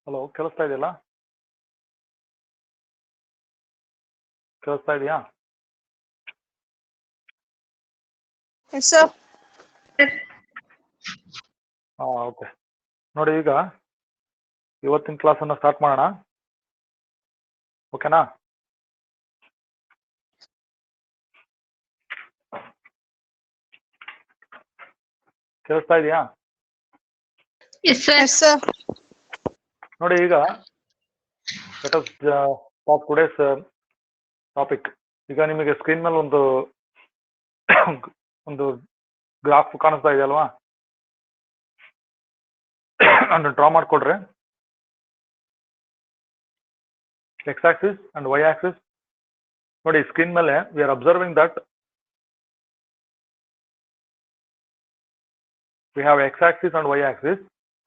Hello, ಕೇಳಿಸ್ತಾ ಇದೆಯಲ್ಲ? ಕೇಳಿಸ್ತಾ ಇದೆಯಾ? Yes, sir. ಓಕೆ. ನೋಡಿ, ಈಗ ಇವತ್ತಿನ ಕ್ಲಾಸನ್ನು ಸ್ಟಾರ್ಟ್ ಮಾಡೋಣ. ಓಕೆನಾ? ಕೇಳಿಸ್ತಾ ಇದೆಯಾ? Yes, sir. Yes, sir. ನೋಡಿ, ಈಗ let us start today's topic. ಈಗ ನಿಮಗೆ ಸ್ಕ್ರೀನ್ ಮೇಲೆ ಒಂದು ಗ್ರಾಫ್ ಕಾಣಿಸ್ತಾ ಇದೆ ಅಲ್ವಾ? ನಾನು ಡ್ರಾ ಮಾಡ್ಕೊಡ್ರಿ. X axis and Y axis. ನೋಡಿ, ಸ್ಕ್ರೀನ್ ಮೇಲೆ we are observing that we have x axis and y axis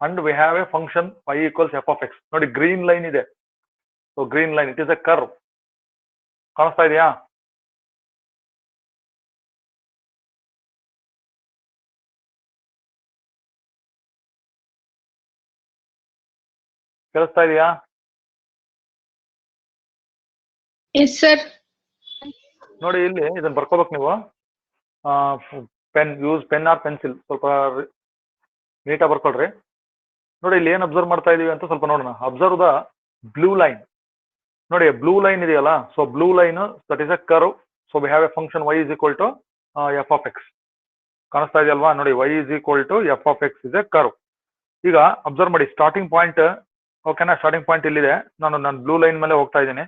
and we have a function y equals f of x. ನೋಡಿ, ಗ್ರೀನ್ ಲೈನ್ ಇದೆ. So green line, it is a curve. ಕಾಣಿಸ್ತಾ ಇದೆಯಾ? ಕೇಳಿಸ್ತಾ ಇದೆಯಾ? Yes, sir. ನೋಡಿ, ಇಲ್ಲಿ ಇದನ್ನ ಬರ್ಕೋಬೇಕು ನೀವು. Use pen or pencil. ಸ್ವಲ್ಪ ನೀಟಾಗಿ ಬರ್ಕೊಳ್ರಿ. ನೋಡಿ, ಇಲ್ಲಿ ಏನ್ ಅಬ್ಸರ್ವ್ ಮಾಡ್ತಾ ಇದೀವಿ ಅಂತ ಸ್ವಲ್ಪ ನೋಡೋಣ. Observe the blue line. ನೋಡಿ, ಬ್ಲೂ ಲೈನ್ ಇದೆಯಲ್ಲ, so blue line that is a curve. So we have a function y is equal to F of x. ಕಾಣಿಸ್ತಾ ಇದೆಯಲ್ವಾ? ನೋಡಿ, y is equal to F of x is a curve. ಈಗ observe ಮಾಡಿ, starting point. ಓಕೆನಾ? Starting point ಇಲ್ಲಿದೆ. ನಾನು blue line ಮೇಲೆ ಹೋಗ್ತಾ ಇದ್ದೀನಿ.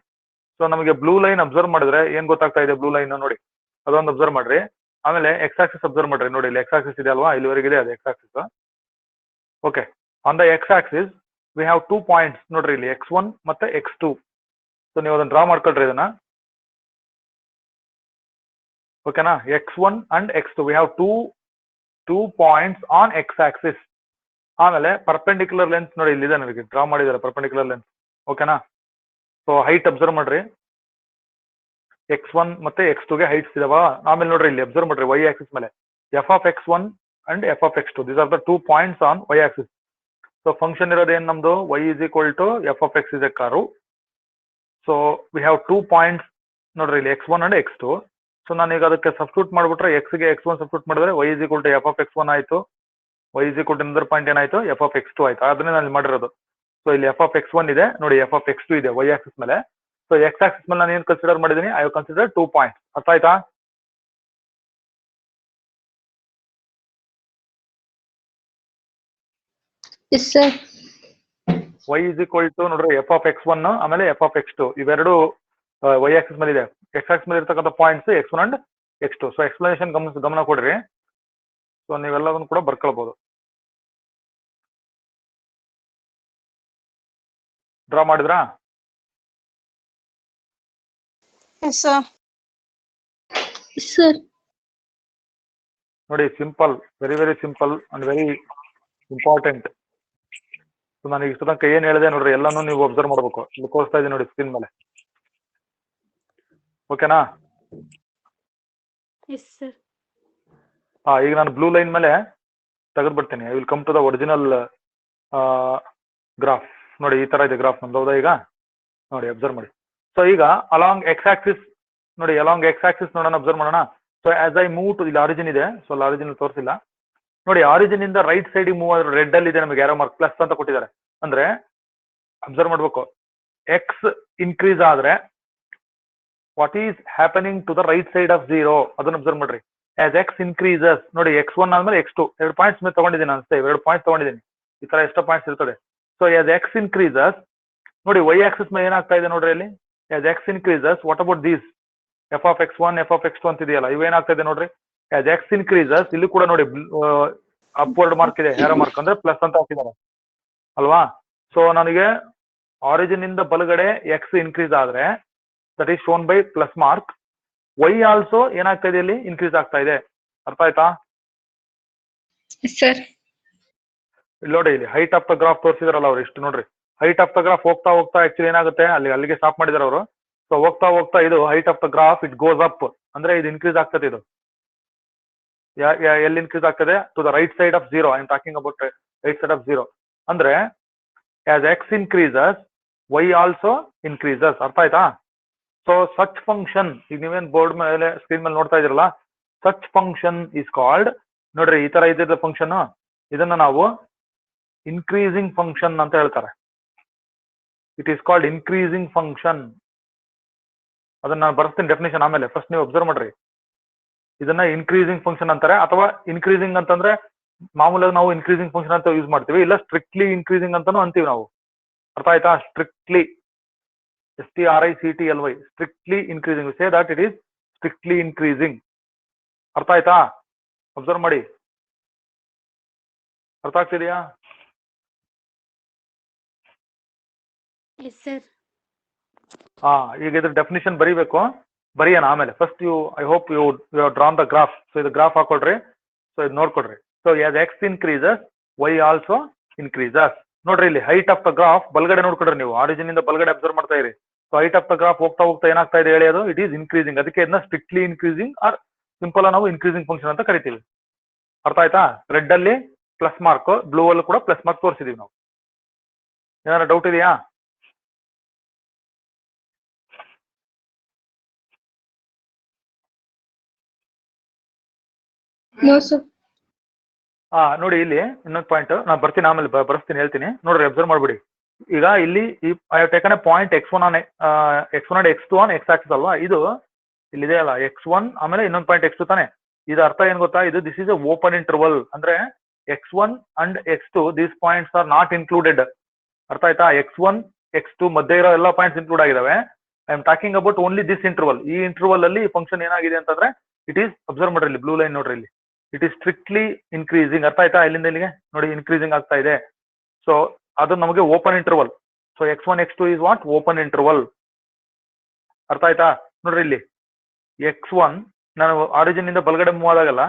ಸೊ ನಮಗೆ ಬ್ಲೂ ಲೈನ್ ಅಬ್ಸರ್ವ್ ಮಾಡಿದ್ರೆ ಏನ್ ಗೊತ್ತಾಗ್ತಾ ಇದೆ? ಬ್ಲೂ ಲೈನ್ ನೋಡಿ, ಅದೊಂದು ಅಬ್ಸರ್ವ್ ಮಾಡ್ರಿ. ಆಮೇಲೆ ಎಕ್ಸ್ ಆಕ್ಸಿಸ್ ಅಬ್ಸರ್ವ್ ಮಾಡ್ರಿ. ನೋಡಿ, ಇಲ್ಲಿ ಎಕ್ಸ್ ಆಕ್ಸಿಸ್ ಇದೆ ಅಲ್ವಾ? ಇಲ್ಲಿವರೆಗಿದೆ ಅದು X Axis. Okay, on the X Axis V have 2 points. ನೋಡ್ರಿ, ಇಲ್ಲಿ x1 ಮತ್ತೆ x2. ಸೊ ನೀವು ಅದನ್ನ ಡ್ರಾ ಮಾಡ್ಕೊಳ್ರಿ ಇದನ್ನ. ಓಕೆನಾ? x1 and x2 we have two points on X Axis. ಆಮೇಲೆ ಪರ್ಪೆಂಡಿಕ್ಯುಲರ್ ಲೆನ್ಸ್ ನೋಡಿ, ಇಲ್ಲಿದೆ, ನನಗೆ ಡ್ರಾ ಮಾಡಿದ್ದಾರೆ ಪರ್ಪೆಂಡಿಕ್ಯುಲರ್ ಲೆನ್ಸ್. ಓಕೆನಾ? ಸೊ ಹೈಟ್ ಅಬ್ಸರ್ವ್ ಮಾಡ್ರಿ. x1 ಮತ್ತೆ x2 ಗೆ ಹೈಟ್ಸ್ ಇದಾವ. ಆಮೇಲೆ ನೋಡ್ರಿ, ಇಲ್ಲಿ ಅಬ್ಸರ್ವ್ ಮಾಡ್ರಿ, y ಆಕ್ಸಿಸ್ ಮೇಲೆ f of x1 and f of x2. These are the 2 points on y axis. So function ಇರೋದೇನು ನಮ್ದು? y is equal to f of x is a curve. So we have 2 points. ನೋಡ್ರಿ, ಇಲ್ಲಿ x1 and x2. So ನಾನೀಗ ಅದಕ್ಕೆ substitute ಮಾಡ್ಬಿಟ್ರೆ, x ಗೆ x1 substitute ಮಾಡಿದ್ರೆ y is equal to f of x1 ಆಯ್ತು. y ಇಸ್ ಈಕ್ವಲ್ ಟು ಇನ್ನೊಂದು point ಏನಾಯ್ತು? f of x2 ಆಯ್ತು. ಅದನ್ನೇ ನಾನು ಮಾಡಿರೋದು. ಸೊ ಇಲ್ಲಿ f of x1 ಇದೆ, ನೋಡಿ f of x2 ಇದೆ y ಆಕ್ಸಿಸ್ ಮೇಲೆ. ಸೊ ಎಕ್ಸ್ ಆಕ್ಸಿಸ್ ಮೇಲೆ ನಾನು ಏನು ಕನ್ಸಿಡರ್ ಮಾಡಿದ್ದೀನಿ? I have consider 2 points. ಅರ್ಥ ಆಯ್ತಾ? Yes, sir. y is equal to ನೋಡ್ರಿ f of x1 ಆಮೇಲೆ f of x2 ಇವೆರಡು y ಆಕ್ಸಿಸ್ ಮೇಲೆ ಇದೆ. ಎಕ್ಸ್ ಆಕ್ಸಿಸ್ ಮೇಲೆ ಇರ್ತಕ್ಕಂಥ points x1 and x2. So explanation ಗಮನ ಕೊಡ್ರಿ. ಸೊ ನೀವೆಲ್ಲದನ್ನು ಕೂಡ ಬರ್ಕೊಳ್ಬಹುದು. ಡ್ರಾ ಮಾಡಿದ್ರಾ? Yes, sir. Yes, sir. ನೋಡಿ, simple, very very simple and very important. So ನಾನು ಇಷ್ಟು ತನಕ ಏನ್ ಹೇಳಿದೆ ನೋಡ್ರಿ, ಎಲ್ಲಾನು ನೀವು ಅಬ್ಸರ್ವ್ ಮಾಡ್ಬೇಕು. ಇಲ್ಲಿ ತೋರಿಸ್ತಾ ಇದೀನಿ ನೋಡಿ ಸ್ಕ್ರೀನ್ ಮೇಲೆ. ಓಕೆನಾ? Yes, sir. ಈಗ ನಾನು ಬ್ಲೂ ಲೈನ್ ಮೇಲೆ ತೆಗೆದ್ಬಿಡ್ತೀನಿ. I will come to the original graph. ನೋಡಿ, ಈ ತರ ಇದೆ ಗ್ರಾಫ್ ನಮ್ದು. ಹೌದಾ? ಈಗ ನೋಡಿ, ಅಬ್ಸರ್ವ್ ಮಾಡಿ. ಸೊ ಈಗ ಅಲಾಂಗ್ ಎಕ್ಸ್ ಆಕ್ಸಿಸ್ ನೋಡಿ, ಅಲಾಂಗ್ ಎಕ್ಸ್ ಆಕ್ಸಿಸ್ ನೋಡೋಣ, ಅಬ್ಸರ್ವ್ ಮಾಡೋಣ. So as I move to, ಇಲ್ಲಿ ಆರಿಜಿನ್ ಇದೆ. ಸೊ ಆರಿಜಿನ್ ತೋರಿಸಿಲ್ಲ ನೋಡಿ. ಆರಿಜಿನ್ ಇಂದ ರೈಟ್ ಸೈಡ್ ಮೂವ್ ಆದ್ರೆ ರೆಡ್ ಅಲ್ಲಿ ಇದೆ, ನಮಗೆ ಯಾರೋ ಮಾರ್ಕ್ ಪ್ಲಸ್ ಅಂತ ಕೊಟ್ಟಿದ್ದಾರೆ. ಅಂದ್ರೆ ಅಬ್ಸರ್ವ್ ಮಾಡ್ಬೇಕು, ಎಕ್ಸ್ ಇನ್ಕ್ರೀಸ್ ಆದ್ರೆ what is happening to the right side of 0 ಅದನ್ನ ಅಬ್ಸರ್ವ್ ಮಾಡ್ರಿ. ಆಸ್ ಎಕ್ಸ್ ಇನ್ಕ್ರೀಸಸ್ ನೋಡಿ, x1 ಆದ್ಮೇಲೆ x2 2 ಪಾಯಿಂಟ್ಸ್ ಮೇಲೆ ತಗೊಂಡಿದ್ದೀನಿ ಅನ್ಸುತ್ತೆ. 2 ಪಾಯಿಂಟ್ಸ್ ತಗೊಂಡಿದ್ದೀನಿ. ಈ ತರ ಎಷ್ಟು ಪಾಯಿಂಟ್ಸ್ ಇರ್ತದೆ. ಸೊ ಆಸ್ ಎಕ್ಸ್ ಇನ್ಕ್ರೀಸಸ್ ನೋಡಿ, y ಆಕ್ಸಿಸ್ ಮೇಲೆ ಏನಾಗ್ತಾ ಇದೆ ನೋಡ್ರಿ. ಅಲ್ಲಿ as X increases what about these f of x1 f of x2 ಅಂತ ಇದೆಯಲ್ಲ, ಇವೇನಾಗ್ತಾ ಇದೆ ನೋಡ್ರಿ. ಆಸ್ ಎಕ್ಸ್ ಇನ್ಕ್ರೀಸಸ್ ಇಲ್ಲಿ ಕೂಡ ನೋಡಿ ಅಪ್ವರ್ಡ್ ಮಾರ್ಕ್ ಇದೆ, ಏರೋ ಮಾರ್ಕ್ ಅಂದ್ರೆ ಪ್ಲಸ್ ಅಂತ ಹಾಕಿದ್ದಾರೆ ಅಲ್ವಾ? ಸೊ ನನಗೆ ಆರಿಜಿನ್ ಇಂದ ಬಲಗಡೆ ಎಕ್ಸ್ ಇನ್ಕ್ರೀಸ್ ಆದ್ರೆ that is shown by plus mark. Y also ಏನಾಗ್ತಾ ಇದೆ? ಇಲ್ಲಿ ಇನ್ಕ್ರೀಸ್ ಆಗ್ತಾ ಇದೆ. ಅರ್ಥ ಆಯ್ತಾ? Yes, sir. ಇಲ್ಲಿ ನೋಡಿ, ಇಲ್ಲಿ ಹೈಟ್ ಆಫ್ ದ ಗ್ರಾಫ್ ತೋರಿಸಿದಾರಲ್ಲ ಅವ್ರು. ಇಷ್ಟು ನೋಡ್ರಿ, ಹೈಟ್ ಆಫ್ ದ ಗ್ರಾಫ್ ಹೋಗ್ತಾ ಹೋಗ್ತಾ ಆಕ್ಚುಲಿ ಏನಾಗುತ್ತೆ, ಅಲ್ಲಿಗೆ ಸ್ಟಾಪ್ ಮಾಡಿದಾರೆ ಅವರು. ಸೊ ಹೋಗ್ತಾ ಹೋಗ್ತಾ ಇದು height of the graph it goes up, ಅಂದ್ರೆ ಇದು ಇನ್ಕ್ರೀಸ್ ಆಗ್ತದೆ. ಇದು ಎಲ್ಲಿ ಇನ್ಕ್ರೀಸ್ ಆಗ್ತದೆ? To the right side of 0. I am talking about right side of 0. ಅಂದ್ರೆ as x increases y also increases. ಅರ್ಥ ಆಯ್ತಾ? ಸೊ ಸಚ್ ಫಂಕ್ಷನ್, ಈಗ ನೀವೇನ್ ಬೋರ್ಡ್ ಮೇಲೆ ಸ್ಕ್ರೀನ್ ಮೇಲೆ ನೋಡ್ತಾ ಇದ್ರಲ್ಲ, ಸಚ್ ಫಂಕ್ಷನ್ ಇಸ್ ಕಾಲ್ಡ್, ನೋಡ್ರಿ ಈ ತರ ಇದ್ದಿದ್ದ ಫಂಕ್ಷನ್, ಇದನ್ನ ನಾವು ಇನ್ಕ್ರೀಸಿಂಗ್ ಫಂಕ್ಷನ್ ಅಂತ ಹೇಳ್ತಾರೆ. It is called increasing function. ಅದನ್ನ ನಾನು ಬರ್ತೀನಿ ಡೆಫಿನೇಷನ್ ಆಮೇಲೆ, ಫಸ್ಟ್ ನೀವು ಅಬ್ಸರ್ವ್ ಮಾಡ್ರಿ. ಇದನ್ನ ಇನ್ಕ್ರೀಸಿಂಗ್ ಫಂಕ್ಷನ್ ಅಂತಾರೆ, ಅಥವಾ ಇನ್ಕ್ರೀಸಿಂಗ್ ಅಂತಂದ್ರೆ ಮಾಮೂಲಾಗಿ ನಾವು ಇನ್ಕ್ರೀಸಿಂಗ್ ಫಂಕ್ಷನ್ ಅಂತ ಯೂಸ್ ಮಾಡ್ತೀವಿ, ಇಲ್ಲ ಸ್ಟ್ರಿಕ್ಟ್ಲಿ ಇನ್ಕ್ರೀಸಿಂಗ್ ಅಂತಾನು ಅಂತೀವಿ ನಾವು. ಅರ್ಥ ಆಯ್ತಾ? Strictly, STRICTLY, strictly increasing. Say that it is strictly increasing. ಅರ್ಥ ಆಯ್ತಾ? ಅಬ್ಸರ್ವ್ ಮಾಡಿ. ಅರ್ಥ ಆಗ್ತಿದೆಯಾ? ಈಗ ಇದ್ರ ಡೆಫಿನಿಷನ್ ಬರೀಬೇಕು, ಬರೆಯೋಣ ಆಮೇಲೆ. First I hope you drawn the graph. So ಇದು ಗ್ರಾಫ್ ಹಾಕೊಳ್ರಿ, ಸೊ ಇದು ನೋಡ್ಕೊಡ್ರಿ. So as X increases Y also increases. ನೋಡ್ರಿ ಇಲ್ಲಿ ಹೈಟ್ ಆಫ್ ದ ಗ್ರಾಫ್ ಬಲ್ಗಡೆ ನೋಡ್ಕೊಡ್ರಿ, ನೀವು ಆರಿಜಿನ್ ಇಂದ ಬಲ್ಗಡೆ ಅಬ್ಸರ್ವ್ ಮಾಡ್ತಾ ಇರಿ. So height of the graph ಹೋಗ್ತಾ ಹೋಗ್ತಾ ಏನಾಗ್ತಾ ಇದೆ ಹೇಳಿ, ಅದು ಇಟ್ ಈಸ್ ಇನ್ಕ್ರೀಸಿಂಗ್. ಅದಕ್ಕೆ ಇದನ್ನ ಸ್ಟ್ರಿಕ್ಟ್ಲಿ ಇನ್ಕ್ರೀಸಿಂಗ್ ಆರ್ ಸಿಂಪಲ್ ನಾವು ಇನ್ಕ್ರೀಸಿಂಗ್ ಫಂಕ್ಷನ್ ಅಂತ ಕರಿತೀವಿ. ಅರ್ಥ ಆಯ್ತಾ? ರೆಡ್ ಅಲ್ಲಿ ಪ್ಲಸ್ ಮಾರ್ಕ್, ಬ್ಲೂ ಅಲ್ಲೂ ಕೂಡ ಪ್ಲಸ್ ಮಾರ್ಕ್ ತೋರಿಸಿದೀವಿ ನಾವು. ಏನಾರ ಡೌಟ್ ಇದೆಯಾ? No, sir. ನೋಡಿ ಇಲ್ಲಿ ಇನ್ನೊಂದು ಪಾಯಿಂಟ್ ನಾನು ಬರ್ತೀನಿ, ಆಮೇಲೆ ಬರ್ಸ್ತೀನಿ, ಹೇಳ್ತೀನಿ. ನೋಡ್ರಿ ಅಬ್ಸರ್ವ್ ಮಾಡ್ಬಿಡಿ. ಈಗ ಇಲ್ಲಿ I have taken A point x1 on x1 and x2 on x Axis ಅಲ್ವಾ, ಇದು ಇಲ್ಲಿದೆ ಅಲ್ಲ x1, ಆಮೇಲೆ ಇನ್ನೊಂದು ಪಾಯಿಂಟ್ x2 ತಾನೆ. ಇದು ಅರ್ಥ ಏನ್ ಗೊತ್ತಾ, ಇದು this is A open interval. ಅಂದ್ರೆ x1 and x2 these points are not included. ಅರ್ಥ ಆಯ್ತಾ? x1 x2 ಮಧ್ಯೆ ಇರೋ ಎಲ್ಲ ಪಾಯಿಂಟ್ಸ್ ಇನ್ಕ್ಲೂಡ್ ಆಗಿದಾವೆ. I am talking about only this interval. ಈ ಇಂಟರ್ವಲ್ ಅಲ್ಲಿ ಫಂಕ್ಷನ್ ಏನಾಗಿದೆ ಅಂತಂದ್ರೆ ಇಟ್ ಈಸ್, ಅಬ್ಸರ್ವ್ ಮಾಡ್ರಿ ಇಲ್ಲಿ ಬ್ಲೂ ಲೈನ್ ನೋಡ್ರಿ, ಇಲ್ಲಿ ಇಟ್ ಈಸ್ ಸ್ಟ್ರಿಕ್ಟ್ಲಿ ಇನ್ಕ್ರೀಸಿಂಗ್. ಅರ್ಥ ಆಯ್ತಾ? ಇಲ್ಲಿಂದ ಇಲ್ಲಿಗೆ ನೋಡಿ ಇನ್ಕ್ರೀಸಿಂಗ್ ಆಗ್ತಾ ಇದೆ. ಸೊ ಅದು ನಮಗೆ open interval. So x1 x2 is what? Open interval. ಅರ್ಥ ಆಯ್ತಾ? ನೋಡ್ರಿ ಇಲ್ಲಿ x1 ನಾನು ಆರಿಜಿನ್ ಇಂದ ಬಲಗಡೆ move ಆದಾಗಲ್ಲ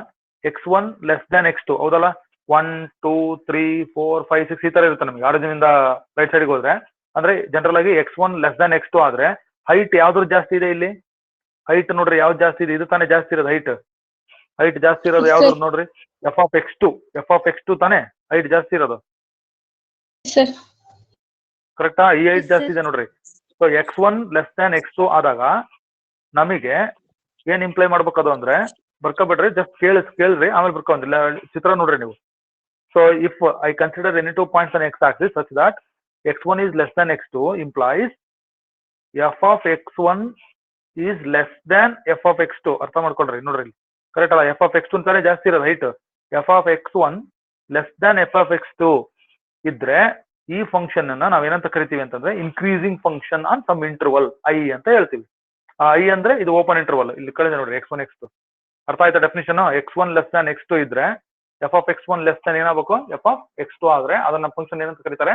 x1 less than x2, ಹೌದಲ್ಲ? 1 2 3 4 5 6 ಈ ತರ ಇರುತ್ತೆ ನಮಗೆ ಆರಿಜಿನ್ ಇಂದ ರೈಟ್ ಸೈಡ್ಗೆ ಹೋದ್ರೆ. ಅಂದ್ರೆ ಜನರಲ್ ಆಗಿ x1 ಲೆಸ್ ದ್ಯಾನ್ x2 ಆದ್ರೆ ಹೈಟ್ ಯಾವ್ದು ಜಾಸ್ತಿ ಇದೆ ಇಲ್ಲಿ? ಹೈಟ್ ನೋಡ್ರಿ ಯಾವ್ದು ಜಾಸ್ತಿ ಇದೆ? ಇದು ತಾನೇ ಜಾಸ್ತಿ ಇರೋದು ಹೈಟ್. ಹೈಟ್ ಜಾಸ್ತಿ ಇರೋದು ಯಾವ್ದು ನೋಡ್ರಿ? ಎಫ್ ಆಫ್ ಎಕ್ಸ್ ಟು ತಾನೇ ಹೈಟ್ ಜಾಸ್ತಿ ಇರೋದು. ಕರೆಕ್ಟಾ? ಈ ಹೈಟ್ ಜಾಸ್ತಿ ಇದೆ ನೋಡ್ರಿ. So x1 less than x2 ಆದಾಗ ನಮಗೆ ಏನ್ ಇಂಪ್ಲೈ ಮಾಡ್ಬೇಕದು ಅಂದ್ರೆ, ಬರ್ಕೊಬಿಡ್ರಿ, ಜಸ್ಟ್ ಕೇಳ್ರಿ ಆಮೇಲೆ ಬರ್ಕೊಂಡಿಲ್ಲ, ಚಿತ್ರ ನೋಡ್ರಿ ನೀವು. So if I consider any 2 points on X Axis such that x1 is less than x2 implies f of x1 is less than f of x2. ಅರ್ಥ ಮಾಡ್ಕೊಳ್ರಿ, ನೋಡ್ರಿ ಕರೆಕ್ಟ್ ಅಲ್ಲ? f of x2 ಅಂತಾನೆ ಜಾಸ್ತಿ ಇರೋದು height. f of x1 less than f of x2 ಇದ್ರೆ ಈ function ಅನ್ನ ನಾವೇನಂತ ಕರಿತೀವಿ ಅಂತಂದ್ರೆ increasing function on some interval I ಅಂತ ಹೇಳ್ತೀವಿ. ಐ ಅಂದ್ರೆ ಇದು ಓಪನ್ ಇಂಟರ್ವಲ್. ಇಲ್ಲಿ ಕಳಿದೆ ನೋಡ್ರಿ x1 x2. ಅರ್ಥ ಆಯ್ತಾ definition? x1 less than x2 ಇದ್ರೆ f of x1 less than ಏನಾಗಬೇಕು? f of x2 ಆದ್ರೆ ಅದನ್ನ ಫಂಕ್ಷನ್ ಏನಂತ ಕರೀತಾರೆ?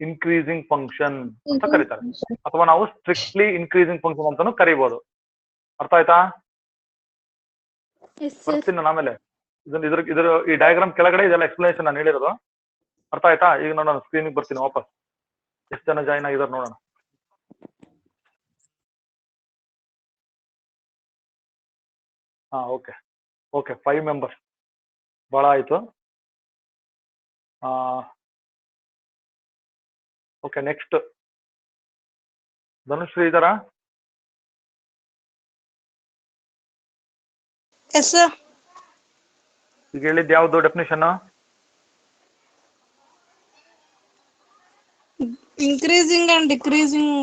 ಇನ್ಕ್ರೀಸಿಂಗ್ ಫಂಕ್ಷನ್ ಅಂತ ಕರೀತಾರೆ, ಅಥವಾ ನಾವು ಸ್ಟ್ರಿಕ್ಟ್ಲಿ ಇನ್ಕ್ರೀಸಿಂಗ್ ಫಂಕ್ಷನ್ ಅಂತಾನು ಕರಿಬಹುದು. ಅರ್ಥ ಆಯ್ತಾ? ಬರ್ತೀನಿ ನಾನು ಆಮೇಲೆ. ಇದ್ರ ಈ ಡಯಾಗ್ರಾಮ್ ಕೆಳಗಡೆ ಇದೆಲ್ಲ ಎಕ್ಸ್ಪ್ಲನೇಷನ್ ನಾನು ಹೇಳಿರೋದು. ಅರ್ಥ ಆಯ್ತಾ? ಈಗ ನೋಡೋಣ, ಸ್ಕ್ರೀನಿಗೆ ಬರ್ತೀನಿ ವಾಪಸ್. ಎಷ್ಟು ಜನ ಜಾಯಿನ್ ಆಗಿದಾರೆ ನೋಡೋಣ. ಓಕೆ 5 ಮೆಂಬರ್ಸ್, ಬಹಳ ಆಯ್ತು. ಓಕೆ, ನೆಕ್ಸ್ಟ್ ಧನುಶ್ರೀ ಇದಾರಾ? ಈಗ ಹೇಳಿದ್ ಯಾವ್ದು definition? Increasing and decreasing.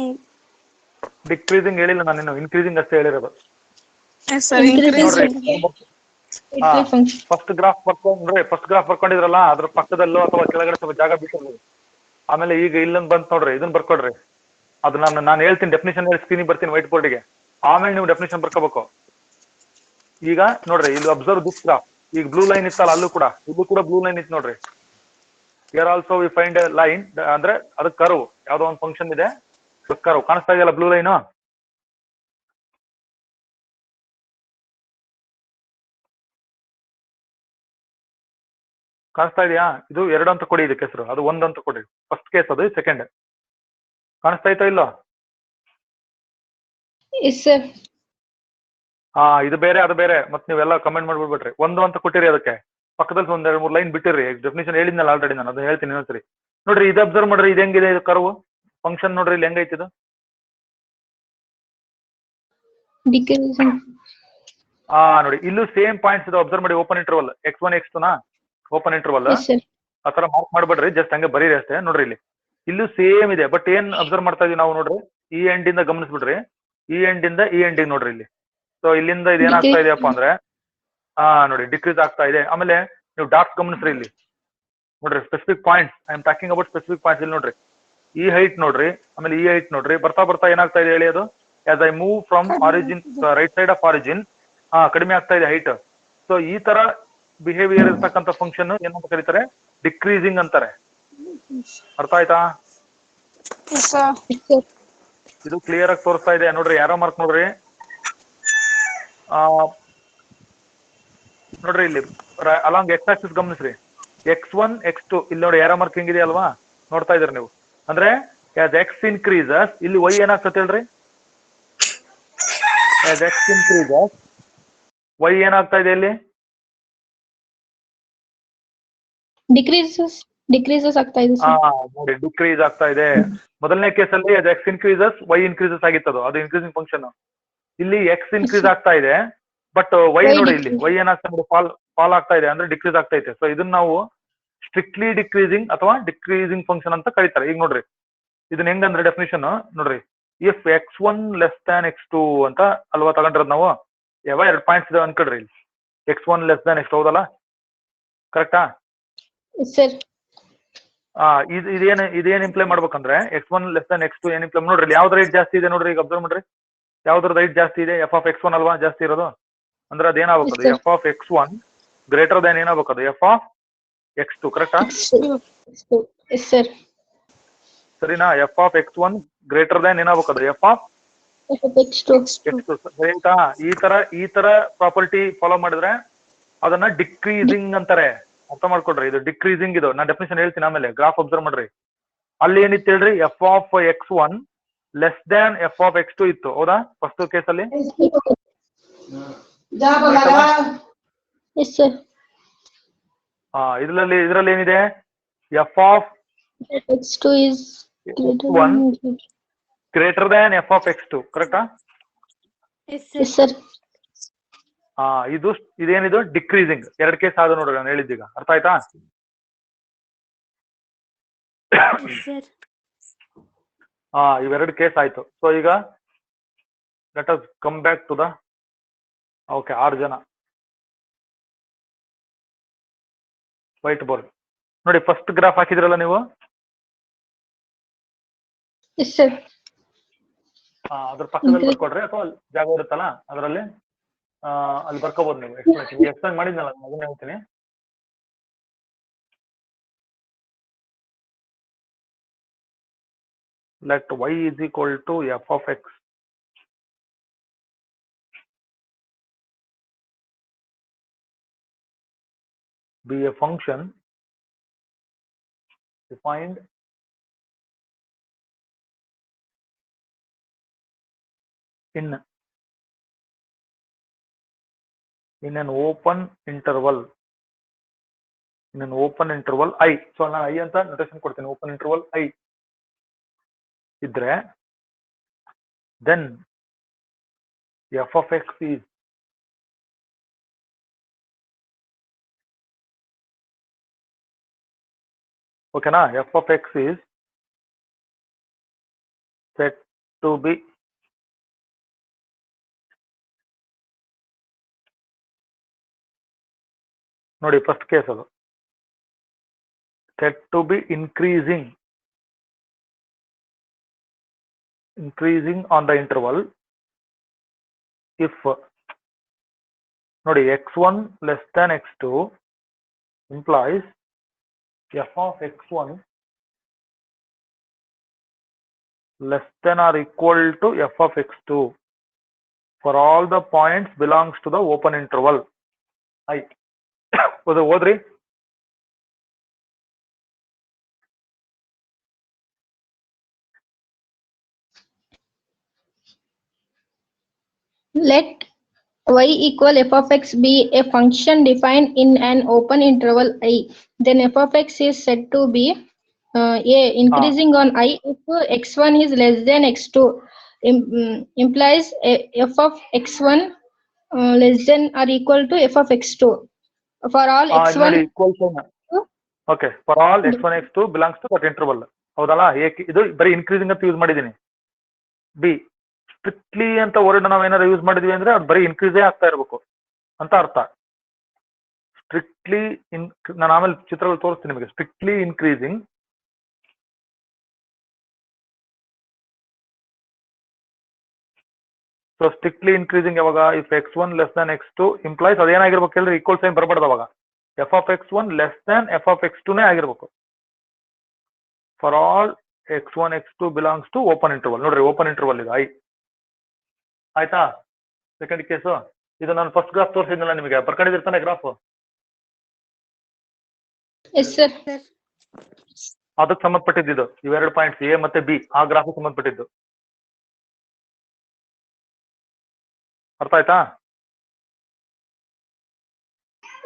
Decreasing ಹೇಳಿಲ್ಲ ನಾನೇನು, ಇನ್ಕ್ರೀಸಿಂಗ್ ಅಷ್ಟೇ ಹೇಳಿರೋದು. ಫಸ್ಟ್ ಗ್ರಾಫ್ ಬರ್ಕೊಂಡಿದ್ರಲ್ಲ, ಅದ್ರ ಪಕ್ಕದಲ್ಲೋ ಅಥವಾ ಕೆಳಗಡೆ ಸ್ವಲ್ಪ ಜಾಗ ಬಿಟ್ಟಿರ್ಬೋದು. ಆಮೇಲೆ ಈಗ ಇಲ್ಲೊಂದು ಬಂತ ನೋಡ್ರಿ, ಇದನ್ನ ಬರ್ಕೊಡ್ರಿ. ಅದು ನಾನು ಹೇಳ್ತೀನಿ ಡೆಫಿನೇಷನ್ ಹೇಳಿ ಸ್ಕ್ರೀನಿಗೆ ಬರ್ತೀನಿ ವೈಟ್ ಬೋರ್ಡ್ಗೆ, ಆಮೇಲೆ ನೀವು ಡೆಫಿನೇಷನ್ ಬರ್ಕೋಬೇಕು. ಈಗ ನೋಡ್ರಿ ಇಲ್ಲಿ ಅಬ್ಸರ್ವ್ ದಿಸ್ ಗ್ರಾಫ್. ಈಗ ಬ್ಲೂ ಲೈನ್ ಇತ್ತಲ್ಲ, ಅಲ್ಲೂ ಕೂಡ ಇದು ಕೂಡ ಬ್ಲೂ ಲೈನ್ ಇತ್ತು ನೋಡ್ರಿ. Here also we find A line, ಅಂದ್ರೆ ಅದಕ್ಕೆ ಕರ್ವ್, ಯಾವ್ದೋ ಒಂದು ಫಂಕ್ಷನ್ ಇದೆ, ಕರ್ವ್ ಕಾಣಿಸ್ತಾ ಇದೆಯಲ್ಲ ಬ್ಲೂ ಲೈನ್. ಕಾಣಿಸ್ತಾ ಇದೆಯಾ? ಇದು 2 ಅಂತ ಕೊಡಿ ಇದಕ್ಕೆ ಹೆಸರು, ಅದು 1 ಅಂತ ಕೊಡಿ. ಫಸ್ಟ್ ಕೇಸ್ ಅದು, ಸೆಕೆಂಡ್ ಕಾಣಿಸ್ತಾ ಇತ್ತೋ ಇಲ್ಲೋ? ಇದು ಬೇರೆ ಅದು ಬೇರೆ, ಮತ್ತೆ ನೀವೆಲ್ಲ ಕಮೆಂಟ್ ಮಾಡ್ಬಿಡ್ಬಿಟ್ರಿ. 1 ಅಂತ ಕೊಟ್ಟಿರಿ, ಅದಕ್ಕೆ ಪಕ್ಕದಲ್ಲಿ ಒಂದ್ 2-3 ಲೈನ್ ಬಿಟ್ಟಿರಿ. ಡೆಫಿನೇಷನ್ ಹೇಳಿದ್ನಲ್ಲ ಆಲ್ರೆಡಿ ನಾನು, ಅದು ಹೇಳ್ತೀನಿ ಇನ್ನೊಂದ್ಸರಿ. ನೋಡ್ರಿ ಇದು ಅಬ್ಸರ್ವ್ ಮಾಡ್ರಿ, ಇದು ಹೆಂಗಿದೆ ಇದು ಕರ್ವ್ ಫಂಕ್ಷನ್ ನೋಡ್ರಿ ಇಲ್ಲಿ ಹೆಂಗೈತಿ ಇದು. Decreasing. ನೋಡಿ ಇಲ್ಲೂ ಸೇಮ್ ಪಾಯಿಂಟ್ಸ್ ಇದು ಅಬ್ಸರ್ವ್ ಮಾಡಿ. ಓಪನ್ ಇಂಟರ್ವಲ್ x1 x2 ನಾ ಓಪನ್ ಇಂಟರ್ವಲ್ Yes, sir. ಆತರ ಮಾರ್ಕ್ ಮಾಡ್ಬೇಡ್ರಿ, ಜಸ್ಟ್ ಹಂಗೆ ಬರೀರಿ ಅಷ್ಟೇ. ನೋಡ್ರಿ ಇಲ್ಲಿ ಇಲ್ಲೂ ಸೇಮ್ ಇದೆ, ಬಟ್ ಏನ್ ಅಬ್ಸರ್ವ್ ಮಾಡ್ತಾ ಇದೀವಿ ನಾವು ನೋಡ್ರಿ, ಈ ಎಂಡ್ ಇಂದ ಗಮನಿಸ್ಬಿಡ್ರಿ, ಈ ಎಂಡ್ ಇಂದ ಈ ಎಂಡಿಗೆ ನೋಡ್ರಿ ಇಲ್ಲಿ. ಸೊ ಇಲ್ಲಿಂದ ಇದು ಏನಾಗ್ತಾ ಇದೆಯಪ್ಪ ಅಂದ್ರೆ ನೋಡಿ ಡಿಕ್ರೀಸ್ ಆಗ್ತಾ ಇದೆ. ಆಮೇಲೆ ನೀವು ಡಾಟ್ಸ್ ಗಮನಿಸ್ರಿ ಇಲ್ಲಿ ನೋಡ್ರಿ, specific points, I am talking about specific points. ಇಲ್ಲಿ ನೋಡ್ರಿ ಈ ಹೈಟ್ ನೋಡ್ರಿ, ಆಮೇಲೆ ಈ ಹೈಟ್ ನೋಡ್ರಿ, ಬರ್ತಾ ಬರ್ತಾ ಏನಾಗ್ತಾ ಇದೆ ಹೇಳಿ ಅದು. As I move from origin, right side of origin, ಕಡಿಮೆ ಆಗ್ತಾ ಇದೆ ಹೈಟ್. ಸೊ ಈ ತರ ಬಿಹೇವಿಯರ್ ಇರ್ತಕ್ಕಂಥ ಫಂಕ್ಷನ್ ಏನಂತ ಕರೀತಾರೆ, ಡಿಕ್ರೀಸಿಂಗ್ ಅಂತಾರೆ. ಅರ್ಥ ಆಯ್ತಾ? Yes, sir. Yes, sir. ಇದು ಕ್ಲಿಯರ್ ಆಗಿ ತೋರಿಸ್ತಾ ಇದೆ ನೋಡ್ರಿ. ಯಾರೋ ಮಾರ್ಕ್ ನೋಡ್ರಿ, ನೋಡ್ರಿ ಇಲ್ಲಿ along x Axis ಗಮನಿಸ್ರಿ, x1 x2 ಇಲ್ಲಿ ನೋಡಿ ಯಾರೋ ಮಾರ್ಕ್ ಹೆಂಗಿದೆ ಅಲ್ವಾ, ನೋಡ್ತಾ ಇದ್ರಿ ನೀವು. ಅಂದ್ರೆ ಆಸ್ ಎಕ್ಸ್ ಇನ್ಕ್ರೀಸಸ್ ಇಲ್ಲಿ y ಏನಾಗ್ತದೆ ಹೇಳ್ರಿ, ಆಸ್ ಎಕ್ಸ್ ಇನ್ಕ್ರೀಸಸ್ y ಏನಾಗ್ತಾ ಇದೆ ಇಲ್ಲಿ, Decreases ಆಗ್ತಾ ಇದೆ sir. ನೋಡಿ ಡಿಕ್ರೀಸ್ ಆಗ್ತಾ ಇದೆ. ಮೊದಲನೇ ಕೇಸಲ್ಲಿ ಅದು ಎಕ್ಸ್ ಇನ್ಕ್ರೀಸಸ್ ವೈ ಇನ್ಕ್ರೀಸಸ್ ಆಗಿತ್ತದು, ಅದು ಇನ್ಕ್ರೀಸಿಂಗ್ ಫಂಕ್ಷನ್. ಇಲ್ಲಿ ಎಕ್ಸ್ ಇನ್ಕ್ರೀಸ್ ಆಗ್ತಾ ಇದೆ, ಬಟ್ ವೈ ನೋಡಿ ಇಲ್ಲಿ ವೈ ಏನಾಗ್ತಾ ಇದೆ, ಫಾಲ್ ಆಗ್ತಾ ಇದೆ, ಅಂದ್ರೆ ಡಿಕ್ರೀಸ್ ಆಗ್ತಾ ಇದೆ. ಸೊ ಇದನ್ನ ನಾವು ಸ್ಟ್ರಿಕ್ಟ್ಲಿ ಡಿಕ್ರೀಸಿಂಗ್ ಅಥವಾ ಡಿಕ್ರೀಸಿಂಗ್ ಫಂಕ್ಷನ್ ಅಂತ ಕರೀತಾರೆ. ಈಗ ನೋಡ್ರಿ ಇದನ್ನ ಹೆಂಗಂದ್ರೆ ಡೆಫಿನಿಷನ್ ನೋಡ್ರಿ, if x1 less than x2 ಅಂತ ಅಲ್ವಾ ತಗೊಂಡ್ರದ್ ನಾವು. ಯಾವ 2 ಪಾಯಿಂಟ್ಸ್ ಇದಾವೆ ಅನ್ಕೊಡ್ರಿ ಇಲ್ಲಿ, x1 ಲೆಸ್ ದ್ಯಾನ್ x2 ಹೌದಲ್ಲ, ಕರೆಕ್ಟಾ? Yes, sir. ಇದೇನ್ ಇಂಪ್ಲೈ ಮಾಡ್ಬೇಕಂದ್ರೆ x1 ಲೆಸ್ ದ್ಯಾನ್ x2 ಏನ್ ಇಂಪ್ಲೈ ನೋಡ್ರಿ, ಯಾವ್ದು ರೈಟ್ ಜಾಸ್ತಿ ಇದೆ ನೋಡ್ರಿ, ಈಗ ಅಬ್ಸರ್ವ್ ಮಾಡ್ರಿ ಯಾವ್ದ್ರ ರೈಟ್ ಜಾಸ್ತಿ ಇದೆ, ಎಫ್ ಆಫ್ x1 ಅಲ್ವಾ ಜಾಸ್ತಿ ಇರೋದು. ಅಂದ್ರೆ ಅದೇನಾಗಬೇಕು, F of x1 greater than ಏನಾಗಬೇಕು, ಅದು ಎಫ್ ಆಫ್ x2, ಕರೆಕ್ಟಾ? Yes, sir. ಸರಿನಾ? F of x1 greater than ಏನಾಗಬೇಕು, ಅದು ಎಫ್ ಆಫ್ x2. ಸರಿತಾ? ಈ ತರ ಪ್ರಾಪರ್ಟಿ ಫಾಲೋ ಮಾಡಿದ್ರೆ ಅದನ್ನ ಡಿಕ್ರೀಸಿಂಗ್ ಅಂತಾರೆ. ಅರ್ಥ ಮಾಡ್ಕೊಡ್ರಿ, ಇದು ಡಿಕ್ರೀಸಿಂಗ್. ಇದು ನಾನು ಡೆಫಿನಿಷನ್ ಹೇಳ್ತೀನಿ ಆಮೇಲೆ. ಗ್ರಾಫ್ ಅಬ್ಸರ್ವ್ ಮಾಡ್ರಿ, ಅಲ್ಲಿ ಏನಿತ್ತು ಹೇಳ್ರಿ, F of x1 less than F of x2 ಇತ್ತು, ಹೌದಾ? ಫಸ್ಟ್ ಕೇಸ್ ಅಲ್ಲಿ Yes, sir. ಇದ್ರಲ್ಲಿ ಏನಿದೆ, F of x2 is greater than F of x2, ಕರೆಕ್ಟಾ? Yes, sir. ಇದೇನಿದು ಡಿಕ್ರೀಸಿಂಗ್. 2 ಕೇಸ್ ಆದ ನೋಡ್ರಿ ನಾನು ಹೇಳಿದ್ದೀಗ, ಅರ್ಥ ಆಯ್ತಾ? ಇವೆರಡು ಕೇಸ್ ಆಯ್ತು. ಸೊ ಈಗ let us come back to the okay 6 ಜನ ವೈಟ್ ಬೋರ್ಡ್ ನೋಡಿ. ಫಸ್ಟ್ ಗ್ರಾಫ್ ಹಾಕಿದ್ರಲ್ಲ ನೀವು, Yes, sir. ಅದ್ರ ಪಕ್ಕದಲ್ಲಿ ಬರ್ಕೊಡ್ರಿ, ಅಥವಾ ಜಾಗ ಇರುತ್ತಲ್ಲ ಅದರಲ್ಲಿ ಅಲ್ಲಿ ಬರ್ಕೋಬಹುದು ನೀವು. ಎಕ್ಸ್ಪ್ಲೇನ್ ಮಾಡಿದ್ನಲ್ಲ ಅದನ್ನ ಹೇಳ್ತೀನಿ. let y is equal to f of x be a function defined in an open interval I. So ನಾನು I ಅಂತ ನೋಟೇಷನ್ ಕೊಡ್ತೀನಿ, ಓಪನ್ ಇಂಟರ್ವಲ್ I ಇದ್ರೆ then f of x is ಓಕೆನಾ, f of x is set to be ನೋಡಿ first case ಅದು set to be increasing on the interval if ನೋಡಿ x1 less than x2 implies f of x1 less than or equal to f of x2 for all the points belongs to the open interval I. ಓದ್ರಿ. Let y equal f of x be a function defined in an open interval I. Then f of x is said to be A increasing on I if x1 is less than x2 implies f of x1 less than or equal to f of x2 for all ಇಲ್ಲಿ ನೋಡಿ x1 equal sign. Okay, for all x1 x2 belongs to that interval. ಹೌದಲ್ಲ? ಇದು ಬರೀ increasing ಅಂತ use ಮಾಡಿದೀನಿ. B strictly ಅಂತ word ನಾವ್ ಏನಾದ್ರು ಯೂಸ್ ಮಾಡಿದ್ವಿ ಅಂದ್ರೆ ಅದು ಬರೀ ಇನ್ಕ್ರೀಸೇ ಆಗ್ತಾ ಇರ್ಬೇಕು ಅಂತ ಅರ್ಥ. ಸ್ಟ್ರಿಕ್ಟ್ಲಿ ನಾನು ಆಮೇಲೆ ಚಿತ್ರಗಳು ತೋರಿಸ್ತೀನಿ ನಿಮಗೆ. Strictly increasing so strictly increasing ಯಾವಾಗ if x1 less than x2 implies ಅದೇನಾಗಿರ್ಬೇಕು ಹೇಳ್ರಿ, ಈಕ್ವಲ್ ಸೈನ್ ಬರಬಾರ್ದು ಅವಾಗ. f of x1 less than f of x2 ನೇ ಆಗಿರ್ಬೇಕು. For all x1 x2 belongs to open interval. ನೋಡ್ರಿ, ಓಪನ್ ಇಂಟರ್ವಲ್ ಇದೆ I. ಆಯ್ತಾ? ಸೆಕೆಂಡ್ ಕೇಸು ಇದು ನಾನು ಫಸ್ಟ್ ಗ್ರಾಫ್ ತೋರಿಸಿದ್ನಲ್ಲ ನಿಮಗೆ, ಬರ್ಕೊಂಡಿರ್ತಾನೆ ಗ್ರಾಫ್. yes sir ಅದಕ್ಕೆ ಸಂಬಂಧಪಟ್ಟಿದ್ದು ಇವೆರಡು ಪಾಯಿಂಟ್ಸ್ ಎ ಮತ್ತೆ ಬಿ, ಆ ಗ್ರಾಫ್ ಸಂಬಂಧಪಟ್ಟಿದ್ದು. ಅರ್ಥ ಆಯ್ತಾ?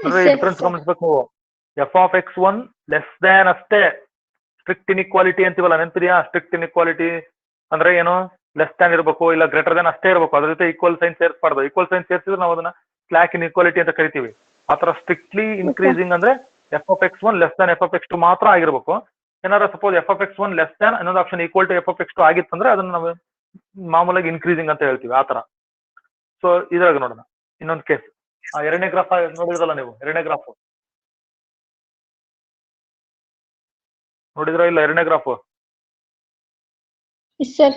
ಡಿಫ್ರೆನ್ಸ್ ಗಮನಿಸ್ಬೇಕು ನೀವು. F of x1 less than ಅಷ್ಟೇ ಸ್ಟ್ರಿಕ್ಟ್ ಇನ್ಇಕ್ವಾಲಿಟಿ ಅಂತೀವಲ್ಲ, ನೆನಪಿದೆಯಾ? ಸ್ಟ್ರಿಕ್ಟ್ ಇನ್ಇಕ್ವಾಲಿಟಿ ಅಂದ್ರೆ ಏನು? ಲೆಸ್ ದ್ಯಾನ್ ಇರಬೇಕು, ಇಲ್ಲ ಗ್ರೇಟರ್ ದ್ಯಾನ್ ಅಷ್ಟೇ ಇರಬೇಕು. ಅದ್ರ ಜೊತೆ ಈಕ್ವಲ್ ಸೈನ್ ಸೇರಿಸಬಾರ್ದು. ಈಕ್ವಲ್ ಸೈನ್ ಸೇರಿಸಿದ್ರೆ ನಾವು ಅದನ್ನ ಸ್ಲಾಕ್ ಇನ್ಇಕ್ವಾಲಿಟಿ ಅಂತ ಕರಿತೀವಿ. ಆತರ ಸ್ಟ್ರಿಕ್ಟ್ಲಿ ಇನ್ಕ್ರೀಸಿಂಗ್ ಅಂದ್ರೆ F of x1 less than F of x2 ಮಾತ್ರ ಆಗಿರ್ಬೇಕು. ಏನಾದ್ರು suppose F of x1 less than ಇನ್ನೊಂದು option equal to F of x2 ಆಗಿತ್ತಂದ್ರೆ ಅದನ್ನ ನಾವು ಮಾಮೂಲಾಗಿ ಇನ್ಕ್ರೀಸಿಂಗ್ ಅಂತ ಹೇಳ್ತೀವಿ. ಆತರ. ಸೊ ಇದ್ರಾಗ ನೋಡೋಣ ಇನ್ನೊಂದು ಕೇಸ್. ಎರಡನೇ ಗ್ರಾಫ್ ನೋಡಿದ್ರಲ್ಲ ನೀವು? ಎರಡನೇ ಗ್ರಾಫ್ ನೋಡಿದ್ರ ಇಲ್ಲ? ಎರಡನೇ ಗ್ರಾಫ್ yes sir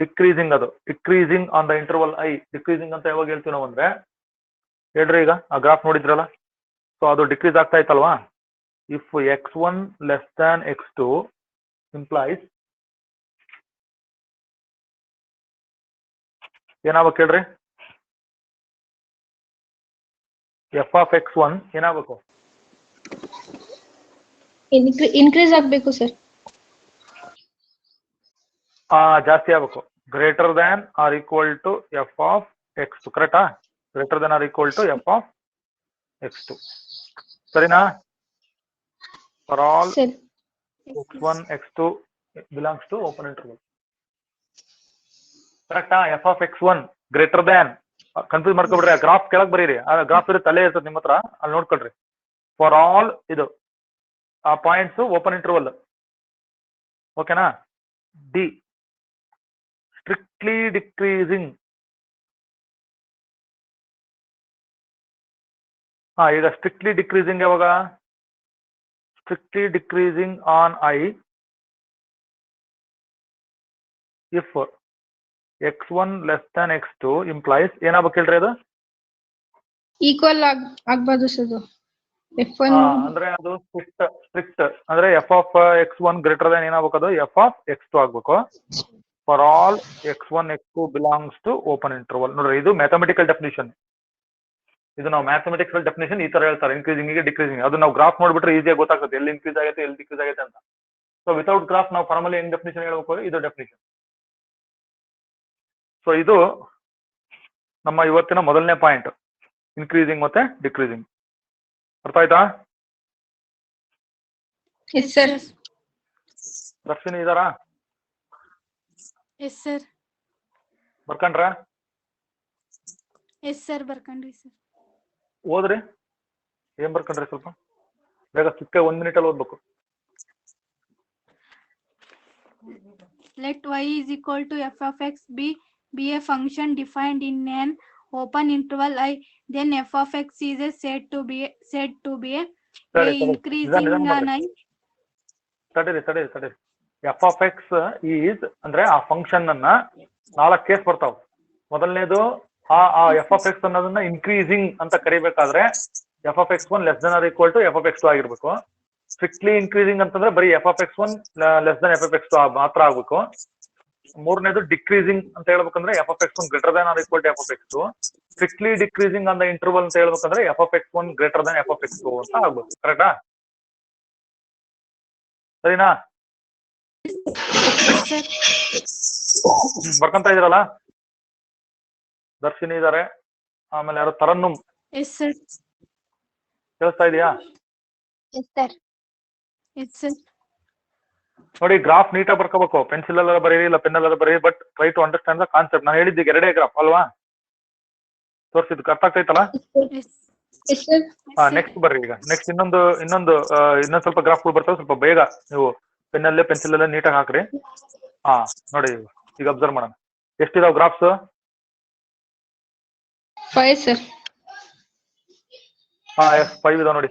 ಡಿಕ್ರೀಸಿಂಗ್, ಅದು decreasing on the interval I. Decreasing ಅಂತ ಯಾವಾಗ ಹೇಳ್ತೀವಿ ನಾವು ಅಂದ್ರೆ, ಹೇಳ್ರಿ ಈಗ ಆ ಗ್ರಾಫ್ ನೋಡಿದ್ರಲ್ಲ, ಸೊ ಅದು ಡಿಕ್ರೀಸ್ ಆಗ್ತಾ ಇತ್ತಲ್ವಾ? If x1 less than x2 implies ಏನಾಗ್ಬೇಕು ಹೇಳ್ರಿ? ಎಫ್ ಆಫ್ x1 ಏನಾಗಬೇಕು? increase ಆಗ್ಬೇಕು ಸರ್. ಜಾಸ್ತಿ ಆಗ್ಬೇಕು. Greater than or equal to F of x2. ಕರೆಕ್ಟಾ? Greater than or equal to F of x2. ಸರಿನಾ? For all sir x1 x2 belongs to open interval. ಕರೆಕ್ಟಾ? F of x1 greater than, confuse ಮಾಡ್ಕೊಬಿಡ್ರಿ. ಆ graph ಕೆಳಗೆ ಬರೀರಿ. ಆ graph ಇರುತ್ತೆ, ತಲೆ ಇರ್ತದೆ ನಿಮ್ಮ ಹತ್ರ, ಅಲ್ಲಿ ನೋಡ್ಕೊಳ್ರಿ. ಫಾರ್ ಆಲ್ ಇದು ಆ ಪಾಯಿಂಟ್ಸ್ ಓಪನ್ ಇಂಟರ್ವಲ್. ಓಕೆನಾ? D strictly decreasing. ಈಗ ಸ್ಟ್ರಿಕ್ಟ್ಲಿ ಡಿಕ್ರೀಸಿಂಗ್ ಯಾವಾಗ? Strictly decreasing on I if x1 less than x2 implies ಏನಾಗಬೇಕು ಹೇಳ್ರಿ? ಅದು ಈಕ್ವಲ್ ಆಗ್ಬಾರ್ದು ಸರ್. f1 ಅಂದ್ರೆ ಅದು ಸ್ಟ್ರಿಕ್ಟ್ ಅಂದ್ರೆ F of x1 greater than ಏನಾಗಬೇಕು? ಅದು ಎಫ್ ಆಫ್ x2 ಆಗ್ಬೇಕು. For all x1 x2 belongs to open interval. ನೋಡ್ರಿ, ಇದು ಮ್ಯಾಥಮೆಟಿಕಲ್ ಡೆಫಿನಿಷನ್. ಇದು ನಾವು ಮ್ಯಾಥಮೆಟಿಕಲ್ ಡೆಫಿನಿಷನ್ ಈ ತರ ಹೇಳ್ತಾರೆ, ಇನ್ಕ್ರೀಸಿಂಗ್ ಗೆ ಡಿಕ್ರೀಸಿಂಗ್. ಅದು ನಾವು ಗ್ರಾಫ್ ನೋಡ್ಬಿಟ್ರೆ ಈಸಿಯಾಗಿ ಗೊತ್ತಾಗುತ್ತೆ ಎಲ್ಲಿ ಇನ್ಕ್ರೀಸ್ ಆಗುತ್ತೆ, ಎಲ್ಲಿ ಡಿಕ್ರೀಸ್ ಆಗುತ್ತೆ ಅಂತ. ಸೊ ವಿತೌಟ್ ಗ್ರಾಫ್ ನಾವು ಫಾರ್ಮಲಿ ಹೆಂಗ್ ಡೆಫಿನಿಷನ್ ಹೇಳ್ಬೇಕು? ಇದು ಡೆಫಿನಿಷನ್. ಸೊ ಇದು ನಮ್ಮ ಇವತ್ತಿನ ಮೊದಲನೇ ಪಾಯಿಂಟ್, ಇನ್ಕ್ರೀಸಿಂಗ್ ಮತ್ತೆ ಡಿಕ್ರೀಸಿಂಗ್. ಅರ್ಥ ಆಯ್ತಾ? yes sir ದರ್ಶಿನಿ ಇದಾರಾ? Yes sir. ಬರ್ಕಂಡ್ರ? ಎಸ್ ಸರ್, ಬರ್ಕೊಂಡ್ರಿ ಸರ್. ಓದ್ರಿ. ಏನ್ ಬರ್ಕೊಂಡ್ರಿ? ಸ್ವಲ್ಪ ಬೇಗ ಚಿಕ್ಕ 1 ಮಿನಿಟ್ ಅಲ್ಲಿ ಓದ್ಬೇಕು. Let y is equal to f of x be a function defined in an open interval I, then f of x is said to be a increasing on I. ತಡೀರಿ. F of X is ಅಂದ್ರೆ ಆ function ಅನ್ನ 4 case ಬರ್ತಾವ. ಮೊದಲನೇದು ಆ F of X ಅನ್ನೋದನ್ನ increasing ಅಂತ ಕರಿಬೇಕಾದ್ರೆ F of X 1 less than or equal to F of X 2 ಆಗಿರ್ಬೇಕು. ಸ್ಟ್ರಿಕ್ಟ್ಲಿ ಇನ್ಕ್ರೀಸಿಂಗ್ ಅಂತಂದ್ರೆ ಬರೀ F of X 1 less than F of X 2 ಮಾತ್ರ ಆಗ್ಬೇಕು. ಮೂರನೇದು ಡಿಕ್ರೀಸಿಂಗ್ ಅಂತ ಹೇಳ್ಬೇಕಂದ್ರೆ F of X 1 greater than or equal to F of X 2. Strictly decreasing on the interval ಅಂತ ಹೇಳ್ಬೇಕಂದ್ರೆ F of X 1 greater Dhan F of X 2 ಅಂತ ಆಗ್ಬೇಕು. ಕರೆಕ್ಟಾ? ಸರಿನಾ? ಬರ್ಕಂತ ಇದೀರಲ್ಲ? ದರ್ಶಿನಿ ಇದಾರೆ, ಆಮೇಲೆ ಯಾರು ತರನ್ನುಮ್. Yes sir. ಕೇಳಿಸ್ತಾ ಇದೆಯಾ? yes sir Yes, sir. ನೋಡಿ ಗ್ರಾಫ್ ನೀಟಾಗಿ ಬರ್ಕೋಬೇಕು, ಪೆನ್ಸಿಲ್ ಎಲ್ಲ ಬರೀರಿ ಇಲ್ಲ ಪೆನ್ ಎಲ್ಲ ಬರೀರಿ, but try to understand the concept. ನಾನು ಹೇಳಿದ್ದು ಎರಡೇ ಗ್ರಾಫ್ ಅಲ್ವಾ ತೋರಿಸಿದ್ದು, ಅರ್ಥ ಆಗ್ತೈತಲ್ಲ? Yes. Yes, sir. ನೆಕ್ಸ್ಟ್ ಬರ್ರಿ. ಈಗ ನೆಕ್ಸ್ಟ್ ಇನ್ನೊಂದು ಸ್ವಲ್ಪ ಗ್ರಾಫ್ಗಳು ಬರ್ತವೆ, ಸ್ವಲ್ಪ ಬೇಗ ನೀವು ಪೆನ್ನಲ್ಲೇ ಪೆನ್ಸಿಲ್ ಅಲ್ಲೇ ನೀಟಾಗಿ ಹಾಕ್ರಿ. ಹಾ ನೋಡಿ ಈಗ ಅಬ್ಸರ್ವ್ ಮಾಡೋಣ, ಎಷ್ಟಿದಾವ್ ಗ್ರಾಫ್ಸ್? 5, sir. ಹಾ 5 ಇದಾವ ನೋಡಿ,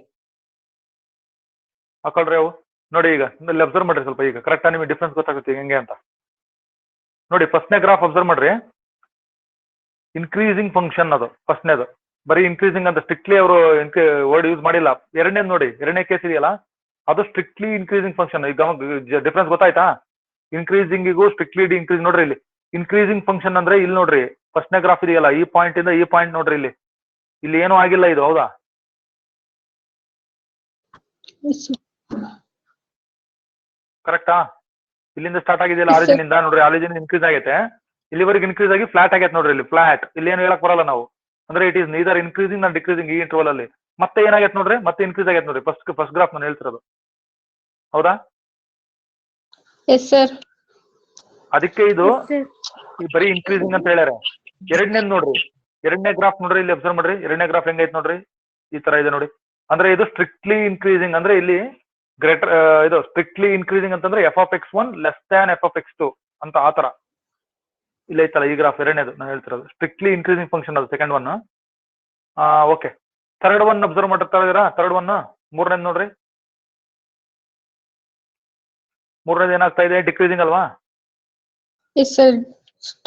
ಹಾಕೊಳ್ರಿ ಅವು. ನೋಡಿ ಈಗ ಇಲ್ಲಿ ಅಬ್ಸರ್ವ್ ಮಾಡ್ರಿ ಸ್ವಲ್ಪ, ಈಗ ಕರೆಕ್ಟಾ ನಿಮಗೆ ಡಿಫ್ರೆನ್ಸ್ ಗೊತ್ತಾಗುತ್ತೆ ಹೆಂಗೆ ಅಂತ. ನೋಡಿ ಫಸ್ಟ್ನೇ ಗ್ರಾಫ್ ಅಬ್ಸರ್ವ್ ಮಾಡ್ರಿ, ಇನ್ಕ್ರೀಸಿಂಗ್ ಫಂಕ್ಷನ್ ಅದು ಫಸ್ಟ್ನೇದು, ಬರೀ ಇನ್ಕ್ರೀಸಿಂಗ್ ಅಂತ ಸ್ಟ್ರಿಕ್ಟ್ಲಿ ಅವರು ವರ್ಡ್ ಯೂಸ್ ಮಾಡಿಲ್ಲ. ಎರಡನೇದು ನೋಡಿ, ಎರಡನೇ ಕೇಸ್ ಇದೆಯಲ್ಲ ಅದು ಸ್ಟ್ರಿಕ್ಟ್ಲಿ ಇನ್ಕ್ರೀಸಿಂಗ್ ಫಂಕ್ಷನ್. ಈಗ ಡಿಫ್ರೆನ್ಸ್ ಗೊತ್ತಾಯ್ತಾ? ಇನ್ಕ್ರೀಸಿಂಗಿಗೂ ಸ್ಟ್ರಿಕ್ಟ್ಲಿ ಇನ್ಕ್ರೀಸ್. ನೋಡ್ರಿ ಇಲ್ಲಿ ಇನ್ಕ್ರೀಸಿಂಗ್ ಫಂಕ್ಷನ್ ಅಂದ್ರೆ ಇಲ್ಲಿ ನೋಡ್ರಿ ಫಸ್ಟ್ನೇ ಗ್ರಾಫ್ ಇದೆಯಲ್ಲ, ಈ ಪಾಯಿಂಟ್ ಇಂದ ಈ ಪಾಯಿಂಟ್ ನೋಡ್ರಿ, ಇಲ್ಲಿ ಏನೂ ಆಗಿಲ್ಲ ಇದು, ಹೌದಾ? Yes, sir. ಕರೆಕ್ಟಾ? ಇಲ್ಲಿಂದ ಸ್ಟಾರ್ಟ್ ಆಗಿದೆಯಲ್ಲ ಆರಿಜಿನ್ ಇಂದ, ನೋಡ್ರಿ ಆರಿಜಿನ್ ಇನ್ಕ್ರೀಸ್ ಆಗೈತೆ, ಇಲ್ಲಿವರೆಗೆ ಇನ್ಕ್ರೀಸ್ ಆಗಿ ಫ್ಲಾಟ್ ಆಗೈತೆ ನೋಡ್ರಿ, ಇಲ್ಲಿ ಫ್ಲಾಟ್. ಇಲ್ಲಿ ಏನು ಹೇಳಕ್ ಬರಲ್ಲ ನಾವು, ಅಂದ್ರೆ it is neither increasing and decreasing ಈ ಇಂಟರ್ವಲ್ ಅಲ್ಲಿ. ಮತ್ತೆ ಏನಾಗೈತೆ ನೋಡ್ರಿ, ಮತ್ತೆ ಇನ್ಕ್ರೀಸ್ ಆಗೈತೆ ನೋಡ್ರಿ, ಫಸ್ಟ್ ಗ್ರಾಫ್ ನಾನು ಹೇಳ್ತಿರೋದು, ಹೌದಾ? Yes, sir. ಅದಕ್ಕೆ ಇದು Yes, sir. ಬರೀ ಇನ್ಕ್ರೀಸಿಂಗ್ ಅಂತ ಹೇಳ್ಯಾರ. ಎರಡನೇದ್ ನೋಡ್ರಿ, ಎರಡನೇ ಗ್ರಾಫ್ ನೋಡ್ರಿ, ಇಲ್ಲಿ ಅಬ್ಸರ್ವ್ ಮಾಡ್ರಿ, ಎರಡನೇ ಗ್ರಾಫ್ ಹೆಂಗೈತೆ ನೋಡ್ರಿ, ಈ ತರ ಇದೆ ನೋಡಿ. ಅಂದ್ರೆ ಇದು ಸ್ಟ್ರಿಕ್ಟ್ಲಿ ಇನ್ಕ್ರೀಸಿಂಗ್, ಅಂದ್ರೆ ಇಲ್ಲಿ ಗ್ರೇಟರ್ ಇದು ಸ್ಟ್ರಿಕ್ಟ್ಲಿ ಇನ್ಕ್ರೀಸಿಂಗ್ ಅಂತಂದ್ರೆ f(x1) ಲೆಸ್ ದ್ಯಾನ್ f(x2) ಅಂತ ಆತರ ಇಲ್ಲ ಐತಲ್ಲ ಈ ಗ್ರಾಫ್. ಎರಡನೇದು ನಾನು ಹೇಳ್ತಿರೋದು ಸ್ಟ್ರಿಕ್ಟ್ಲಿ ಇನ್ಕ್ರೀಸಿಂಗ್ ಫಂಕ್ಷನ್, ಅದು second one. Okay, third one observe ಮಾಡ್ತಾ ಇದೀರಾ? ಥರ್ಡ್ ಒನ್, ಮೂರನೇದು ನೋಡ್ರಿ, ಮೂರನೇದು ಏನಾಗ್ತಾ ಇದೆ? ಡಿಕ್ರೀಸಿಂಗ್ ಅಲ್ವಾ? Yes, sir.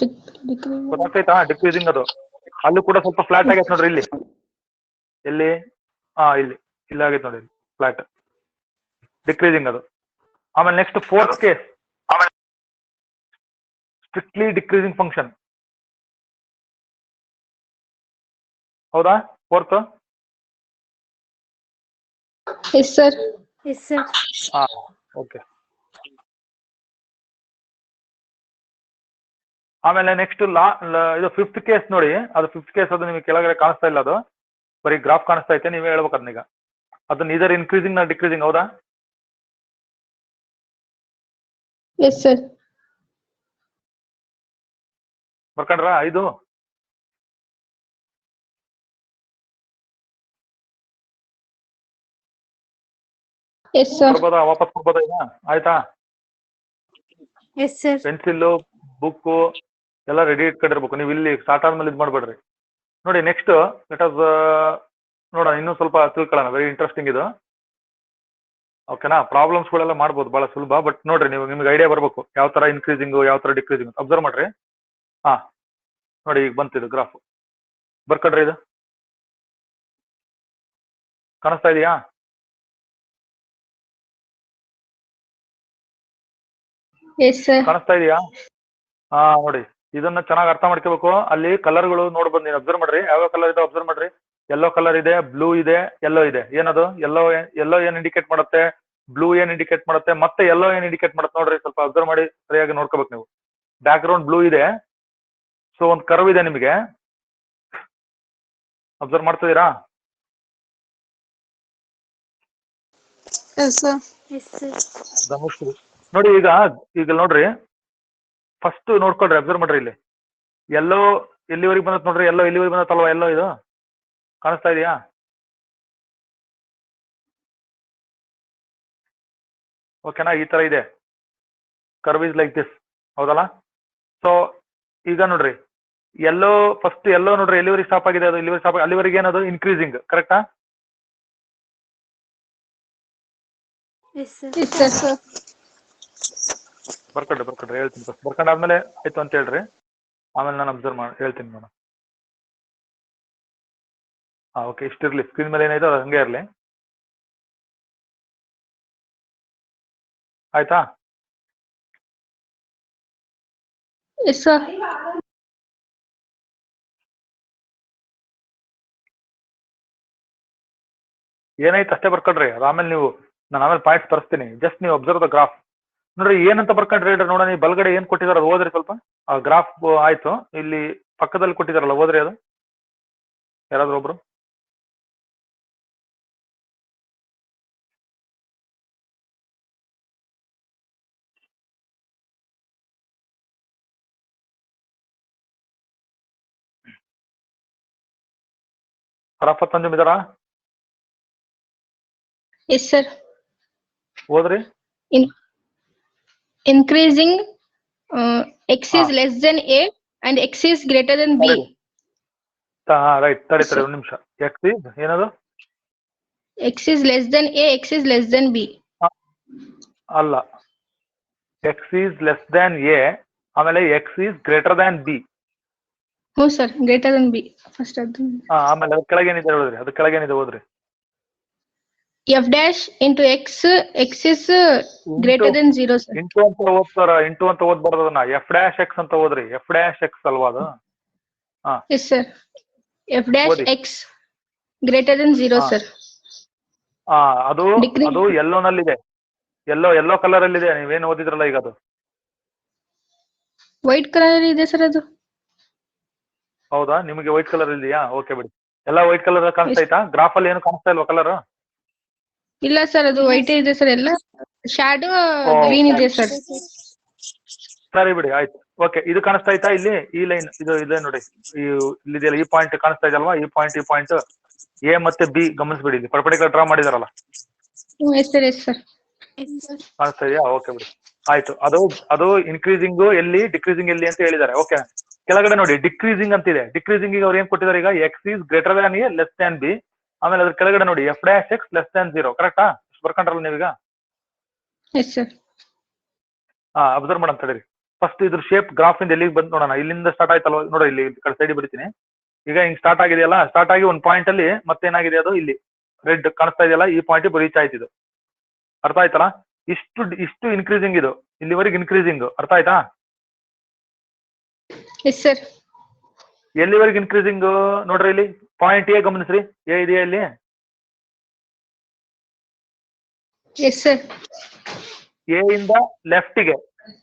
Decreasing. ಗೊತ್ತಾಗ್ತೈತಾ? ಡಿಕ್ರೀಸಿಂಗ್ ಅದು. ಅಲ್ಲೂ ಕೂಡ ಸ್ವಲ್ಪ ಫ್ಲಾಟ್ ಆಗೈತೆ ನೋಡ್ರಿ, ಇಲ್ಲಿ ಎಲ್ಲಿ ಇಲ್ಲಿ ಆಗೈತೆ ನೋಡಿ ಫ್ಲಾಟ್, ಡಿಕ್ರೀಸಿಂಗ್ ಅದು. ಆಮೇಲೆ next fourth case, strictly decreasing function, ಹೌದಾ? Fourth. Yes, sir. Yes, sir. Okay. ಆಮೇಲೆ ನೆಕ್ಸ್ಟ್ ಇದು ಫಿಫ್ತ್ ಕೇಸ್ ನೋಡಿ, ಅದು ಫಿಫ್ತ್ ಕೇಸ್, ಅದು ನಿಮಗೆ ಕೆಳಗಡೆ ಕಾಣಿಸ್ತಾ ಇಲ್ಲ, ಅದು ಬರೀ ಗ್ರಾಫ್ ಕಾಣಿಸ್ತಾ ಐತೆ, ನೀವೇ ಹೇಳ್ಬೇಕು ಅದನ್ನೀಗ. ಅದು ನೀದರ್ ಇನ್ಕ್ರೀಸಿಂಗ್ ನಾ ಡಿಕ್ರೀಸಿಂಗ್, ಹೌದಾ? Yes, sir. ಬರ್ಕೊಂಡ್ರಾ? 5 Yes, sir. ಬರ್ಬೋದಾ? ವಾಪಸ್ ಬರ್ಬೋದಾ ಈಗ? ಆಯ್ತಾ? Yes, sir. ಪೆನ್ಸಿಲ್ಲು ಬುಕ್ಕು ಎಲ್ಲ ರೆಡಿ ಇಟ್ಕೊಂಡಿರ್ಬೇಕು ನೀವು, ಇಲ್ಲಿ ಸ್ಟಾರ್ಟ್ ಆದ್ಮೇಲೆ ಇದು ಮಾಡ್ಬೇಡ್ರಿ. ನೋಡಿ ನೆಕ್ಸ್ಟ್ ಲೆಟ್ ಅಸ್ ನೋಡೋಣ, ಇನ್ನೂ ಸ್ವಲ್ಪ ತಿಳ್ಕೊಳ್ಳೋಣ, ವೆರಿ ಇಂಟ್ರೆಸ್ಟಿಂಗ್ ಇದು. ಓಕೆನಾ? ಪ್ರಾಬ್ಲಮ್ಸ್ಗಳೆಲ್ಲ ಮಾಡ್ಬೋದು, ಬಹಳ ಸುಲಭ. ಬಟ್ ನೋಡ್ರಿ ನೀವು, ನಿಮ್ಗೆ ಐಡಿಯಾ ಬರ್ಬೇಕು ಯಾವ ತರ ಇನ್ಕ್ರೀಸಿಂಗು ಯಾವ ತರ ಡಿಕ್ರೀಸಿಂಗ್. ಅಬ್ಸರ್ವ್ ಮಾಡ್ರಿ. ನೋಡಿ ಈಗ ಬಂತಿದ್ದು ಗ್ರಾಫ್, ಬರ್ಕೊಡ್ರಿ, ಇದು ಕಾಣಿಸ್ತಾ ಇದೆಯಾ? Yes, sir. ಕಾಣಿಸ್ತಾ ಇದೆಯಾ? ನೋಡಿ ಇದನ್ನ ಚೆನ್ನಾಗಿ ಅರ್ಥ ಮಾಡ್ಕೋಬೇಕು. ಅಲ್ಲಿ ಕಲರ್ಗಳು ನೋಡ್ಬೋದು, ನೀವು ಅಬ್ಸರ್ವ್ ಮಾಡ್ರಿ, ಯಾವ ಕಲರ್ ಇದೆ ಅಬ್ಸರ್ವ್ ಮಾಡ್ರಿ. ಯೆಲ್ಲೋ ಕಲರ್ ಇದೆ, ಬ್ಲೂ ಇದೆ, ಯೆಲ್ಲೋ ಇದೆ. ಏನದು ಯೆಲ್ಲೋ ಏನ್ ಇಂಡಿಕೇಟ್ ಮಾಡುತ್ತೆ, ಬ್ಲೂ ಏನ್ ಇಂಡಿಕೇಟ್ ಮಾಡುತ್ತೆ, ಮತ್ತೆ ಯೆಲ್ಲೋ ಏನ್ ಇಂಡಿಕೇಟ್ ಮಾಡುತ್ತೆ ನೋಡ್ರಿ. ಸ್ವಲ್ಪ ಅಬ್ಸರ್ವ್ ಮಾಡಿ, ಸರಿಯಾಗಿ ನೋಡ್ಕೋಬೇಕು ನೀವು. ಬ್ಯಾಕ್ ಗ್ರೌಂಡ್ ಬ್ಲೂ ಇದೆ, ಸೊ ಒಂದು ಕರ್ವ್ ಇದೆ ನಿಮಗೆ, ಅಬ್ಸರ್ವ್ ಮಾಡ್ತಿದ್ದೀರಾ? Yes, sir. Yes, sir. ನೋಡಿ ಈಗ ನೋಡ್ರಿ, ಫಸ್ಟ್ ನೋಡ್ಕೊಳ್ರಿ, ಅಬ್ಸರ್ವ್ ಮಾಡ್ರಿ, ಇಲ್ಲಿ ಎಲ್ಲೋ ಎಲ್ಲಿವರೆಗೆ ಬಂದತ್ ನೋಡ್ರಿ, ಎಲ್ಲೋ ಎಲ್ಲಿವರೆಗೆ ಬಂದತ್ತಲ್ವಾ, ಎಲ್ಲೋ ಇದು ಕಾಣಿಸ್ತಾ ಇದೆಯಾ? ಓಕೆನಾ? ಈ ತರ ಇದೆ, ಕರ್ವ್ ಇಸ್ ಲೈಕ್ ದಿಸ್, ಹೌದಲ್ಲ? ಸೊ ಈಗ ನೋಡ್ರಿ, ಎಲ್ಲೋ ಫಸ್ಟ್ ಎಲ್ಲೋ ನೋಡ್ರಿ ಎಲ್ಲಿವರೆಗೆ ಸ್ಟಾಪ್ ಆಗಿದೆ, ಅದು ಇಲ್ಲಿವರೆಗೆ ಸ್ಟಾಪ್, ಅಲ್ಲಿವರೆಗೆ ಏನದು ಇನ್ಕ್ರೀಸಿಂಗ್, ಕರೆಕ್ಟಾ? Yes, sir. Yes, sir. ಬರ್ಕೊಡ್ರಿ ಹೇಳ್ತೀನಿ. ಫಸ್ಟ್ ಬರ್ಕೊಂಡಾದ್ಮೇಲೆ ಆಯ್ತು ಅಂತ ಹೇಳ್ರಿ, ಆಮೇಲೆ ನಾನು ಅಬ್ಸರ್ವ್ ಮಾಡಿ ಹೇಳ್ತೀನಿ ಮೇಡಮ್. ಓಕೆ, ಇಷ್ಟಿರ್ಲಿ, ಸ್ಕ್ರೀನ್ ಮೇಲೆ ಏನಾಯ್ತು ಅದು ಹಂಗೆ ಇರಲಿ, ಆಯ್ತಾ? Yes, sir. ಏನಾಯ್ತು ಅಷ್ಟೇ ಬರ್ಕೊಡ್ರಿ, ಆಮೇಲೆ ನಾನು ಆಮೇಲೆ ಪಾಯಿಂಟ್ಸ್ ತರಿಸ್ತೀನಿ. ಜಸ್ಟ್ ನೀವು ಅಬ್ಸರ್ವ್ ದ ಗ್ರಾಫ್ ನೋಡ್ರಿ, ಏನಂತ ಬರ್ಕೊಂಡ್ರಿ ಹೇಳ್ರಿ ನೋಡೋಣ. ಈ ಬಲಗಡೆ ಏನ್ ಕೊಟ್ಟಿದಾರ ಓದ್ರಿ ಸ್ವಲ್ಪ. ಗ್ರಾಫ್ ಆಯ್ತು, ಇಲ್ಲಿ ಪಕ್ಕದಲ್ಲಿ ಕೊಟ್ಟಿದಾರಲ್ಲ ಓದ್ರಿ, ಅದು ಯಾರಾದ್ರೂ ಒಬ್ರು. ಅರಾಫತ್ ಅಂಜುಮ್ ಇದಾರಾ? Yes, sir. ಓದ್ರಿ. Increasing x is Ah. less than a and x is greater than b. Right, ತಡಿ ಒಂದು ನಿಮಿಷ. ಎಕ್ಸ್ ಈಸ್ ಏನದು? X is less than a, x is less than b. ಅಲ್ಲ, x is less than a, ಆಮೇಲೆ x is greater than b. ಹ್ಞೂ sir, greater than b first ಅದು. ಆಮೇಲೆ ಅದ್ರ ಕೆಳಗೇನಿದೆ ಓದ್ರಿ, ಅದ್ರ ಕೆಳಗೇನಿದೆ ಓದ್ರಿ. F dash into x, x is greater than 0 sir. Into ಅಂತ ಓದ್ತಾರ, ಇಂಟು ಅಂತ ಓದ್ಬಾರ್ದು ಅದನ್ನ, ಎಫ್ ಡ್ಯಾಶ್ ಎಕ್ಸ್ ಅಂತ ಓದ್ರಿ. ಎಫ್ ಡ್ಯಾಶ್ ಎಕ್ಸ್ ಅಲ್ವಾ ಅದು? Yes sir, f dash x greater than 0 sir. ಅದು ಅದು ಯೆಲ್ಲೋನಲ್ಲಿದೆ, ಯೆಲ್ಲೋ ಕಲರ್ ಅಲ್ಲಿ ಇದೆ. ನೀವೇನು ಓದಿದ್ರಲ್ಲ ಈಗ ಅದು ವೈಟ್ ಕಲರ್ ಇದೆ ಸರ್. ಅದು ಹೌದಾ? ನಿಮಗೆ ವೈಟ್ ಕಲರ್ ಇದೆಯಾ? ಓಕೆ ಬಿಡಿ, ಎಲ್ಲ ವೈಟ್ ಕಲರ್ ಕಾಣಿಸ್ತಾ ಗ್ರಾಫ್ ಅಲ್ಲಿ ಏನು ಕಾಣಿಸ್ತಾ ಇಲ್ವಾ ಕಲರ್? ಇಲ್ಲ ಸರ್, ಅದು ವೈಟ್ ಇದೆ ಸರ್. ಎಲ್ಲ ಶಾಡೋ ಗ್ರೀನ್ ಇದೆ ಸರ್. ಸರಿ ಬಿಡಿ, ಆಯ್ತು. ಓಕೆ, ಇದು ಕಾಣಿಸ್ತಾ ಐತಾ ಇಲ್ಲಿ? ಈ ಲೈನ್ ಇದು ಇದೆ ನೋಡಿ, ಇಲ್ಲಿದೆಯಲ್ಲ, ಈ ಪಾಯಿಂಟ್ ಕಾಣಿಸ್ತಾ ಇದೆಯಲ್ವಾ? ಈ ಪಾಯಿಂಟ್ ಎ ಮತ್ತೆ ಬಿ ಗಮನಿಸ್ಬಿಡಿ, ಇಲ್ಲಿ ಪರ್ಪಡಿಕ್ಯುಲರ್ ಡ್ರಾ ಮಾಡಿದಾರಲ್ಲ. Yes sir, yes sir. ಕಾಣಿಸ್ತಾ ಇದೆಯಾ? ಓಕೆ ಬಿಡಿ, ಆಯ್ತು. ಅದು ಇನ್ಕ್ರೀಸಿಂಗ್ ಎಲ್ಲಿ, ಡಿಕ್ರೀಸಿಂಗ್ ಎಲ್ಲಿ ಅಂತ ಹೇಳಿದ್ದಾರೆ. ಓಕೆ, ಕೆಳಗಡೆ ನೋಡಿ ಡಿಕ್ರೀಸಿಂಗ್ ಅಂತಿದೆ. ಡಿಕ್ರೀಸಿಂಗ್ ಅವ್ರು ಏನ್ ಕೊಟ್ಟಿದ್ದಾರೆ ಈಗ? X is greater than a less than B. ಆಮೇಲೆ ಅದ್ರ ಕೆಳಗಡೆ ನೋಡಿ F dash x less than 0. ಕರೆಕ್ಟಾ? ಬರ್ಕೊಂಡ್ರಲ್ಲ ನೀವೀಗ? Yes sir. ಅಬ್ಸರ್ವ್ ಮಾಡಂತ ಹೇಳಿರಿ. ಫಸ್ಟ್ ಇದ್ರ ಶೇಪ್ ಗ್ರಾಫ್ ಇಂದ ಎಲ್ಲಿಗೆ ಬಂದು ನೋಡೋಣ. ಇಲ್ಲಿಂದ ಸ್ಟಾರ್ಟ್ ಆಯ್ತಲ್ವ ನೋಡಿ, ಇಲ್ಲಿ ಕಡೆ ಸೈಡ್ ಬಿಡ್ತೀನಿ. ಈಗ ಹಿಂಗ್ ಸ್ಟಾರ್ಟ್ ಆಗಿದೆಯಲ್ಲ, ಸ್ಟಾರ್ಟ್ ಆಗಿ ಒಂದು ಪಾಯಿಂಟ್ ಅಲ್ಲಿ ಮತ್ತೇನಾಗಿದೆ, ಅದು ಇಲ್ಲಿ ರೆಡ್ ಕಾಣಿಸ್ತಾ ಇದೆಯಲ್ಲ, ಈ ಪಾಯಿಂಟ್ ರೀಚ್ ಆಯ್ತಿದ್ದು. ಅರ್ಥ ಆಯ್ತಲ್ಲ? ಇಷ್ಟು ಇನ್ಕ್ರೀಸಿಂಗ್, ಇದು ಇಲ್ಲಿವರೆಗೆ ಇನ್ಕ್ರೀಸಿಂಗ್. ಅರ್ಥ ಆಯ್ತಾ? Yes sir. ಎಲ್ಲಿವರೆಗೆ ಇನ್ಕ್ರೀಸಿಂಗ್ ನೋಡ್ರಿ, ಇಲ್ಲಿ ಪಾಯಿಂಟ್ ಎ ಗಮನಿಸ್ರಿ, ಎ ಇದೆಯಾ ಇಲ್ಲಿ? Yes sir. ಎ ಇಂದ ಲೆಫ್ಟ್ಗೆ,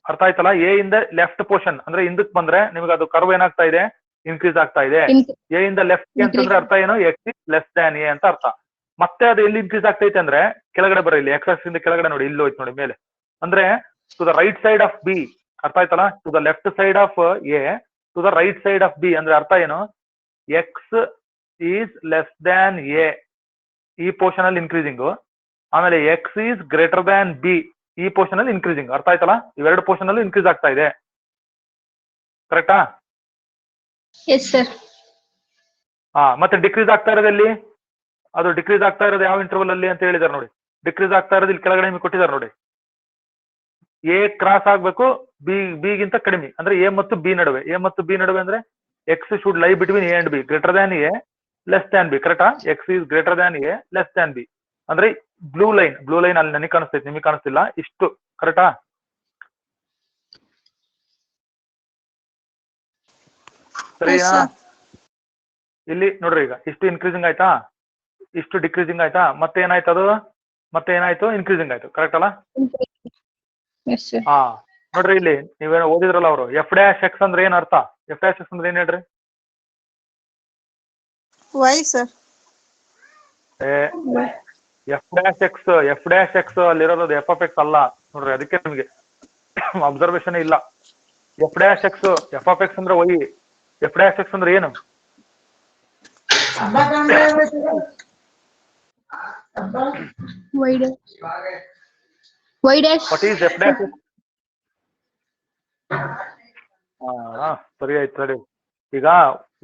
ಅರ್ಥ ಆಯ್ತಲ್ಲ? ಎ ಇಂದ ಲೆಫ್ಟ್ ಪೋರ್ಷನ್ ಅಂದ್ರೆ ಹಿಂದಕ್ಕೆ ಬಂದ್ರೆ ನಿಮ್ಗೆ ಅದು ಕರ್ವ್ ಏನಾಗ್ತಾ ಇದೆ? ಇನ್ಕ್ರೀಸ್ ಆಗ್ತಾ ಇದೆ. ಎ ಇಂದ ಲೆಫ್ಟ್ ಅಂತಂದ್ರೆ ಅರ್ಥ ಏನು? X is less than A ಅಂತ ಅರ್ಥ. ಮತ್ತೆ ಅದು ಎಲ್ಲಿ ಇನ್ಕ್ರೀಸ್ ಆಗ್ತೈತೆ ಅಂದ್ರೆ ಕೆಳಗಡೆ ಬರ, ಇಲ್ಲಿ ಎಕ್ಸ್ ಆಕ್ಸಿಸ್ ಇಂದ ಕೆಳಗಡೆ ನೋಡಿ, ಇಲ್ಲಿ ಹೋಯ್ತು ನೋಡಿ ಮೇಲೆ, ಅಂದ್ರೆ to the right side of b. ಅರ್ಥ ಆಯ್ತಲ್ಲ? To the left side of a, to the right side of b ಅಂದ್ರೆ ಅರ್ಥ ಏನು? X is less than a, ಈ ಪೋರ್ಷನ್ ಅಲ್ಲಿ ಇನ್ಕ್ರೀಸಿಂಗ್. ಆಮೇಲೆ x is greater than b, ಈ ಪೋರ್ಷನ್ ಅಲ್ಲಿ ಇನ್ಕ್ರೀಸಿಂಗ್. ಅರ್ಥ ಆಯ್ತಲ್ಲ? ಇವೆರಡು ಪೋರ್ಷನ್ ಅಲ್ಲಿ ಇನ್ಕ್ರೀಸ್ ಆಗ್ತಾ ಇದೆ. ಕರೆಕ್ಟಾ? Yes sir. ಮತ್ತೆ ಡಿಕ್ರೀಸ್ ಆಗ್ತಾ ಇರೋದಲ್ಲಿ, ಅದು ಡಿಕ್ರೀಸ್ ಆಗ್ತಾ ಇರೋದು ಯಾವ ಇಂಟರ್ವಲ್ ಅಲ್ಲಿ ಅಂತ ಹೇಳಿದಾರೆ ನೋಡಿ. ಡಿಕ್ರೀಸ್ ಆಗ್ತಾ ಇರೋದು ಇಲ್ಲಿ ಕೆಳಗಡೆ ನಿಮಗೆ ಕೊಟ್ಟಿದ್ದಾರೆ ನೋಡಿ. ಎ ಕ್ರಾಸ್ ಆಗ್ಬೇಕು ಬಿಗಿಂತ ಕಡಿಮೆ, ಅಂದ್ರೆ ಎ ಮತ್ತು ಬಿ ನಡುವೆ. ಎ ಮತ್ತು ಬಿ ನಡುವೆ ಅಂದ್ರೆ x should lie between a and b, greater than a less than b. ಕರೆಕ್ಟಾ? X is greater than a less than b ಅಂದ್ರೆ ಬ್ಲೂ ಲೈನ್ ಅಲ್ಲಿ ನನಗೆ ಕಾಣಿಸ್ತೈತೆ, ನಿಮಗೆ ಕಾಣಿಸ್ತಿಲ್ಲ. ಇಷ್ಟು ಕರೆಕ್ಟಾ? ಸರಿನಾ? ಇಲ್ಲಿ ನೋಡ್ರಿ, ಈಗ ಇಷ್ಟು ಇನ್ಕ್ರೀಸಿಂಗ್ ಆಯ್ತಾ, ಇಷ್ಟು ಡಿಕ್ರೀಸಿಂಗ್ ಆಯ್ತಾ, ಮತ್ತೆ ಏನಾಯ್ತು? ಅದು ಮತ್ತೆ ಏನಾಯ್ತು? ಇನ್ಕ್ರೀಸಿಂಗ್ ಆಯ್ತು. ಕರೆಕ್ಟ್ ಅಲ್ಲ? ನೋಡ್ರಿ, ಇಲ್ಲಿ ನೀವೇನೋ ಓದಿದ್ರಲ್ಲ ಅವರು, ಎಫ್ ಡ್ಯಾಶ್ ಎಕ್ಸ್ ಅಂದ್ರೆ ಏನ್ ಅರ್ಥ? ಎಫ್ ಡ್ಯಾಶ್ ಎಕ್ಸ್ ಅಂದ್ರೆ ಏನ್ ಹೇಳ್ರಿ? Y sir. F dash x ಅಲ್ಲಿರೋದು ಎಫ್ ಆಫ್ ಎಕ್ಸ್ ಅಲ್ಲ ನೋಡ್ರಿ, ಅದಕ್ಕೆ ನಿಮಗೆ ಅಬ್ಸರ್ವೇಷನ್ ಇಲ್ಲ. F dash x, f of x ಅಂದ್ರೆ ವೈ, ಎಫ್ ಡ್ಯಾಶ್ ಎಕ್ಸ್ ಅಂದ್ರೆ ಏನು? Y dash. What is f dash x? ಸರಿ ಆಯ್ತು, ಸರಿ. ಈಗ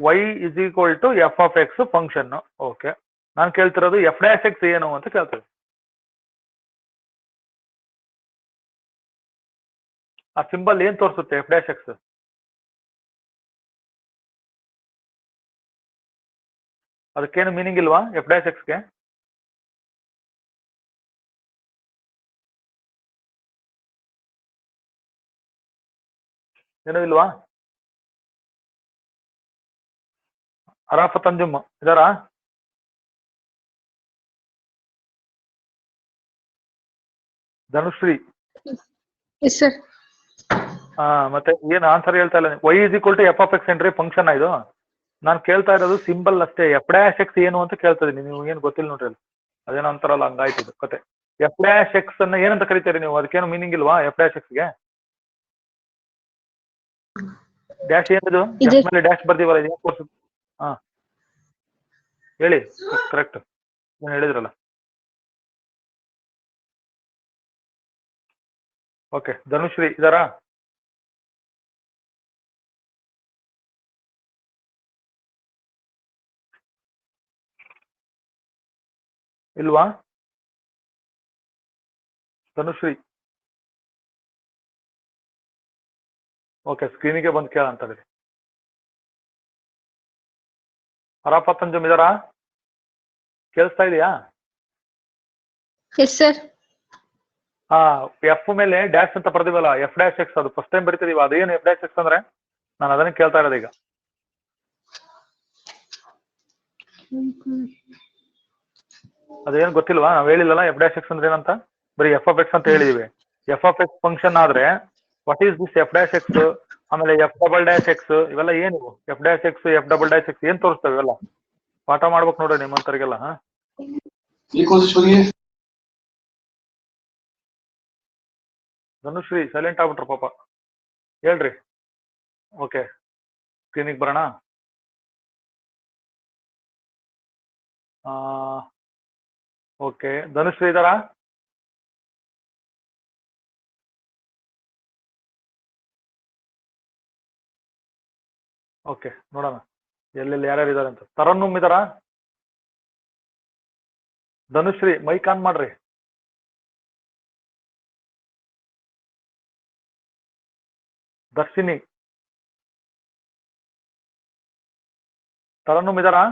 y is equal to F of x function. Okay, ನಾನು ಕೇಳ್ತಿರೋದು ಎಫ್ ಡ್ಯಾಶ್ ಎಕ್ಸ್ ಏನು ಅಂತ ಕೇಳ್ತೇವೆ. ಆ ಸಿಂಬಲ್ ಏನ್ ತೋರಿಸುತ್ತೆ ಎಫ್ ಡ್ಯಾಶ್ ಎಕ್ಸ್? ಅದಕ್ಕೇನು ಮೀನಿಂಗ್ ಇಲ್ವಾ ಎಫ್ ಡ್ಯಾಶ್ ಎಕ್ಸ್ಗೆ? ಏನೂ ಇಲ್ವಾ? ಅರಾಫತ್ ಅಂಜುಮ್ ಇದಾರಾ? ಧನುಶ್ರೀ? ಮತ್ತೆ ಏನ್ ಆನ್ಸರ್ ಹೇಳ್ತಾ ಇಲ್ಲ. Y is equal to F of x ಏನ್ರಿ ಫಂಕ್ಷನ್ ಇದು? ನಾನು ಕೇಳ್ತಾ ಇರೋದು ಸಿಂಬಲ್ ಅಷ್ಟೇ. ಎಫ್ ಡ್ಯಾಶ್ ಎಕ್ಸ್ ಏನು ಅಂತ ಕೇಳ್ತಾ ಇದೀನಿ, ನೀವು ಏನ್ ಗೊತ್ತಿಲ್ಲ ನೋಡ್ರಿ ಅಲ್ಲಿ. ಅದೇನೋ ಅಂತಾರಲ್ಲ, ಹಂಗಾಯ್ತು ಕತೆ. ಎಫ್ ಡ್ಯಾಶ್ ಎಕ್ಸ್ ಅನ್ನ ಏನಂತ ಕರಿತೀರಿ ನೀವು? ಅದಕ್ಕೇನು ಮೀನಿಂಗ್ ಇಲ್ವಾ ಎಫ್ ಡ್ಯಾಶ್ ಎಕ್ಸ್ಗೆ? ಡ್ಯಾಶ್ ಏನಿದು? ಮೇಲೆ ಡ್ಯಾಶ್ ಬರ್ತೀವಲ್ಲ, ಇದು ಹಾ ಹೇಳಿ ಕರೆಕ್ಟ್ ಏನು ಹೇಳಿದ್ರಲ್ಲ. ಓಕೆ ಧನುಶ್ರೀ ಇದಾರಾ? ಇಲ್ವಾ? ಧನುಶ್ರೀ ಓಕೆ ಸ್ಕ್ರೀನಿಗೆ ಬಂದು ಕೇಳಂತ ಹೇಳಿ. ಹರಾಪತ್ತಂಜಮ್ ಇದಾರಾ? ಕೇಳಿಸ್ತಾ ಇದೆಯಾ? Yes, sir. ಹಾ, ಎಫ್ ಮೇಲೆ ಡ್ಯಾಶ್ ಅಂತ ಬರ್ದಿವಲ್ಲ, ಎಫ್ ಡ್ಯಾಶ್ ಎಕ್ಸ್, ಅದು ಫಸ್ಟ್ ಟೈಮ್ ಬರಿತಿದೀವಿ. ಅದೇನು ಎಫ್ ಡ್ಯಾಶ್ ಎಕ್ಸ್ ಅಂದ್ರೆ? ನಾನು ಅದನ್ನ ಕೇಳ್ತಾ ಇರೋದು ಈಗ. ಅದೇನು ಗೊತ್ತಿಲ್ವಾ? ನಾವ್ ಹೇಳಿಲ್ಲಲ್ಲ ಎಫ್ ಡ್ಯಾಶ್ ಎಕ್ಸ್ ಅಂದ್ರೆ ಏನಂತ, ಬರೀ ಎಫ್ ಆಫ್ ಎಕ್ಸ್ ಅಂತ ಹೇಳಿದೀವಿ. ಎಫ್ ಆಫ್ ಎಕ್ಸ್ ಫಂಕ್ಷನ್ ಆದ್ರೆ what is this F dash X, ಆಮೇಲೆ ಎಫ್ ಡಬಲ್ ಡ್ಯಾಶ್ ಎಕ್ಸ್, ಇವೆಲ್ಲ ಏನು? F dash x, F double dash X ಏನ್ ತೋರಿಸ್ತವೆ ಇವೆಲ್ಲ? ಪಾಠ ಮಾಡ್ಬೇಕು ನೋಡ್ರಿ ನಿಮ್ಮಂತರಿಗೆಲ್ಲ. ಹಾ, ಧನುಶ್ರೀ ಸೈಲೆಂಟ್ ಆಗ್ಬಿಟ್ರು ಪಾಪ. ಹೇಳ್ರಿ. ಓಕೆ ಕ್ಲಿನಿಕ್ ಬರೋಣ. ಓಕೆ ಧನುಶ್ರೀ ಇದಾರಾ? ಓಕೆ ನೋಡೋಣ ಎಲ್ಲೆಲ್ಲಿ ಯಾರ್ಯಾರು ಇದಾರೆ ಅಂತ. ತರನ್ನುಮ್ ಇದಾರಾ? ಧನುಶ್ರೀ ಮೈಕ್ ಆನ್ ಮಾಡ್ರಿ. ದರ್ಶಿನಿ ತರನ್ನುಮ್ ಇದಾರಾ?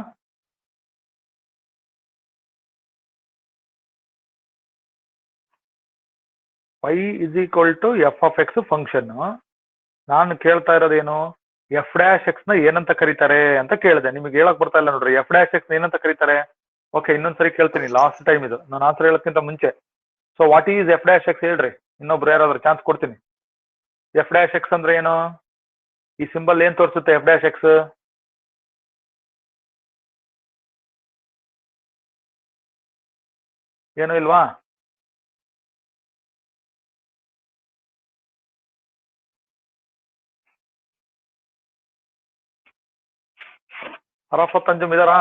y is equal to F of x function. ನಾನು ಕೇಳ್ತಾ ಇರೋದೇನು, ಎಫ್ ಡ್ಯಾಶ್ ಎಕ್ಸ್ ನ ಏನಂತ ಕರೀತಾರೆ ಅಂತ ಕೇಳಿದೆ. ನಿಮ್ಗೆ ಹೇಳಕ್ ಬರ್ತಾ ಇಲ್ಲ ನೋಡ್ರಿ, ಎಫ್ ಡ್ಯಾಶ್ ಎಕ್ಸ್ ಏನಂತ ಕರೀತಾರೆ. ಓಕೆ ಇನ್ನೊಂದ್ಸರಿ ಕೇಳ್ತೀನಿ, ಲಾಸ್ಟ್ ಟೈಮ್ ಇದು ನಾನು ಆನ್ಸರ್ ಹೇಳಕ್ಕಿಂತ ಮುಂಚೆ. So what is f dash X ಹೇಳ್ರಿ, ಇನ್ನೊಬ್ರು ಯಾರಾದ್ರೂ ಚಾನ್ಸ್ ಕೊಡ್ತೀನಿ. ಎಫ್ ಡ್ಯಾಶ್ ಎಕ್ಸ್ ಅಂದ್ರೆ ಏನು? ಈ ಸಿಂಬಲ್ ಏನ್ ತೋರಿಸುತ್ತೆ ಎಫ್ ಡ್ಯಾಶ್ ಎಕ್ಸ್? ಏನು ಇಲ್ವಾ? ಹರಾಫತ್ತಂಜಮ್ ಇದಾರಾ?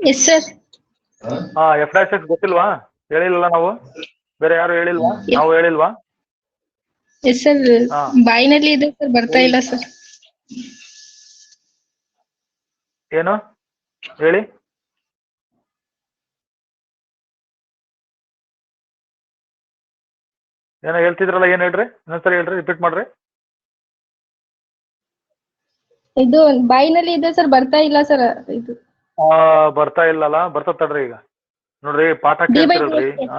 Yes, sir. ಹಾ, ಎಫ್ ಡ್ಯಾಶ್ ಎಕ್ಸ್ ಗೊತ್ತಿಲ್ವಾ? ಹೇಳಿಲ್ವಾ ನಾವು? ಬೇರೆ ಯಾರು ಹೇಳಿಲ್ವಾ? ನಾವು ಹೇಳಿಲ್ವಾ? Yes, sir. ಹಾ. ಬಾಯಿನಲ್ಲಿ ಇದೆ ಸರ್, ಬರ್ತಾ ಇಲ್ಲ ಸರ್. ಏನು ಹೇಳಿ? ಏನೋ ಹೇಳ್ತಿದ್ರಲ್ಲ, ಏನ್ ಹೇಳ್ರಿ? ಇನ್ನೊಂದ್ಸರಿ ಹೇಳ್ರಿ, ರಿಪೀಟ್ ಮಾಡ್ರಿ. ಇದು ಬಾಯಿನಲ್ಲಿ ಇದೆ ಸರ್, ಬರ್ತಾ ಇಲ್ಲ ಸರ್. ಇದು ಬರ್ತಾ ಇಲ್ಲಲ್ಲ, ಬರ್ತಾ ತಡ್ರಿ ಈಗ ನೋಡ್ರಿ. ಪಾಠ dy by ಕೇಳ್ತಿರಲ್ರಿ, dx.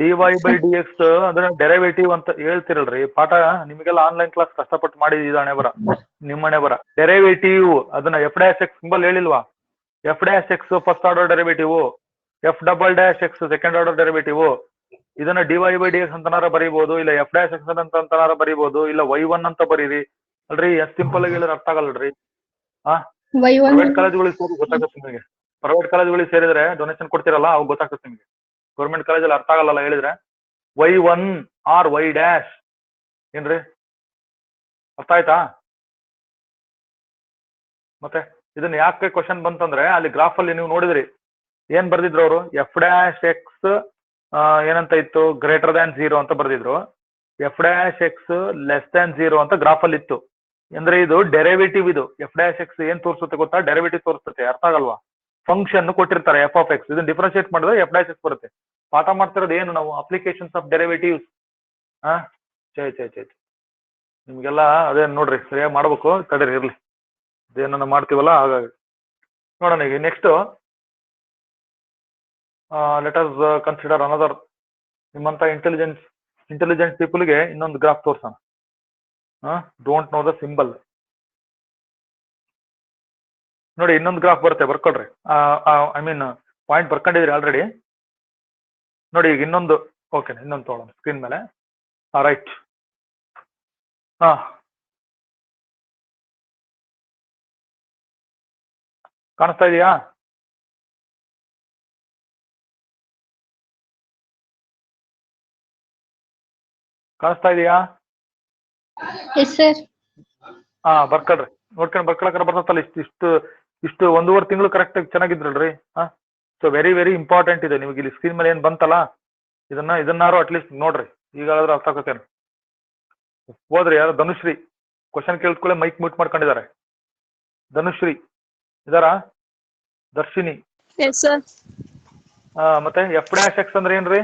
D y by d x ಅಂದ್ರೆ ಡೆರಿವೇಟಿವ್ ಅಂತ ಹೇಳ್ತಿರಲ್ರಿ. ಪಾಠ ನಿಮಗೆಲ್ಲ ಆನ್ಲೈನ್ ಕ್ಲಾಸ್ ಕಷ್ಟಪಟ್ಟು ಮಾಡಿದ ಹಣೆ ಬರ, ನಿಮ್ಮ ಹಣೆ ಬರ. ಡೆರಿವೇಟಿವ್ ಅದನ್ನ ಎಫ್ ಡ್ಯಾಶ್ ಎಕ್ಸ್ ಸಿಂಬಲ್ ಹೇಳಿಲ್ವಾ? F dash x first order derivative, f double dash x second order derivative. ಇದನ್ನ d y by d x ಅಂತನಾರ ಬರೀಬಹುದು, ಇಲ್ಲ ಎಫ್ ಡ್ಯಾಶ್ ಎಕ್ಸ್ ಅಂತನಾರ ಬರೀಬಹುದು, ಇಲ್ಲ y1 ಅಂತ ಬರೀರಿ. ಅಲ್ರಿ ಎಷ್ಟ್ ಸಿಂಪಲ್ ಆಗಿ ಹೇಳಿದ್ರೆ ಅರ್ಥ ಆಗಲ್ರಿ. y1 ಪ್ರೈವೇಟ್ ಕಾಲೇಜ್ಗಳಿಗೆ ಸೇರಿ ಗೊತ್ತಾಗುತ್ತೆ ನಿಮಗೆ. ಪ್ರೈವೇಟ್ ಕಾಲೇಜ್ಗಳಿಗೆ ಸೇರಿದ್ರೆ ಡೊನೇಷನ್ ಕೊಡ್ತಿರಲ್ಲ, ಅವಾಗ ಗೊತ್ತಾಗುತ್ತೆ ನಿಮಗೆ. ಗೌರ್ಮೆಂಟ್ ಕಾಲೇಜಲ್ಲಿ ಅರ್ಥ ಆಗಲ್ಲ ಹೇಳಿದ್ರೆ. y1 ಆರ್ y ಡ್ಯಾಶ್ ಏನ್ರಿ, ಅರ್ಥ ಆಯ್ತಾ? ಮತ್ತೆ ಇದನ್ನ ಯಾಕೆ ಕ್ವಶನ್ ಬಂತಂದ್ರೆ, ಅಲ್ಲಿ ಗ್ರಾಫ್ ಅಲ್ಲಿ ನೀವು ನೋಡಿದ್ರಿ ಏನ್ ಬರ್ದಿದ್ರು ಅವರು, ಎಫ್ ಡ್ಯಾಶ್ ಎಕ್ಸ್ ಏನಂತ ಇತ್ತು, ಗ್ರೇಟರ್ ದ್ಯಾನ್ 0 ಅಂತ ಬರ್ದಿದ್ರು. F dash x less than 0 ಅಂತ ಗ್ರಾಫ್ ಅಲ್ಲಿ ಇತ್ತು. ಅಂದ್ರೆ ಇದು ಡೆರಿವೇಟಿವ್. ಇದು ಎಫ್ ಡ್ಯಾಶ್ ಎಕ್ಸ್ ಏನ್ ತೋರಿಸುತ್ತೆ ಗೊತ್ತಾ? ಡೆರಿವೇಟಿವ್ ತೋರಿಸುತ್ತೆ. ಅರ್ಥ ಆಗಲ್ವಾ? ಫಂಕ್ಷನ್ ಕೊಟ್ಟಿರ್ತಾರೆ ಎಫ್ ಆಫ್ ಎಕ್ಸ್, ಇದನ್ನ ಡಿಫ್ರೆನ್ಶಿಯೇಟ್ ಮಾಡಿದ್ರೆ ಎಫ್ ಡ್ಯಾಶ್ ಎಕ್ಸ್ ಬರುತ್ತೆ. ಪಾಠ ಮಾಡ್ತಿರೋದು ಏನು ನಾವು? Applications of derivatives. ಚೈ ನಿಮ್ಗೆಲ್ಲ ಅದೇ ನೋಡ್ರಿ, ಸರಿಯಾಗಿ ಮಾಡ್ಬೇಕು. ತಡೀರಿ ಇರ್ಲಿ, ಅದೇನ ಮಾಡ್ತೀವಲ್ಲ ಹಾಗಾಗಿ ನೋಡೋಣ. ಈಗ next let us consider another. ನಿಮ್ಮಂತ ಇಂಟೆಲಿಜೆಂಟ್ ಪೀಪಲ್ಗೆ ಇನ್ನೊಂದು ಗ್ರಾಫ್ ತೋರ್ಸೋಣ. Don't know the symbol. ನೋಡಿ ಇನ್ನೊಂದು ಗ್ರಾಫ್ ಬರುತ್ತೆ, ಬರ್ಕೊಳ್ರಿ. ಐ ಮೀನ್ ಪಾಯಿಂಟ್ ಬರ್ಕೊಂಡಿದ್ರಿ ಆಲ್ರೆಡಿ. ನೋಡಿ ಈಗ ಇನ್ನೊಂದು. ಓಕೆ ಇನ್ನೊಂದು ತಗೊಳ್ಳೋಣ ಸ್ಕ್ರೀನ್ ಮೇಲೆ. ರೈಟ್. ಕಾಣಿಸ್ತಾ ಇದೆಯಾ? ಕಾಣಿಸ್ತಾ ಇದೆಯಾ? Yes, sir. ಬರ್ಕೊಳ್ರಿ. ನೋಡ್ಕೊಂಡು ಬರ್ಕೊಳಕರ ಬರ್ತಲ್ಲ ಇಷ್ಟು 1.5 ತಿಂಗಳು ಕರೆಕ್ಟ್ ಆಗಿ ಚೆನ್ನಾಗಿದ್ರಲ್ರಿ. ಸೊ ವೆರಿ ವೆರಿ ಇಂಪಾರ್ಟೆಂಟ್ ಇದೆ. ನಿಮಗೆ ಇಲ್ಲಿ ಸ್ಕ್ರೀನ್ ಮೇಲೆ ಏನ್ ಬಂತಲ್ಲ ಇದನ್ನಾರು ಅಟ್ಲೀಸ್ಟ್ ನೋಡ್ರಿ, ಈಗಾದ್ರೂ ಅರ್ಥ ಆಗುತ್ತೇನೆ. ಹೋದ್ರಿ ಯಾರು ಧನುಶ್ರೀ ಕ್ವಶನ್ ಕೇಳಿದ್ಕೊಳ್ಳೆ ಮೈಕ್ ಮ್ಯೂಟ್ ಮಾಡ್ಕೊಂಡಿದ್ದಾರೆ. ಧನುಶ್ರೀ ಇದಾರಾ? ದರ್ಶಿನಿ ಮತ್ತೆ f'(x) ಅಂದ್ರೆ ಏನ್ರಿ?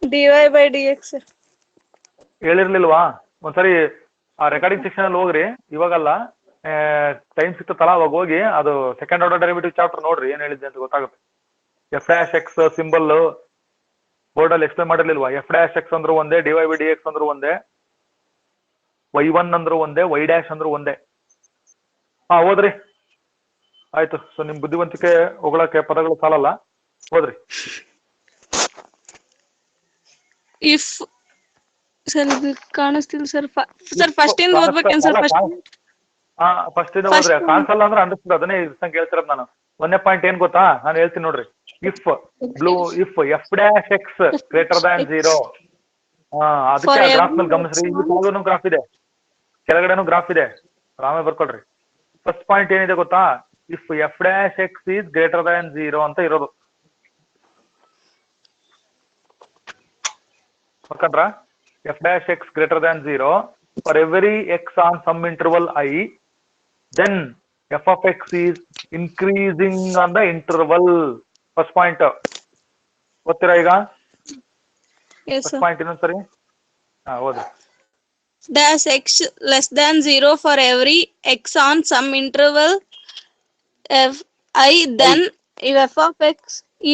dy/dx. ಹೇಳಿರ್ಲಿಲ್ವಾ? ಒಂದ್ಸರಿ ಆ ರೆಕಾರ್ಡಿಂಗ್ ಸೆಕ್ಷನ್ ಅಲ್ಲಿ ಹೋಗ್ರಿ, ಇವಾಗಲ್ಲ ಟೈಮ್ ಸಿಕ್ತಲ್ಲ ಅವಾಗ ಹೋಗಿ ಅದು ಸೆಕೆಂಡ್ ಆರ್ಡರ್ ಡೆರಿವೇಟಿವ್ ಚಾಪ್ಟರ್ ನೋಡ್ರಿ, ಏನ್ ಹೇಳಿದ್ದೆ ಅಂತ ಗೊತ್ತಾಗುತ್ತೆ. f'(x) ಸಿಂಬಲ್ ಬೋರ್ಡ್ ಅಲ್ಲಿ ಎಕ್ಸ್ಪ್ಲೇನ್ ಮಾಡಿರ್ಲಿಲ್ವಾ? f'(x) ಅಂದ್ರೂ ಒಂದೇ, dy/dx ಅಂದ್ರೂ ಒಂದೇ, y1 ಅಂದ್ರೂ ಒಂದೇ, y' ಅಂದ್ರೂ ಒಂದೇ. ಹೋದ್ರಿ ಆಯ್ತು. ಸೊ ನಿಮ್ ಬುದ್ಧಿವಂತಿಕೆ ಹೊಗಳಕ್ಕೆ ಪದಗಳು ಸಾಲಲ್ಲ, ಹೋದ್ರಿ. ಇಫ್ ಸರ್ ಇದು ಕಾಣಿಸ್ತಿಲ್ಲ ಸರ್. ಸರ್ ಫಸ್ಟ್ ಇಂದ ಓದ್ಬೇಕೇನ್ ಸರ್? ಫಸ್ಟ್ ಇಂದ ಹೋದ್ರಿ. ಕಾಣಿಸಲ್ಲ ಅಂದ್ರೆ ಅಂಡರ್ಸ್ಟುಡ್, ಅದನ್ನೇ ಹೇಳ್ತಿರೋದು ನಾನು. 1ನೇ ಪಾಯಿಂಟ್ ಏನ್ ಗೊತ್ತಾ, ನಾನು ಹೇಳ್ತೀನಿ ನೋಡ್ರಿ. ಇಫ್ f'(x) ಗ್ರೇಟರ್ ದ್ಯಾನ್ 0, ಅದಕ್ಕೆ ಆ ಗ್ರಾಫ್ ನಲ್ಲಿ ಗಮನಿಸ್ರಿ. ಇಲ್ಲಿ ಗ್ರಾಫ್ ಇದೆ, ಕೆಳಗಡೆನೂ ಗ್ರಾಫ್ ಇದೆ, ಆಮೇಲೆ ಬರ್ಕೊಳ್ರಿ. ಫಸ್ಟ್ ಪಾಯಿಂಟ್ ಏನಿದೆ ಗೊತ್ತಾ, if f'(x) is greater than 0 ಅಂತ ಇರೋದು. ಬರ್ಕೊಂಡ್ರ? f'(x) greater than 0 for every x on some interval I, then f(x) is increasing on the interval. First point ಗೊತ್ತೀರಾ ಈಗ? ಫಸ್ಟ್ ಪಾಯಿಂಟ್ ಇನ್ನೊಂದ್ಸರಿ ಓದಿ. dash x less than 0 for every x on some interval I, then if f(x)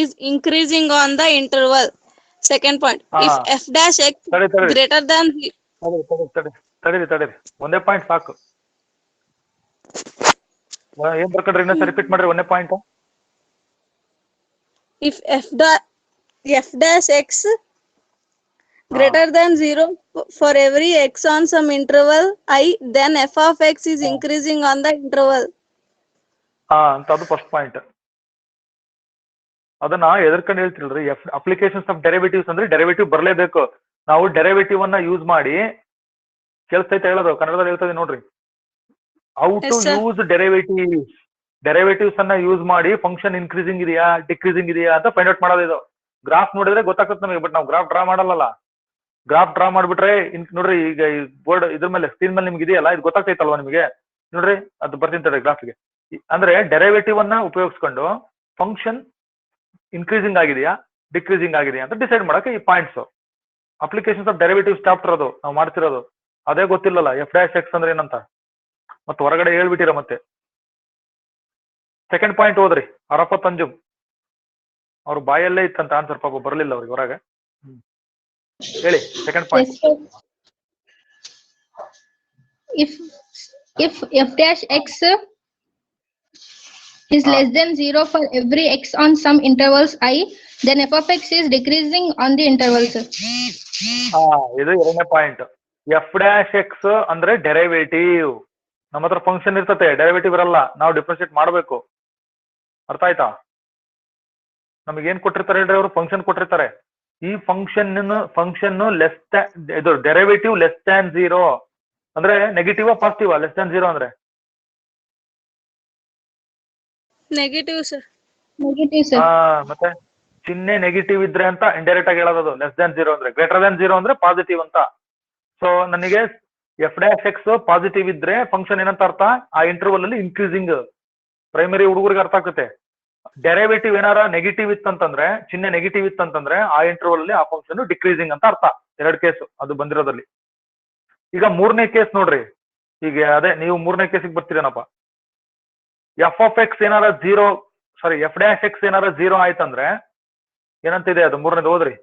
is increasing on the interval. Second point, if f'(x) greater than ತಡೀರಿ ಒಂದೇ point ಸಾಕು. ಏನ್ ಬರ್ಕೊಂಡ್ರಿ? ಇನ್ನೊಂದ್ಸರಿ repeat ಮಾಡ್ರಿ 1ನೇ point. if f'(x) greater than 0 for every x on some interval I, then f(x) is increasing on the interval. ಅಂತ ಅದು first point. ಅದನ್ನ ಎದರ್ಕೊಂಡು ಹೇಳ್ತಿಲ್ರಿ. Applications of derivatives ಅಂದ್ರೆ ಡೆರಿವೇಟಿವ್ ಬರಲೇಬೇಕು. ನಾವು ಡೆರಿವೇಟಿವ್ ಅನ್ನ ಯೂಸ್ ಮಾಡಿ ಕೇಳಿಸ್ತೈತೆ ಹೇಳೋದು, ಕನ್ನಡದಲ್ಲಿ ಹೇಳ್ತದೆ ನೋಡ್ರಿ. ಹೌ ಟು ಯೂಸ್ ಡೆರಿವೇಟಿವ್ಸ್ ಅನ್ನ ಯೂಸ್ ಮಾಡಿ ಫಂಕ್ಷನ್ ಇನ್ಕ್ರೀಸಿಂಗ್ ಇದೆಯಾ ಡಿಕ್ರೀಸಿಂಗ್ ಇದೆಯಾ ಅಂತ ಫೈಂಡ್ ಔಟ್ ಮಾಡೋದು. ಇದು ಗ್ರಾಫ್ ನೋಡಿದ್ರೆ ಗೊತ್ತಾಗುತ್ತೆ ನಮಗೆ, ಬಟ್ ನಾವು ಗ್ರಾಫ್ ಡ್ರಾ ಮಾಡಲ್ಲ. ಗ್ರಾಫ್ ಡ್ರಾ ಮಾಡ್ಬಿಟ್ರೆ ನೋಡ್ರಿ, ಈಗ ಈ ಬೋರ್ಡ್ ಇದ್ರ ಮೇಲೆ ಸ್ಕ್ರೀನ್ ಮೇಲೆ ನಿಮ್ಗೆ ಇದೆಯಲ್ಲ, ಇದು ಗೊತ್ತಾಗ್ತೈತಲ್ವಾ ನಿಮಗೆ? ನೋಡ್ರಿ ಅದು ಬರ್ತಿಂತಾರೆ ಗ್ರಾಫ್ಗೆ. ಅಂದ್ರೆ ಡೆರಿವೇಟಿವ್ ಅನ್ನ ಉಪಯೋಗಿಸ್ಕೊಂಡು ಫಂಕ್ಷನ್ ಇನ್ಕ್ರೀಸಿಂಗ್ ಆಗಿದೆಯಾ ಡಿಕ್ರೀಸಿಂಗ್ ಆಗಿದೆಯಾ ಅಂತ ಡಿಸೈಡ್ ಮಾಡಕ್ಕೆ ಈ points. Applications of derivatives chapter ಅದು ನಾವು ಮಾಡ್ತಿರೋದು. ಅದೇ ಗೊತ್ತಿಲ್ಲಲ್ಲ f'(x) ಅಂದ್ರೆ ಏನಂತ, ಮತ್ತೆ ಹೊರಗಡೆ ಹೇಳ್ಬಿಟ್ಟಿರ ಮತ್ತೆ. ಸೆಕೆಂಡ್ ಪಾಯಿಂಟ್ ಹೋದ್ರಿ. ಅರಫತ್ ಅಂಜುಮ್ ಅವ್ರ ಬಾಯಲ್ಲೇ ಇತ್ತಂತ ಆನ್ಸರ್, ಪಾಪ ಬರಲಿಲ್ಲ ಅವ್ರಿಗೆ ಹೊರಗೆ. ಹೇಳಿ second point. if f'(x) is less than 0 for every x on some intervals I, then f(x) is decreasing on the intervals. ಇದು 2ನೇ ಪಾಯಿಂಟ್. f'(x) ಅಂದ್ರೆ ಡೆರಿವೇಟಿವ್. ನಮ್ಮ ಹತ್ರ ಫಂಕ್ಷನ್ ಇರ್ತತೆ, ಡೆರಿವೇಟಿವ್ ಇರಲ್ಲ, ನಾವು ಡಿಫ್ರೆನ್ಶಿಯೇಟ್ ಮಾಡಬೇಕು. ಅರ್ಥ ಆಯ್ತಾ? ನಮಗೆ ಏನ್ ಕೊಟ್ಟಿರ್ತಾರೆ ಹೇಳ್ರಿ, ಅವರು ಫಂಕ್ಷನ್ ಕೊಟ್ಟಿರ್ತಾರೆ. ಈ ಫಂಕ್ಷನ್ ಲೆಸ್ ಇದು ಡೆರಿವೇಟಿವ್ ಲೆಸ್ ದ್ಯಾನ್ 0 ಅಂದ್ರೆ ನೆಗೆಟಿವ್ ಪಾಸಿಟಿವ್. ಲೆಸ್ ದ್ಯಾನ್ 0 ಅಂದ್ರೆ ನೆಗೆಟಿವ್ ಸರ್. ಮತ್ತೆ ಚಿಹ್ನೆ ನೆಗೆಟಿವ್ ಇದ್ರೆ ಅಂತ ಇಂಡೈರೆಕ್ಟ್ ಆಗಿ ಹೇಳೋದು ಲೆಸ್ ದ್ಯಾನ್ 0 ಅಂದ್ರೆ. ಗ್ರೇಟರ್ ದ್ಯಾನ್ 0 ಅಂದ್ರೆ ಪಾಸಿಟಿವ್ ಅಂತ. ಸೊ ನನಗೆ f'(x) ಪಾಸಿಟಿವ್ ಇದ್ರೆ ಫಂಕ್ಷನ್ ಏನಂತ ಅರ್ಥ, ಆ ಇಂಟರ್ವಲ್ ಅಲ್ಲಿ ಇನ್ಕ್ರೀಸಿಂಗ್. ಪ್ರೈಮರಿ ಹುಡುಗರಿಗೆ ಅರ್ಥ ಆಗುತ್ತೆ. ಡೆರಿವೇಟಿವ್ ಏನಾರ ನೆಗೆಟಿವ್ ಇತ್ತಂತಂದ್ರೆ, ಚಿಹ್ನೆ ನೆಗೆಟಿವ್ ಇತ್ತಂತಂದ್ರೆ ಆ ಇಂಟರ್ವಲ್ ಅಲ್ಲಿ ಆ ಫಂಕ್ಷನ್ ಡಿಕ್ರೀಸಿಂಗ್ ಅಂತ ಅರ್ಥ. 2 ಕೇಸ್ ಅದು ಬಂದಿರೋದ್ರಲ್ಲಿ. ಈಗ 3ನೇ ಕೇಸ್ ನೋಡ್ರಿ. ಈಗ ಅದೇ ನೀವು 3ನೇ ಕೇಸಿಗೆ ಬರ್ತೀರೇನಪ್ಪ. f(x) ಏನಾರ 0 ಸಾರಿ f'(x) ಏನಾರ 0 ಆಯ್ತಂದ್ರೆ ಏನಂತಿದೆ ಅದು? 3ನೇದು ಓದ್ರಿ.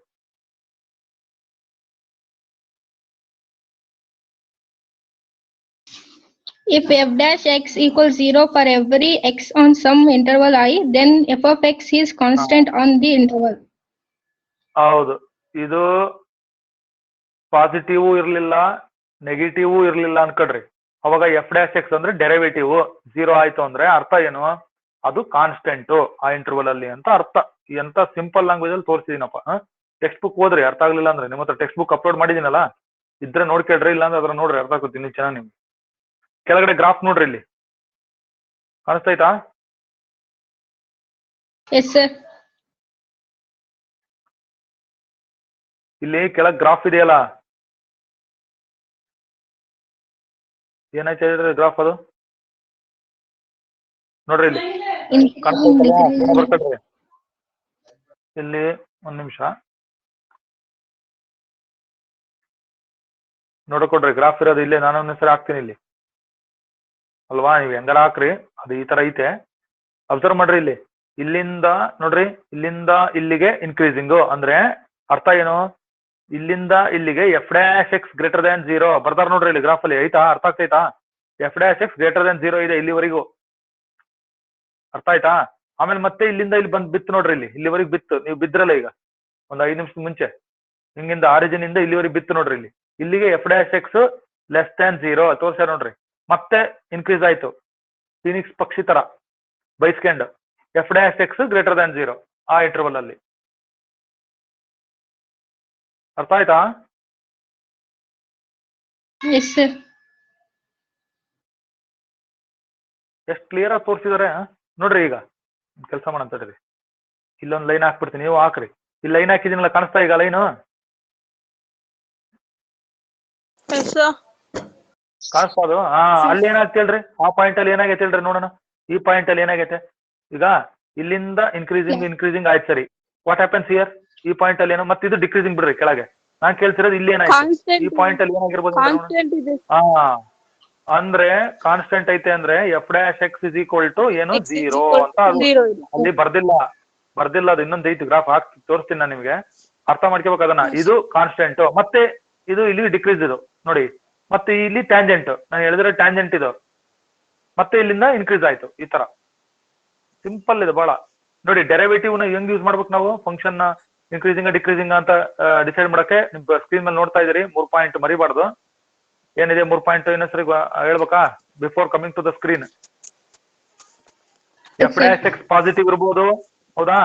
If f'(x) equals 0 for every x on some interval I, then f(x) is constant on the interval. ಹೌದು, ಇದು ಪಾಸಿಟಿವ್ ಇರ್ಲಿಲ್ಲ ನೆಗೆಟಿವ್ ಇರ್ಲಿಲ್ಲ ಅನ್ಕೊಡ್ರಿ. ಅವಾಗ f'(x) ಅಂದ್ರೆ ಡೆರಿವೇಟಿವ್ 0 ಆಯ್ತು ಅಂದ್ರೆ ಅರ್ಥ ಏನು? ಅದು ಕಾನ್ಸ್ಟೆಂಟ್ ಆ ಇಂಟರ್ವಲ್ ಅಲ್ಲಿ ಅಂತ ಅರ್ಥ. ಎಂತ ಸಿಂಪಲ್ ಲ್ಯಾಂಗ್ವೇಜ್ ಅಲ್ಲಿ ತೋರಿಸಿದೀನಪ್ಪ. ಟೆಕ್ಸ್ಟ್ ಬುಕ್ ಓದ್ರಿ, ಅರ್ಥ ಆಗ್ಲಿಲ್ಲ ಅಂದ್ರೆ. ನಿಮ್ಮ ಹತ್ರ ಟೆಕ್ಸ್ಟ್ ಬುಕ್ ಅಪ್ಲೋಡ್ ಮಾಡಿದೀನಲ್ಲ, ಇದ್ರೆ ನೋಡ್ಕೇಳ್ರಿ, ಇಲ್ಲ ಅಂದ್ರೆ ಅದ್ರ ನೋಡ್ರಿ, ಅರ್ಥ ಆಗುತ್ತೆ ಇನ್ನೂ ಚೆನ್ನಾಗಿ ನಿಮ್ಗೆ. ಕೆಳಗಡೆ ಗ್ರಾಫ್ ನೋಡ್ರಿ ಇಲ್ಲಿ ಕಾಣಿಸ್ತೈತಾ? Yes, sir. ಇಲ್ಲಿ ಕೆಳಗ್ ಗ್ರಾಫ್ ಇದೆಯಲ್ಲ, ಏನಾಯ್ತು ಹೇಳಿದ್ರೆ ಗ್ರಾಫ್ ಅದು ನೋಡ್ರಿ ಇಲ್ಲಿ ಕಾಣಿಸ್ತೈತಲ್ವಾ? ಬರ್ಕೊಡ್ರಿ ಇಲ್ಲಿ ಒಂದ್ ನಿಮಿಷ ನೋಡ್ಕೊಡ್ರಿ. ಗ್ರಾಫ್ ಇರೋದು ಇಲ್ಲೇ, ನಾನು ಒಂದ್ ಹೆಸರು ಹಾಕ್ತೀನಿ ಇಲ್ಲಿ ಅಲ್ವಾ? ನೀವ್ ಹೆಂಗಾರ ಹಾಕ್ರಿ, ಅದು ಈ ತರ ಐತೆ. ಅಬ್ಸರ್ವ್ ಮಾಡ್ರಿ ಇಲ್ಲಿ, ಇಲ್ಲಿಂದ ನೋಡ್ರಿ, ಇಲ್ಲಿಂದ ಇಲ್ಲಿಗೆ ಇನ್ಕ್ರೀಸಿಂಗು ಅಂದ್ರೆ ಅರ್ಥ ಏನು? ಇಲ್ಲಿಂದ ಇಲ್ಲಿಗೆ f dash x greater than 0 ಬರ್ತಾರ ನೋಡ್ರಿ ಇಲ್ಲಿ ಗ್ರಾಫ್ ಅಲ್ಲಿ. ಆಯ್ತಾ? ಅರ್ಥ ಆಗ್ತೈತಾ? F dash x greater than 0 ಇದೆ ಇಲ್ಲಿವರೆಗೂ. ಅರ್ಥ ಆಯ್ತಾ? ಆಮೇಲೆ ಮತ್ತೆ ಇಲ್ಲಿಂದ ಇಲ್ಲಿ ಬಂದ್ ಬಿತ್ತು ನೋಡ್ರಿ, ಇಲ್ಲಿವರೆಗೆ ಬಿತ್ತು. ನೀವು ಬಿದ್ರಲ್ಲ ಈಗ ಒಂದ್ 5 ನಿಮಿಷದ ಮುಂಚೆ, ಹಿಂಗಿಂದ ಆರಿಜಿನ್ ಇಂದ ಇಲ್ಲಿವರೆಗೆ ಬಿತ್ತು ನೋಡ್ರಿ. ಇಲ್ಲಿಗೆ f dash x less than 0 ತೋರ್ಸ್ಯಾರ ನೋಡ್ರಿ. ಮತ್ತೆ ಇನ್ಕ್ರೀಸ್ ಆಯ್ತು ಫಿನಿಕ್ಸ್ ಪಕ್ಷಿ ತರ ಬೈಸ್ಕೆಂಡ್ f dash x greater than 0 ಆ ಇಂಟರ್ವಲ್ ಅಲ್ಲಿ. ಅರ್ಥ ಆಯ್ತಾ? Yes, sir. ಎಷ್ಟು ಕ್ಲಿಯರ್ ಆಗಿ ತೋರಿಸಿದಾರೆ ನೋಡ್ರಿ. ಈಗ ಕೆಲಸ ಮಾಡಂತಡ್ರಿ, ಇಲ್ಲೊಂದು ಲೈನ್ ಹಾಕ್ಬಿಡ್ತೀನಿ, ನೀವು ಹಾಕ್ರಿ. ಇಲ್ಲಿ ಲೈನ್ ಹಾಕಿದಿನಲ್ಲ, ಕಾಣಿಸ್ತಾ ಈಗ ಲೈನು? Yes, sir. ಕಾಣಿಸ್ತಾ ಅದು? ಅಲ್ಲಿ ಏನಾಗ್ತಿ ಹೇಳ್ರಿ, ಆ ಪಾಯಿಂಟ್ ಅಲ್ಲಿ ಏನಾಗೈತೆ ಹೇಳ್ರಿ ನೋಡೋಣ. ಈ ಪಾಯಿಂಟ್ ಅಲ್ಲಿ ಏನಾಗೈತೆ ಈಗ? ಇಲ್ಲಿಂದ ಇನ್ಕ್ರೀಸಿಂಗ್ ಆಯ್ತು, ಸರಿ. What happens here? ಈ ಪಾಯಿಂಟ್ ಅಲ್ಲಿ ಏನೋ ಮತ್ತೆ ಇದು ಡಿಕ್ರೀಸಿಂಗ್ ಬಿಡ್ರಿ ಕೆಳಗೆ. ನಾನ್ ಕೇಳ್ತಿರೋದು ಇಲ್ಲಿ ಏನಾಯ್ತು, ಈ ಪಾಯಿಂಟ್ ಅಲ್ಲಿ ಏನಾಗಿರ್ಬೋದು? ಅಂದ್ರೆ ಕಾನ್ಸ್ಟೆಂಟ್ ಐತೆ ಅಂದ್ರೆ f dash x is equal to ಏನು 0 ಅಂತ ಅಲ್ಲಿ ಬರ್ದಿಲ್ಲ ಅದು ಇನ್ನೊಂದು ಐತಿ ಗ್ರಾಫ್ ಹಾಕಿ ತೋರಿಸ್ತೀನಿ ನಾನು ನಿಮ್ಗೆ, ಅರ್ಥ ಮಾಡ್ಕೋಬೇಕು ಅದನ್ನ. ಇದು ಕಾನ್ಸ್ಟೆಂಟ್, ಮತ್ತೆ ಇದು ಇಲ್ಲಿ ಡಿಕ್ರೀಸ್ ಇದು ನೋಡಿ, ಮತ್ತೆ ಇಲ್ಲಿ ಟ್ಯಾಂಜೆಂಟ್, ನಾನು ಹೇಳಿದ್ರೆ ಟ್ಯಾಂಜೆಂಟ್ ಇದು, ಮತ್ತೆ ಇಲ್ಲಿಂದ ಇನ್ಕ್ರೀಸ್ ಆಯ್ತು. ಈ ತರ ಸಿಂಪಲ್ ಇದೆ ಬಹಳ. ನೋಡಿ ಡೆರಿವೇಟಿವ್ ನ ಹೆಂಗ್ ಯೂಸ್ ಮಾಡ್ಬೇಕು ನಾವು ಫಂಕ್ಷನ್ ನ ಇನ್ಕ್ರೀಸಿಂಗ್ ಡಿಕ್ರೀಸಿಂಗ್ ಅಂತ ಡಿಸೈಡ್ ಮಾಡಕ್ಕೆ. ನಿಮ್ ಸ್ಕ್ರೀನ್ ಮೇಲೆ ನೋಡ್ತಾ ಇದೀರಿ 3 ಪಾಯಿಂಟ್ ಮರಿಬಾರ್ದು. ಏನಿದೆ 3 ಪಾಯಿಂಟ್ ಇನ್ನೊಂದ್ಸರಿ ಹೇಳ್ಬೇಕಾ? Before coming to the screen, f dash x positive ಇರ್ಬೋದು, ಹೌದಾ?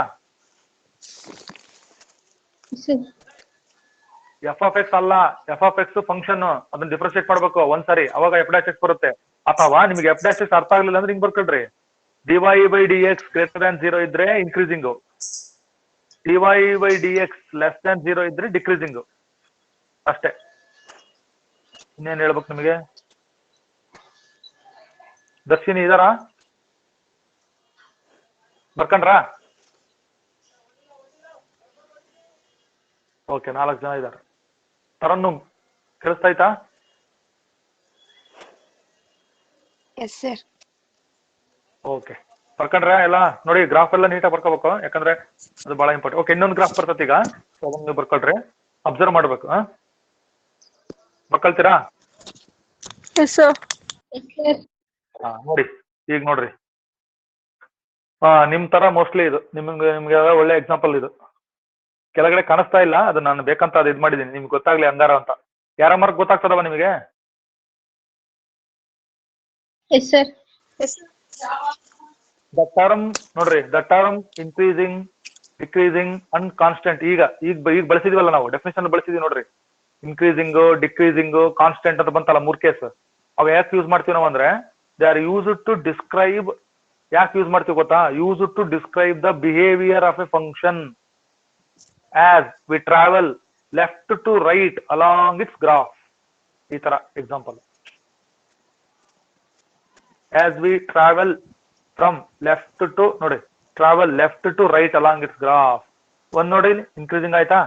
ಎಫ್ ಆಫ್ ಎಕ್ಸ್ ಅಲ್ಲ, ಎಫ್ ಆಫ್ ಎಕ್ಸ್ ಫಂಕ್ಷನ್, ಅದನ್ನ ಡಿಫ್ರೆನ್ಶಿಯೇಟ್ ಮಾಡ್ಬೇಕು ಒಂದ್ಸರಿ, ಅವಾಗ ಎಫ್ ಡ್ಯಾಶ್ ಎಕ್ಸ್ ಬರುತ್ತೆ. ಅಥವಾ ನಿಮ್ಗೆ ಎಫ್ ಡ್ಯಾಶ್ ಎಕ್ಸ್ ಅರ್ಥ ಆಗ್ಲಿಲ್ಲ ಅಂದ್ರೆ ಹಿಂಗ್ ಬರ್ಕೊಳ್ರಿ, dy by dx greater than 0 ಇದ್ರೆ increasing, dy by dx less than 0 ಇದ್ರೆ ಡಿಕ್ರೀಸಿಂಗ್ ಅಷ್ಟೇ. ಇನ್ನೇನ್ ಹೇಳ್ಬೇಕು ನಿಮಗೆ? ದರ್ಶಿನಿ ಇದಾರಾ? ಬರ್ಕಂಡ್ರಾ? ಓಕೆ, 4 ಜನ ಇದಾರೆ. ತರನ್ನು ಕೇಳಿಸ್ತಾಯ್ತಾ? Yes, sir. ಓಕೆ, ಬರ್ಕೊಂಡ್ರೆ ಎಲ್ಲ ನೋಡಿ. ಗ್ರಾಫ್ ಎಲ್ಲ ನೀಟಾಗಿ ಬರ್ಕೋಬೇಕು, ಯಾಕಂದ್ರೆ ಅದು ಬಹಳ ಇಂಪಾರ್ಟೆಂಟ್. ಓಕೆ, ಇನ್ನೊಂದು ಗ್ರಾಫ್ ಬರ್ತೈತಿ ಈಗ, ಅದನ್ನ ನೀವು ಬರ್ಕೊಳ್ರಿ, ಅಬ್ಸರ್ವ್ ಮಾಡ್ಬೇಕು. ಬರ್ಕೊಳ್ತೀರಾ? Yes, sir. ನೋಡಿ ಈಗ ನೋಡ್ರಿ, ನಿಮ್ ತರ ಮೋಸ್ಟ್ಲಿ ಇದು ನಿಮ್ಗೆ ಒಳ್ಳೆ ಎಕ್ಸಾಂಪಲ್ ಇದು. ಕೆಳಗಡೆ ಕಾಣಿಸ್ತಾ ಇಲ್ಲ, ಅದು ನಾನು ಬೇಕಂತ ಅದು ಇದ್ ಮಾಡಿದೀನಿ ನಿಮ್ಗೆ ಗೊತ್ತಾಗ್ಲಿ ಹಂಗಾರ ಅಂತ. ಯಾರ ಮಾರ್ಕ್ ಗೊತ್ತಾಗ್ತದವ ನಿಮಗೆ? Yes, sir. ದ ಟರ್ಮ್ ನೋಡ್ರಿ, the term increasing decreasing and constant. ಈಗ ಬಳಸಿದೀವಲ್ಲ ನಾವು, ಡೆಫಿನೇಷನ್ ಬಳಸಿದೀವಿ ನೋಡ್ರಿ. ಇನ್ಕ್ರೀಸಿಂಗ್, ಡಿಕ್ರೀಸಿಂಗ್, ಕಾನ್ಸ್ಟೆಂಟ್ ಅಂತ ಬಂತಲ್ಲ 3 ಕೇಸ್. ಅವ್ ಯಾಕೆ ಯೂಸ್ ಮಾಡ್ತೀವಿ ನಾವು ಅಂದ್ರೆ, they are used to describe. ಯಾಕೆ ಯೂಸ್ ಮಾಡ್ತೀವಿ ಗೊತ್ತಾ? Used to describe the behaviour of a function as we travel left to right along its graph. ಈ ತರ example, as we travel from left to ನೋಡಿ, travel left to right along its graph. ಒಂದ್ ನೋಡಿ increasing ಆಯ್ತಾ,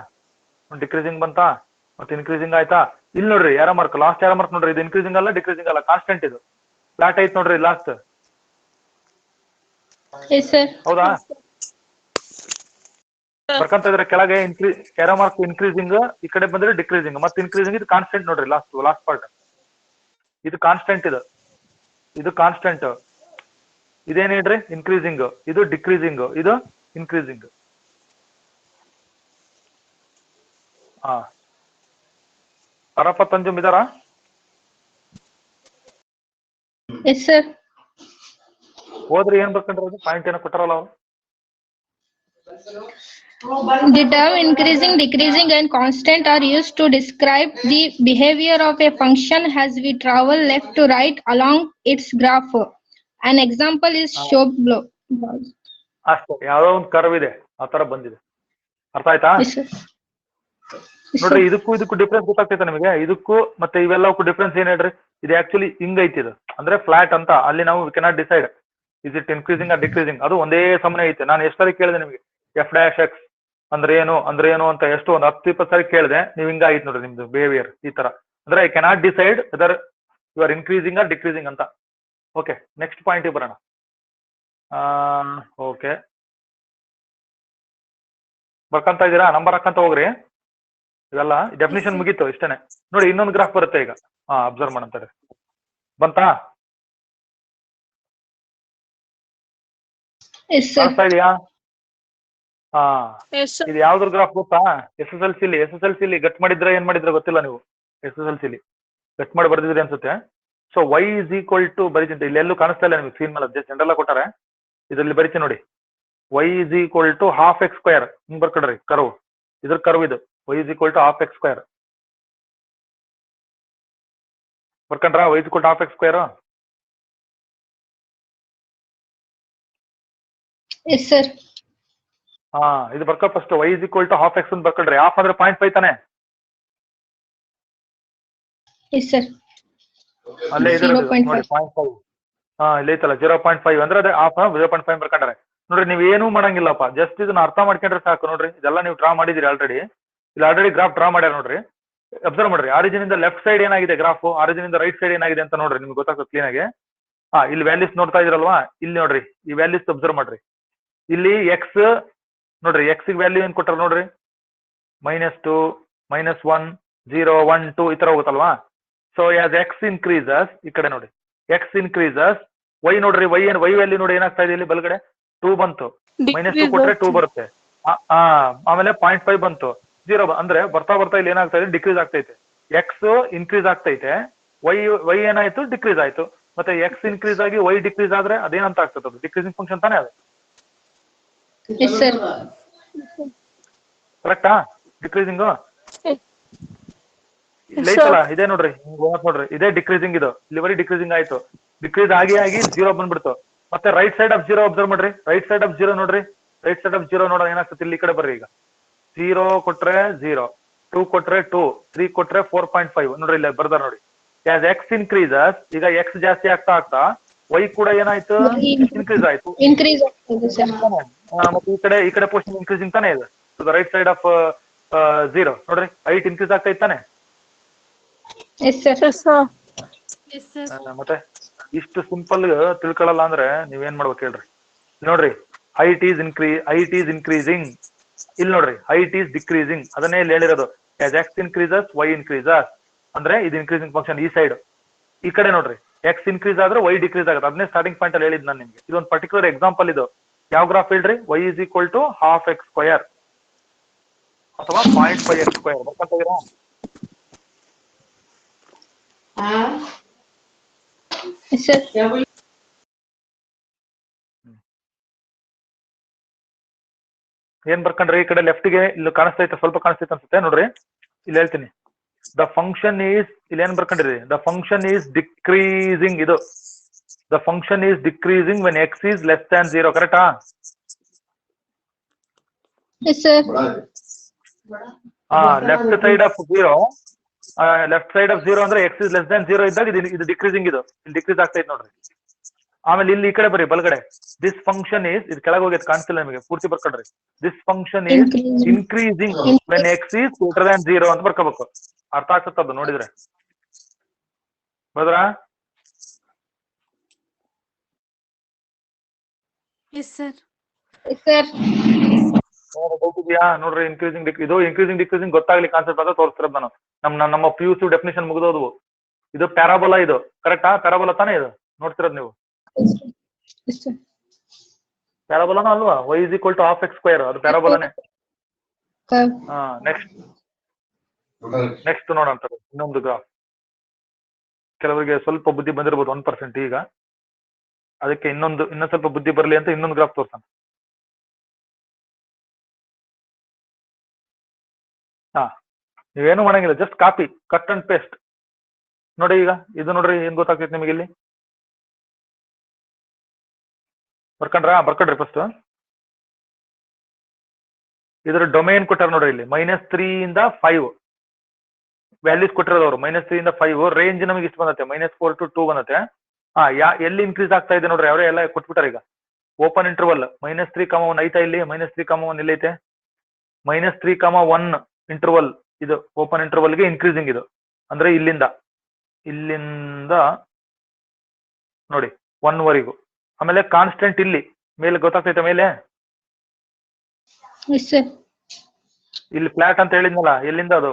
decreasing ಬಂತಾ, ಮತ್ತೆ increasing ಆಯ್ತಾ. ಇಲ್ಲಿ ನೋಡ್ರಿ ಯಾರ ಮಾರ್ಕ್, ಲಾಸ್ಟ್ ಯಾರ ಮಾರ್ಕ್ ನೋಡ್ರಿ, ಇದು ಇನ್ಕ್ರೀಸಿಂಗ್ ಅಲ್ಲ ಡಿಕ್ರೀಸಿಂಗ್ ಅಲ್ಲ, ಕಾನ್ಸ್ಟೆಂಟ್ ಇದು. ಫ್ಲಾಟ್ ಐತ್ ನೋಡ್ರಿ ಲಾಸ್ಟ್. ಹೌದಾ? ಬರ್ಕಂತ ಇದ್ರೆ ಕೆಳಗೆ ಏರೋ ಮಾರ್ಕ್ ಇನ್ಕ್ರೀಸಿಂಗ್, ಈ ಕಡೆ ಬಂದ್ರೆ ಡಿಕ್ರೀಸಿಂಗ್, ಮತ್ತೆ ಇನ್ಕ್ರೀಸಿಂಗ್. ಇದು ಕಾನ್ಸ್ಟೆಂಟ್ ನೋಡ್ರಿ, ಲಾಸ್ಟ್ ಪಾರ್ಟ್ ಇದು ಕಾನ್ಸ್ಟೆಂಟ್, ಇದು ಕಾನ್ಸ್ಟೆಂಟ್. ಇದೇನ್ ಹೇಳ್ರಿ? ಇನ್ಕ್ರೀಸಿಂಗ್, ಇದು ಡಿಕ್ರೀಸಿಂಗ್, ಇದು ಇನ್ಕ್ರೀಸಿಂಗ್. ಅರಪ್ಪ ತಂಜುಮ್ ಇದಾರಾ? Yes, sir. ಹೋದ್ರಿ ಏನ್ ಬರ್ಕೊಂಡ್ರಿ? ಪಾಯಿಂಟ್ ಏನೋ ಕೊಟ್ಟಾರಲ್ಲ ಅವ್ರು. The term increasing, decreasing, and constant are used to describe the behavior of a function as we travel left to right along its graph. An example is show below. ಅಷ್ಟೇ, ಯಾವ್ದೋ ಒಂದು curve ಇದೆ ಆ ತರ ಬಂದಿದೆ. ಅರ್ಥ ಆಯ್ತಾ? Yes, sir. Yes, ನೋಡ್ರಿ, sir. ಇದಕ್ಕೂ ಡಿಫ್ರೆನ್ಸ್ ಗೊತ್ತಾಗ್ತೈತೆ ನಿಮಗೆ? ಇದಕ್ಕೂ ಮತ್ತೆ ಇವೆಲ್ಲಕ್ಕೂ ಡಿಫ್ರೆನ್ಸ್ ಏನ್ ಹೇಳ್ರಿ? ಇದು ಆಕ್ಚುಲಿ ಹಿಂಗೈತಿ, ಇದು ಅಂದ್ರೆ ಫ್ಲಾಟ್ ಅಂತ. ಅಲ್ಲಿ ನಾವು we cannot decide is it increasing or decreasing. ಅದು ಒಂದೇ ಸಮನೆ ಐತೆ. ನಾನು ಎಷ್ಟರಿ ಕೇಳಿದೆ ನಿಮಗೆ ಎಫ್ ಡ್ಯಾಶ್ ಎಕ್ಸ್ ಅಂದ್ರೆ ಏನು ಅಂತ ಎಷ್ಟು ಒಂದು 10-20 ಸಾರಿ ಕೇಳಿದೆ. ನೀವು ಹಿಂಗಾಯ್ತು ನೋಡ್ರಿ ನಿಮ್ದು ಬಿಹೇವಿಯರ್ ಈ ತರ. ಅಂದ್ರೆ I cannot decide whether you are increasing or decreasing ಅಂತ. ಓಕೆ, ನೆಕ್ಸ್ಟ್ ಪಾಯಿಂಟ್ ಬರೋಣ. ಓಕೆ, ಬರ್ಕಂತ ಇದ್ದೀರಾ? ನಂಬರ್ ಹಾಕಂತ ಹೋಗ್ರಿ. ಇವೆಲ್ಲ ಡೆಫಿನಿಷನ್ ಮುಗೀತು, ಇಷ್ಟೇನೆ. ನೋಡಿ, ಇನ್ನೊಂದು ಗ್ರಾಫ್ ಬರುತ್ತೆ ಈಗ. ಅಬ್ಸರ್ವ್ ಮಾಡಂತಾರೆ. ಬಂತಾ? Yes, sir. ಕಾಣಿಸ್ತಾ ಇದೆಯಾ? Yes, sir. ಇದು ಯಾವ್ದ್ರ ಗ್ರಾಫ್ ಗೊತ್ತಾ? ಎಸ್ ಎಸ್ ಎಲ್ ಸಿಲಿ ಗಟ್ ಮಾಡಿದ್ರೆ ಏನ್ ಮಾಡಿದ್ರೆ ಗೊತ್ತಿಲ್ಲ ನೀವು. ಎಸ್ ಎಸ್ ಎಲ್ ಸಿಲಿ ಗಟ್ ಮಾಡಿ ಬರ್ದಿದ್ರಿ ಅನ್ಸುತ್ತೆ. So y is equal to ಬರೀತಿಂತ, ಇಲ್ಲಿ ಎಲ್ಲೂ ಕಾಣಿಸ್ತಾ ಇಲ್ಲ ನಿಮ್ಗೆ ಸ್ಕ್ರೀನ್ ಮೇಲೆ, ಜನರಲ್ ಆಗಿ ಕೊಟ್ಟಾರೆ. ಇದರಲ್ಲಿ ಬರೀತಿ ನೋಡಿ, y is equal to half x square. ಹಿಂಗ್ ಬರ್ಕೊಡ್ರಿ ಕರ್ವ್, ಇದ್ರ ಕರ್ವ್ ಇದು. y is equal to half x square ಬರ್ಕೊಂಡ್ರ? y is equal to half x square. Yes, sir. ಇದು ಬರ್ಕೊ first. y is equal to half x ಅಂತ ಬರ್ಕೊಡ್ರಿ. Half ಅಂದ್ರೆ 0.5 ತಾನೆ? Yes, sir. ಅಲ್ಲೇ ಇದೆ ನೋಡಿ 0.5. ಇಲ್ಲಿ ಐತಲ್ಲ 0.5 ಅಂದ್ರೆ ಅದೇ ಹಾಫ್ 0.5 ಬರ್ಕೊಂಡ್ರೆ. ನೋಡ್ರಿ, ನೀವ್ ಏನೂ ಮಾಡಂಗಿಲ್ಲಪ್ಪ, ಜಸ್ಟ್ ಇದನ್ನ ಅರ್ಥ ಮಾಡ್ಕೊಂಡ್ರೆ ಸಾಕು. ನೋಡ್ರಿ, ಇದೆಲ್ಲ ನೀವು ಡ್ರಾ ಮಾಡಿದಿರಿ ಆಲ್ರೆಡಿ. ಇಲ್ಲಿ ಆಲ್ರೆಡಿ ಗ್ರಾಫ್ ಡ್ರಾ ಮಾಡ್ಯಾರ ನೋಡ್ರಿ. ಅಬ್ಸರ್ವ್ ಮಾಡ್ರಿ, ಆರಿಜಿನ್ ಇಂದ ಲೆಫ್ಟ್ ಸೈಡ್ ಏನಾಗಿದೆ ಗ್ರಾಫ್, ಆರಿಜಿನ್ ಇಂದ ರೈಟ್ ಸೈಡ್ ಏನಾಗಿದೆ ಅಂತ ನೋಡ್ರಿ, ನಿಮ್ಗೆ ಗೊತ್ತಾಗ್ತದೆ ಕ್ಲೀನ್ ಆಗಿ. ಇಲ್ಲಿ ವ್ಯಾಲ್ಯೂಸ್ ನೋಡ್ತಾ ಇದ್ರಲ್ವಾ? ಇಲ್ಲಿ ನೋಡ್ರಿ, ಈ ವ್ಯಾಲ್ಯೂಸ್ ಅಬ್ಸರ್ವ್ ಮಾಡ್ರಿ. ಇಲ್ಲಿ ಎಕ್ಸ್ ನೋಡ್ರಿ, ಎಕ್ಸ್ ವ್ಯಾಲ್ಯೂ ಏನ್ ಕೊಟ್ಟಾರ ನೋಡ್ರಿ, -2, -1, 0, 1, 2 ಈ ತರ ಹೋಗುತ್ತಲ್ವಾ? ಸೊ ಆಸ್ ಎಕ್ಸ್ ಇನ್ಕ್ರೀಸಸ್, ಈ ಕಡೆ ನೋಡಿ, ಎಕ್ಸ್ ಇನ್ಕ್ರೀಸಸ್, ವೈ ನೋಡ್ರಿ, ವೈ ವ್ಯಾಲ್ಯೂ ನೋಡಿ ಏನಾಗ್ತಾ ಇದೆ ಇಲ್ಲಿ ಬಲಗಡೆ 2 ಬಂತು. -2 ಕೊಟ್ರೆ 2 ಬರುತ್ತೆ. ಆಮೇಲೆ 0.5 ಬಂತು, 0 ಅಂದ್ರೆ ಬರ್ತಾ ಇಲ್ಲಿ ಏನಾಗ್ತಾ ಇದೆ, ಡಿಕ್ರೀಸ್ ಆಗ್ತೈತೆ. ಎಕ್ಸ್ ಇನ್ಕ್ರೀಸ್ ಆಗ್ತೈತೆ, ವೈ ಏನಾಯ್ತು, ಡಿಕ್ರೀಸ್ ಆಯ್ತು. ಮತ್ತೆ ಎಕ್ಸ್ ಇನ್ಕ್ರೀಸ್ ಆಗಿ ವೈ ಡಿಕ್ರೀಸ್ ಆದ್ರೆ ಅದೇನಂತ ಆಗ್ತದೆ? ಅದು ಡಿಕ್ರೀಸಿಂಗ್ ಫಂಕ್ಷನ್ ತಾನೇ ಅದು. Yes, sir. ಕರೆಕ್ಟಾ? ಡಿಕ್ರೀಸಿಂಗ್ ಇಲ್ಲೈತಲ್ಲ, ಇದೇ ನೋಡ್ರಿ, ಇದೇ ಡಿಕ್ರೀಸಿಂಗ್. ಇದು ಇಲ್ಲಿ ಬರೀ ಡಿಕ್ರೀಸಿಂಗ್ ಆಯ್ತು. ಡಿಕ್ರೀಸ್ ಆಗಿ 0 ಬಂದ್ಬಿಡ್ತು. ಮತ್ತೆ ರೈಟ್ ಸೈಡ್ ಆಫ್ 0 ಅಬ್ಸರ್ವ್ ಮಾಡ್ರಿ. ರೈಟ್ ಸೈಡ್ ಆಫ್ 0 ನೋಡ್ರಿ, ರೈಟ್ ಸೈಡ್ ಆಫ್ 0 ನೋಡೋಣ ಏನಾಗ್ತದೆ. ಇಲ್ಲಿ ಈ ಕಡೆ ಬರ್ರಿ. ಈಗ 0 ಕೊಟ್ರೆ 0, 2 ಕೊಟ್ರೆ 2, 3 ಕೊಟ್ರೆ 4.5 ನೋಡ್ರಿ, ಇಲ್ಲಿ ಬರ್ದಾರ ನೋಡಿ. ಆಸ್ ಎಕ್ಸ್ ಇನ್ಕ್ರೀಸಸ್, ಈಗ ಎಕ್ಸ್ ಜಾಸ್ತಿ ಆಗ್ತಾ ವೈ ಕೂಡ ಏನಾಯ್ತು, ಇನ್ಕ್ರೀಸ್ ಆಯ್ತು. Increase ಆಗ್ತದೆ, sir. ಮತ್ತೆ ಈ ಕಡೆ ಪೋರ್ಷನ್ ಇನ್ಕ್ರೀಸಿಂಗ್ ತಾನೇ ಇದೆ. ರೈಟ್ ಸೈಡ್ ಆಫ್ 0 ನೋಡ್ರಿ, ಹೈಟ್ ಇನ್ಕ್ರೀಸ್ ಆಗ್ತಾ ಇತ್ತಾನೆ. Yes, sir. Yes, sir. Yes, sir. ಮತ್ತೆ ಇಷ್ಟು ಸಿಂಪಲ್ ತಿಳ್ಕೊಳ್ಳಲ್ಲ ಅಂದ್ರೆ ನೀವೇನ್ ಮಾಡ್ಬೇಕು ಹೇಳ್ರಿ. ನೋಡ್ರಿ, ಹೈಟ್ ಈಸ್ ಇನ್ಕ್ರೀಸಿಂಗ್. ಇಲ್ಲಿ ನೋಡ್ರಿ, ಹೈಟ್ ಈಸ್ ಡಿಕ್ರೀಸಿಂಗ್. ಅದನ್ನೇ ಇಲ್ಲಿ ಹೇಳಿರೋದು. As X increases y increases ಅಂದ್ರೆ ಇದು ಇನ್ಕ್ರೀಸಿಂಗ್ ಫಂಕ್ಷನ್ ಈ ಸೈಡ್. ಈ ಕಡೆ ನೋಡ್ರಿ, ಎಕ್ಸ್ ಇನ್ಕ್ರೀಸ್ ಆದ್ರೆ ವೈ ಡಿಕ್ರೀಸ್ ಆಗುತ್ತೆ. ಅದನ್ನೇ ಸ್ಟಾರ್ಟಿಂಗ್ ಪಾಯಿಂಟ್ ಅಲ್ಲಿ ಹೇಳಿದ್ ನಾನು ನಿಮ್ಗೆ. ಇದೊಂದು ಪರ್ಟಿಕ್ಯುಲರ್ ಎಕ್ಸಾಂಪಲ್. ಇದು ಯಾವ ಗ್ರಾಫ್ ಹೇಳ್ರಿ? y is equal to half x square ಅಥವಾ 0.5 ಎಕ್ಸ್ ಸ್ಕ್ವೇರ್ ಬರ್ಕೊಂತೀರಾ? Yes, sir. ಏನ್ ಬರ್ಕೊಂಡ್ರಿ? ಈ ಕಡೆ ಲೆಫ್ಟ್ ಗೆ ಇಲ್ಲಿ ಕಾಣಿಸ್ತೈತೆ, ಸ್ವಲ್ಪ ಕಾಣಿಸ್ತೈತೆ ಅನ್ಸುತ್ತೆ ನೋಡ್ರಿ. ಇಲ್ಲಿ ಹೇಳ್ತೀನಿ, ದ ಫಂಕ್ಷನ್ ಈಸ್, ಇಲ್ಲಿ ಏನ್ ಬರ್ಕೊಂಡ್ರಿ, ದ ಫಂಕ್ಷನ್ ಈಸ್ ಡಿಕ್ರೀಸಿಂಗ್. ಇದು the function is decreasing when x is less than 0. ಕರೆಕ್ಟಾ? Yes, sir. Left side of 0, left side of 0 ಅಂದ್ರೆ ಎಕ್ಸ್ ಇಸ್ ಲೆಸ್ ದ್ಯಾನ್ 0 ಇದ್ದಾಗ ಇದು ಡಿಕ್ರೀಸಿಂಗ್. ಇದು ಇಲ್ಲಿ ಡಿಕ್ರೀಸ್ ಆಗ್ತೈತೆ ನೋಡ್ರಿ. ಆಮೇಲೆ ಇಲ್ಲಿ ಈ ಕಡೆ ಬರ್ರಿ ಬಲಗಡೆ, ದಿಸ್ ಫಂಕ್ಷನ್ ಈಸ್, ಇದು ಕೆಳಗೆ ಹೋಗಿ ಕಾಣಿಸ್ತಿಲ್ಲ ನಿಮಗೆ, ಪೂರ್ತಿ ಬರ್ಕೊಡ್ರಿ. This function is increasing when x is greater than 0 ಅಂತ ಬರ್ಕೋಬೇಕು. ಅರ್ಥ ಆಗ್ತದ ನೋಡಿದ್ರೆ? ಹೌದ್ರಾ? Yes, sir. Yes, sir. ನೋಡ್ರಿ, ಇನ್ಕ್ರೀಸಿಂಗ್ ಇದು ಇನ್ಕ್ರೀಸಿಂಗ್ ಡಿಕ್ರೀಸಿಂಗ್ ಗೊತ್ತಾಗ್ಲಿ ಕಾನ್ಸೆಪ್ಟ್ ಅಂತ ತೋರಿಸ್ತಿರೋದು ನಾನು. ನಮ್ಮ PUC ಡೆಫಿನೇಷನ್ ಮುಗಿದೋದ್ವು. ಇದು ಪ್ಯಾರಾಬೋಲಾ. ಇದು ಕರೆಕ್ಟಾ? ಪ್ಯಾರಾಬೋಲಾ ತಾನೇ ಇದು ನೋಡ್ತಿರೋದು ನೀವು? Yes, sir. ಪ್ಯಾರಾಬೋಲಾನ ಅಲ್ವಾ? y is equal to half x square, ಅದು ಪ್ಯಾರಾಬೋಲಾನೇ. ನೆಕ್ಸ್ಟ್ ನೋಡೋಣ ಇನ್ನೊಂದು ಗ್ರಾಫ್. ಕೆಲವರಿಗೆ ಸ್ವಲ್ಪ ಬುದ್ಧಿ ಬಂದಿರ್ಬೋದು 1%. ಈಗ ಅದಕ್ಕೆ ಇನ್ನೊಂದು ಸ್ವಲ್ಪ ಬುದ್ಧಿ ಬರಲಿ ಅಂತ ಇನ್ನೊಂದು ಗ್ರಾಫ್ ತೋರ್ಸೋಣ. ಹಾ, ನೀವೇನು ಮಾಡಂಗಿಲ್ಲ, just copy, cut and paste. ನೋಡಿ ಈಗ ಇದು ನೋಡ್ರಿ, ಏನ್ ಗೊತ್ತಾಗ್ತೈತೆ ನಿಮಗೆ ಇಲ್ಲಿ? ಬರ್ಕೊಂಡ್ರಿ ಫಸ್ಟ್. ಇದ್ರ ಡೊಮೈನ್ ಕೊಟ್ಟಾರ ನೋಡ್ರಿ ಇಲ್ಲಿ, -3 ಇಂದ 5 ವ್ಯಾಲ್ಯೂಸ್ ಕೊಟ್ಟಿರೋದವ್ರು. -3 ಇಂದ 5 ರೇಂಜ್ ನಮಗೆ ಇಷ್ಟು ಬಂದತ್ತೆ, -4 to 2 ಬಂದತ್ತೆ. ಎಲ್ಲಿ ಇನ್ಕ್ರೀಸ್ ಆಗ್ತಾ ಇದೆ ನೋಡ್ರಿ, ಅವರೇ ಎಲ್ಲ ಕೊಟ್ಬಿಟ್ಟಾರ ಈಗ. ಓಪನ್ ಇಂಟರ್ವಲ್ -3, 1 ಐತಾ ಇಲ್ಲಿ, -3, 1 ಎಲ್ಲೈತೆ, -3, 1 ಇಂಟರ್ವಲ್ ಇದು ಓಪನ್ ಇಂಟರ್ವಲ್ಗೆ ಇನ್ಕ್ರೀಸಿಂಗ್ ಇದು, ಅಂದ್ರೆ ಇಲ್ಲಿಂದ ನೋಡಿ 1 ವರೆಗೂ. ಆಮೇಲೆ ಕಾನ್ಸ್ಟೆಂಟ್ ಇಲ್ಲಿ ಮೇಲೆ ಗೊತ್ತಾಗ್ತೈತೆ ಮೇಲೆ ಇಲ್ಲಿ ಫ್ಲಾಟ್ ಅಂತ ಹೇಳಿದ್ನಲ್ಲ, ಎಲ್ಲಿಂದ ಅದು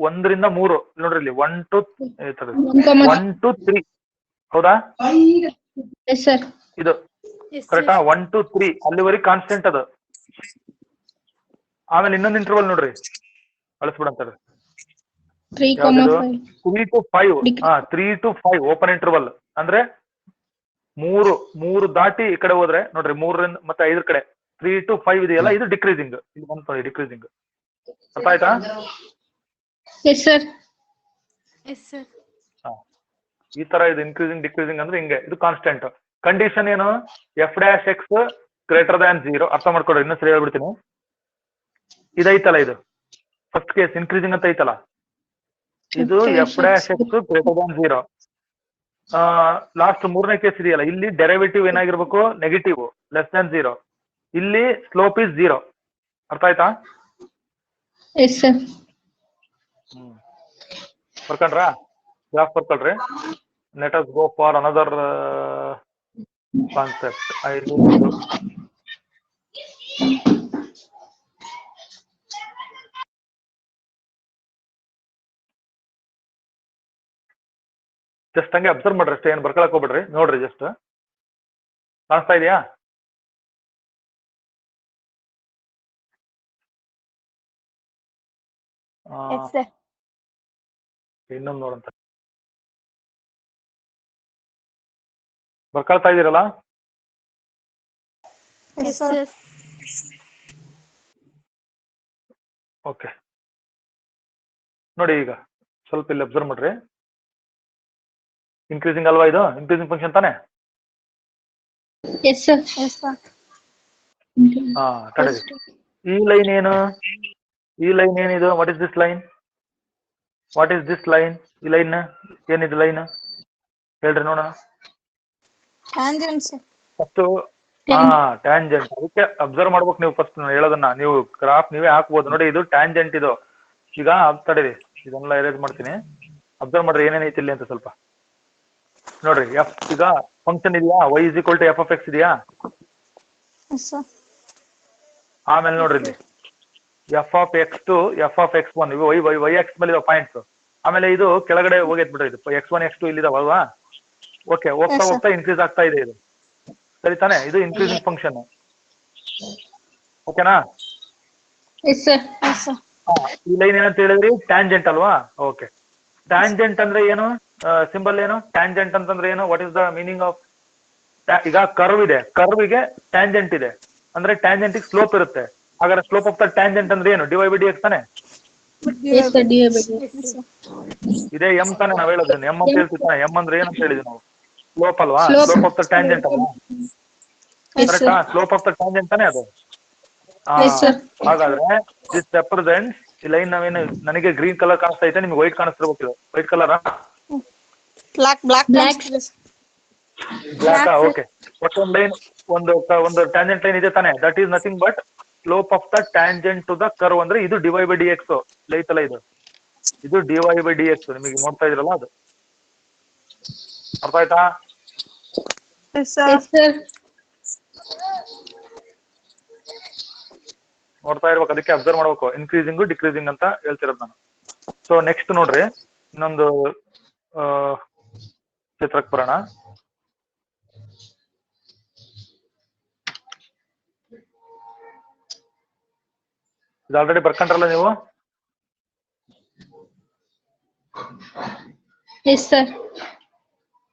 1 ರಿಂದ 3 ನೋಡ್ರಿ ಇಲ್ಲಿ 1 to 3 ಹೌದಾ? ಇದು ಕರೆಕ್ಟಾ? 1 to 3 ಅಲ್ಲಿವರೆಗೆ ಕಾನ್ಸ್ಟೆಂಟ್ ಅದು. ಆಮೇಲೆ ಇನ್ನೊಂದು ಇಂಟರ್ವಲ್ ನೋಡ್ರಿ, ಅಳಿಸ್ಬಿಡಂತಾರೆ 3, 3 to 5 ಓಪನ್ ಇಂಟರ್ವಲ್ ಅಂದ್ರೆ 3 ದಾಟಿ ಈ ಕಡೆ ಹೋದ್ರೆ ನೋಡ್ರಿ, 3 ರಿಂದ ಮತ್ತೆ 5 ಕಡೆ 3 to 5 ಇದೆಯಲ್ಲ, ಇದು ಡಿಕ್ರೀಸಿಂಗ್. ಇಲ್ಲಿ ಬಂತು ಡಿಕ್ರೀಸಿಂಗ್. ಅರ್ಥ ಆಯ್ತಾ? ಈ ತರ ಇದು ಇನ್ಕ್ರೀಸಿಂಗ್ ಡಿಕ್ರೀಸಿಂಗ್ ಅಂದ್ರೆ ಹಿಂಗೆ. ಇದು ಕಾನ್ಸ್ಟೆಂಟ್. ಕಂಡೀಷನ್ ಏನು? f'(x) > 0. ಅರ್ಥ ಮಾಡ್ಕೊಡ್ರಿ, ಇನ್ನೂ ಸರಿ ಹೇಳ್ಬಿಡ್ತೀನಿ. ಇದೈತಲ್ಲ, ಇದು ಫಸ್ಟ್ ಕೇಸ್ ಇನ್ಕ್ರೀಸಿಂಗ್ ಅಂತ ಐತಲ್ಲ, ಇದು f'(x) > 0. ಲಾಸ್ಟ್ 3ನೇ ಕೇಸ್ ಇದೆಯಲ್ಲ, ಇಲ್ಲಿ ಡೆರಿವೇಟಿವ್ ಏನಾಗಿರ್ಬೇಕು? ನೆಗೆಟಿವ್, <0. ಇಲ್ಲಿ ಸ್ಲೋಪ್ ಇಸ್ 0. ಅರ್ಥ ಆಯ್ತಾ? ಬರ್ಕೊಂಡ್ರಾ? ಗ್ರಾಫ್ ಬರ್ಕೊಳ್ರಿ. Let us go for another concept. Just ಹಂಗೆ ಅಬ್ಸರ್ವ್ ಮಾಡ್ರಿ ಅಷ್ಟೇ, ಏನು ಬರ್ಕೊಳಕ್ ಹೋಗ್ಬಿಡ್ರಿ. ನೋಡ್ರಿ, ಜಸ್ಟ್ ಕಾಣಿಸ್ತಾ ಇದೆಯಾ? ಇನ್ನೊಂದು ನೋಡಂತ ಬರ್ಕೊಳ್ತಾ ಇದೀರಲ್ಲ? ಓಕೆ, ನೋಡಿ ಈಗ ಸ್ವಲ್ಪ ಇಲ್ಲಿ ಅಬ್ಸರ್ವ್ ಮಾಡ್ರಿ. ಇನ್ಕ್ರೀಸಿಂಗ್ ಅಲ್ವಾ ಇದು? ಇನ್ಕ್ರೀಸಿಂಗ್ ಫಂಕ್ಷನ್ ತಾನೆ? ತಡೆದಿ. ಈ ಲೈನ್ ಏನು? ಈ ಲೈನ್ ಏನಿದು? What is this line? What is this line? ಈ ಲೈನ್ ಏನಿದು? ಲೈನ್ ಹೇಳ್ರಿ ನೋಡೋಣ. First tangent. ಅದಕ್ಕೆ ಅಬ್ಸರ್ವ್ ಮಾಡ್ಬೇಕು ನೀವು ಫಸ್ಟ್ ಹೇಳೋದನ್ನ. ನೀವು ಗ್ರಾಫ್ ನೀವೇ ಹಾಕ್ಬೋದು ನೋಡಿ. ಇದು ಟ್ಯಾಂಜೆಂಟ್. ಇದು ಈಗ ತಡೀರಿ, ಇದನ್ನೆಲ್ಲ ಎರೇಸ್ ಮಾಡ್ತೀನಿ. ಅಬ್ಸರ್ವ್ ಮಾಡ್ರಿ ಏನೇನೈತಿ ಇಲ್ಲಿ ಅಂತ ಸ್ವಲ್ಪ ನೋಡ್ರಿ. ಈಗ ಫಂಕ್ಷನ್ ಇದೆಯಾ? y = f(x) ಇದೆಯಾ? ಆಮೇಲೆ ನೋಡ್ರಿ ಇಲ್ಲಿ f(x) to f(x1) ಇವು y x ಮೇಲೆ ಪಾಯಿಂಟ್ಸ್. ಆಮೇಲೆ ಇದು ಕೆಳಗಡೆ ಹೋಗೈತ್ ಬಿಡ್ರಿ, ಇದು x1 x2 ಇಲ್ಲಿದಾವಲ್ವಾ? ಓಕೆ, ಹೋಗ್ತಾ ಹೋಗ್ತಾ ಇನ್ಕ್ರೀಸ್ ಆಗ್ತಾ ಇದೆ ಇದು. ಸರಿ ತಾನೆ? ಇದು ಇನ್ಕ್ರೀಸಿಂಗ್ ಫಂಕ್ಷನ್. ಓಕೆನಾ? ಈ ಲೈನ್ ಏನಂತ ಹೇಳಿದ್ರಿ? ಟ್ಯಾಂಜೆಂಟ್ ಅಲ್ವಾ? ಓಕೆ, ಟ್ಯಾಂಜೆಂಟ್ ಅಂದ್ರೆ ಏನು? ಸಿಂಬಲ್ ಏನು? ಟ್ಯಾಂಜೆಂಟ್ ಅಂತಂದ್ರೆ ಏನು? What is the meaning of? ಈಗ ಕರ್ವ್ ಇದೆ, ಕರ್ವ್ಗೆ ಟ್ಯಾಂಜೆಂಟ್ ಇದೆ ಅಂದ್ರೆ ಟ್ಯಾಂಜೆಂಟ್ ಸ್ಲೋಪ್ ಇರುತ್ತೆ. ಹಾಗಾದ್ರೆ ಸ್ಲೋಪ್ ಆಫ್ ದ ಟ್ಯಾಂಜೆಂಟ್ ಅಂದ್ರೆ ಏನು? dy/dx ತಾನೆ? ಇದೇ ಎಂ ತಾನೆ ನಾವ್ ಹೇಳೋದು? ಎಂ ಅಂತ ಹೇಳ್ತೀವಿ ತಾನೆ? ಎಂ ಅಂದ್ರೆ ಏನಂತ ಹೇಳಿದ್ವಿ ನಾವು? ಸ್ಲೋಪ್ ಅಲ್ವಾ? ಸ್ಲೋಪ್ ಆಫ್ ದ ಟ್ಯಾಂಜೆಂಟ್ ಅಲ್ವಾ? ಕರೆಕ್ಟಾ? ಸ್ಲೋಪ್ ಆಫ್ ದ ಟ್ಯಾಂಜೆಂಟ್ ತಾನೆ ಅದು? ಹಾಗಾದ್ರೆ ದಿಸ್ ರೆಪ್ರೆಸೆಂಟ್ಸ್ ಈ ಲೈನ್. ನಾವೇನು, ನನಗೆ ಗ್ರೀನ್ ಕಲರ್ ಕಾಣಿಸ್ತಾ ಐತೆ, ನಿಮ್ಗೆ ವೈಟ್ ಕಾಣಿಸ್ತಿರ್ಬೇಕು. White colour black. ಓಕೆ, ಒಂದು ಲೈನ್, ಒಂದು ಟ್ಯಾಂಜೆಂಟ್ ಲೈನ್ ಇದೆ ತಾನೆ? That is nothing but slope of the tangent to the curve. ಅಂದ್ರೆ ಇದು dy/dx ಲೈತಲ್ಲ, ಇದು dy/dx. ನಿಮಗೆ ನೋಡ್ತಾ ಇದ್ರಲ್ಲ, ಅದು ಅರ್ಥ ಆಯ್ತಾ? ನೋಡ್ತಾ ಇರ್ಬೇಕು, ಅದಕ್ಕೆ ಅಬ್ಸರ್ವ್ ಮಾಡ್ಬೇಕು. ಇನ್ಕ್ರೀಸಿಂಗ್ ಡಿಕ್ರೀಸಿಂಗ್ ಅಂತ ಹೇಳ್ತಿರೋದು ನಾನು. ಸೊ ನೆಕ್ಸ್ಟ್ ನೋಡ್ರಿ, ಇನ್ನೊಂದು ಚಿತ್ರಕ್ಕೆ ಬರೋಣ. ಇದು ಆಲ್ರೆಡಿ ಬರ್ಕೊಂಡ್ರಲ್ಲ ನೀವು?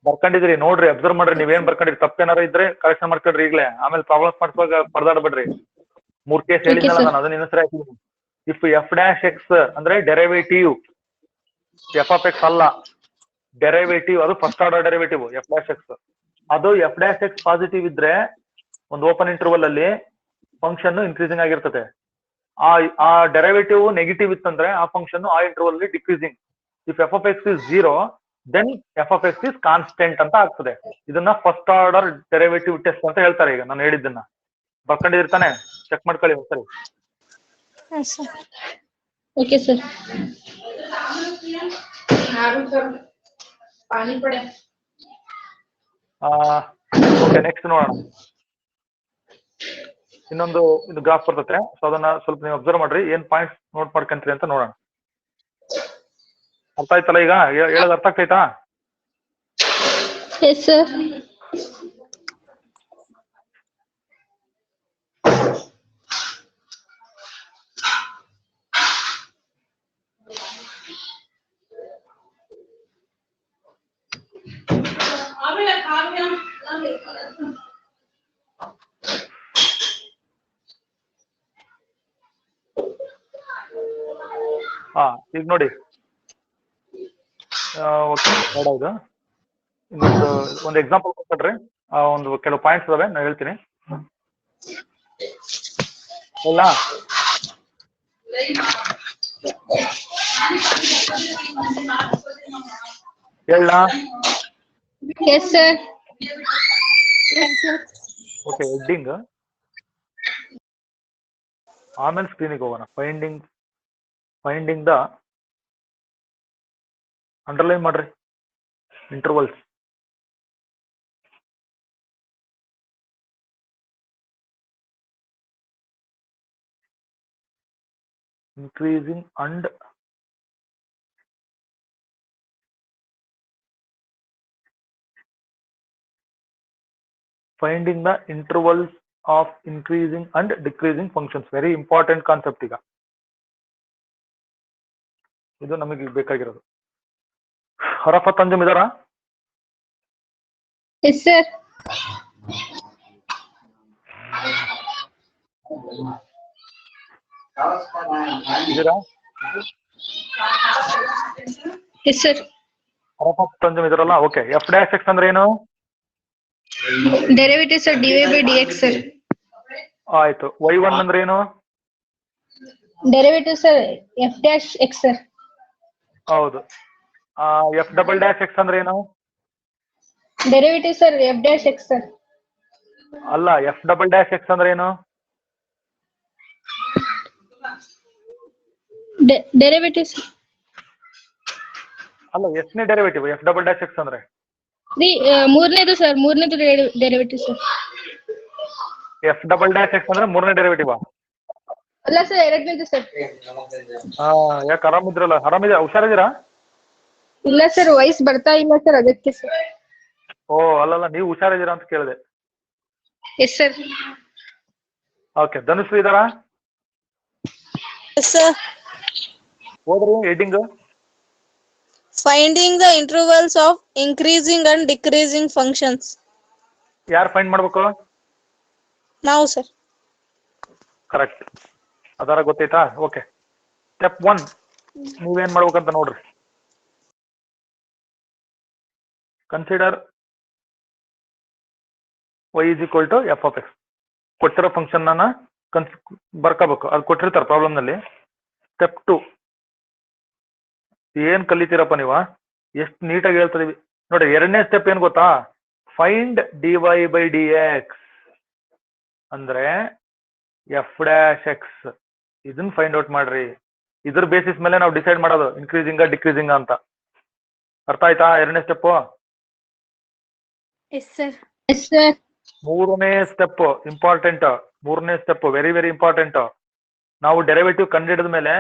ಬರ್ಕೊಂಡಿದ್ರಿ ನೋಡ್ರಿ, ಅಬ್ಸರ್ವ್ ಮಾಡ್ರಿ. ನೀವೇನ್ ಬರ್ಕೊಂಡಿರಿ, ತಪ್ಪೇನಾರ ಇದ್ರೆ ಕರೆಕ್ಷನ್ ಮಾಡ್ಕೊಡ್ರಿ ಈಗಲೇ. ಆಮೇಲೆ ಪ್ರಾಬ್ಲಮ್ಸ್ ಮಾಡ್ಸುವಾಗ ಪರದಾಡಬೇಡ್ರಿ. 3 ಕೇಸ್ ಹೇಳಿದ್ನಲ್ಲ ನಾನು, ಅದನ್ನ ಇನ್ನೊಂದ್ಸರಿ ಹಾಕಿದ್ದೀನಿ. ಇಫ್ ಎಫ್ ಡ್ಯಾಶ್ ಎಕ್ಸ್ ಅಂದ್ರೆ ಡೆರಿವೇಟಿವ್ ಎಫ್ ಆಫ್ ಎಕ್ಸ್ ಅಲ್ಲ, ಡೆರಿವೇಟಿವ್ ಅದು first order derivative F dash X. ಅದು ಎಫ್ ಡ್ಯಾಶ್ ಎಕ್ಸ್ ಪಾಸಿಟಿವ್ ಇದ್ರೆ ಒಂದು ಓಪನ್ ಇಂಟರ್ವಲ್ ಅಲ್ಲಿ ಫಂಕ್ಷನ್ ಇನ್ಕ್ರೀಸಿಂಗ್ ಆಗಿರ್ತದೆ. ಆ ಡೆರಿವೇಟಿವ್ ನೆಗೆಟಿವ್ ಇತ್ತಂದ್ರೆ ಆ ಫಂಕ್ಷನ್ ಆ ಇಂಟರ್ವಲ್ ಅಲ್ಲಿ decreasing. If f of x is 0 then f of x is constant ಅಂತ ಆಗ್ತದೆ. ಇದನ್ನ ಫಸ್ಟ್ ಆರ್ಡರ್ ಡೆರಿವೇಟಿವ್ ಟೆಸ್ಟ್ ಅಂತ ಹೇಳ್ತಾರೆ. ಈಗ ನಾನು ಹೇಳಿದ್ದನ್ನ ಬರ್ಕೊಂಡಿರ್ತಾನೆ, ಚೆಕ್ ಮಾಡ್ಕೊಳ್ಳಿ ಒಂದ್ಸರಿ. Okay, sir. ಓಕೆ, ನೆಕ್ಸ್ಟ್ ನೋಡೋಣ. ಇನ್ನೊಂದು ಇದು ಗ್ರಾಫ್ ಬರ್ತದೆ, ಸೊ ಅದನ್ನ ಸ್ವಲ್ಪ ನೀವು ಅಬ್ಸರ್ವ್ ಮಾಡ್ರಿ, ಏನ್ ಪಾಯಿಂಟ್ಸ್ ನೋಟ್ ಮಾಡ್ಕೊಂತೀರಿ ಅಂತ ನೋಡೋಣ. ಅರ್ಥ ಆಯ್ತಲ್ಲ? ಈಗ ಹೇಳೋದು ಅರ್ಥ ಆಗ್ತೈತಾ? Yes, sir. ಈಗ ನೋಡಿ, ಓಕೆ ಬೇಡ, ಇದು ಒಂದು ಎಕ್ಸಾಂಪಲ್ ಕೊಟ್ಬಿಡ್ರಿ. ಒಂದು ಕೆಲವು ಪಾಯಿಂಟ್ಸ್ ಇದಾವೆ, ನಾನು ಹೇಳ್ತೀನಿ. ಇಲ್ಲ ಹೇಳ? Yes, sir. ಓಕೆ, ಹೆಡ್ಡಿಂಗ್ ಆಮೇಲೆ ಸ್ಕ್ರೀನಿಗೆ ಹೋಗೋಣ. ಫೈಂಡಿಂಗ್ ದ ಅಂಡರ್ಲೈನ್ ಮಾಡ್ರಿ intervals. increasing and finding the intervals of increasing and decreasing functions. Very important concept. ಈಗ ಇದು ನಮಗೆ ಬೇಕಾಗಿರೋದು. ಹರಫತ್ ಅಂಜುಮ್ ಇದಾರ? Yes, sir. ಇದೀರಾ? Yes, sir. ಹರಫತ್ ಅಂಜುಮ್ ಇದಾರಲ್ಲ? ಓಕೆ. ಎಫ್ ಡ್ಯಾಶ್ ಎಕ್ಸ್ ಅಂದ್ರೆ ಏನು? Derivative, sir, dy by dx, sir. ಆಯ್ತು. y1 ಅಂದ್ರೆ ಏನು? Derivative, sir, f dash x, sir. ಹೌದು. ಎಫ್ ಡಬಲ್ ಡ್ಯಾಶ್ ಎಕ್ಸ್ ಅಂದ್ರೆ ಏನು? Derivative, sir, f dash x, sir. ಅಲ್ಲ, ಎಫ್ ಡಬಲ್ ಡ್ಯಾಶ್ ಎಕ್ಸ್ ಅಂದ್ರೆ ಏನು? Derivative, sir. ಅಲ್ಲ, ಎಷ್ಟನೇ derivative f double dash x ಅಂದ್ರೆ? ಮೂರನೇದು ಸರ್, ಮೂರನೇದು derivative sir. F double dash x ಅಂದ್ರೆ ಮೂರನೇ ಡೆರಿವೇಟಿವ್? ಅಲ್ಲ ಸರ್, ಎರಡನೇದು ಸರ್. ಯಾಕೆ ಆರಾಮಿದ್ರಲ್ಲ? ಆರಾಮಿದ್ದೀರಾ? ಹುಷಾರಿದ್ದೀರಾ? ಇಲ್ಲ ಸರ್, ವಾಯ್ಸ್ ಬರ್ತಾ ಇಲ್ಲ ಸರ್, ಅದಕ್ಕೆ ಸರ್. ಓ ಅಲ್ಲಲ್ಲ, ನೀವು ಹುಷಾರಿದ್ದೀರಾ ಅಂತ ಕೇಳಿದೆ. Yes sir. ಓಕೆ, ಧನುಶ್ರೀ ಇದಾರಾ? Yes, sir. ಹೋದ್ರಿ heading. Finding the intervals of increasing and decreasing functions. ಯಾರು ಫೈಂಡ್ ಮಾಡ್ಬೇಕು? Now, sir. ಕರೆಕ್ಟ್. ಅದರ ಗೊತ್ತೈತಾ? ಓಕೆ, ಸ್ಟೆಪ್ 1 ನೀವೇನ್ ಮಾಡ್ಬೇಕಂತ ನೋಡ್ರಿ. Consider y is equal to f of x. ಕೊಟ್ಟಿರೋ ಫಂಕ್ಷನ್ ಅನ್ನ ಬರ್ಕೋಬೇಕು, ಅದು ಕೊಟ್ಟಿರ್ತಾರೆ ಪ್ರಾಬ್ಲಮ್ ನಲ್ಲಿ. ಸ್ಟೆಪ್ 2 ಏನ್ ಕಲಿತೀರಪ್ಪ ನೀವು, ಎಷ್ಟು ನೀಟಾಗಿ ಹೇಳ್ತಿದೀವಿ ನೋಡಿ. ಎರಡನೇ ಸ್ಟೆಪ್ ಏನ್ ಗೊತ್ತಾ? ಫೈಂಡ್ dy by dx ಅಂದ್ರೆ ಎಫ್ ಡ್ಯಾಶ್ ಎಕ್ಸ್. ಇದನ್ನ ಫೈಂಡ್ ಔಟ್ ಮಾಡ್ರಿ. ಇದ್ರ ಬೇಸಿಸ್ ಮೇಲೆ ನಾವು ಡಿಸೈಡ್ ಮಾಡೋದು ಇನ್ಕ್ರೀಸಿಂಗ್ ಡಿಕ್ರೀಸಿಂಗ್ ಅಂತ. ಅರ್ಥ ಆಯ್ತಾ? ಎರಡನೇ step. Yes, sir. Yes sir. ಮೂರನೇ ಸ್ಟೆಪ್ ಇಂಪಾರ್ಟೆಂಟ್. ಮೂರನೇ ಸ್ಟೆಪ್ ವೆರಿ ವೆರಿ ಇಂಪಾರ್ಟೆಂಟ್. ನಾವು ಡೆರಿವೇಟಿವ್ ಕಂಡಿಡಿದ ಮೇಲೆ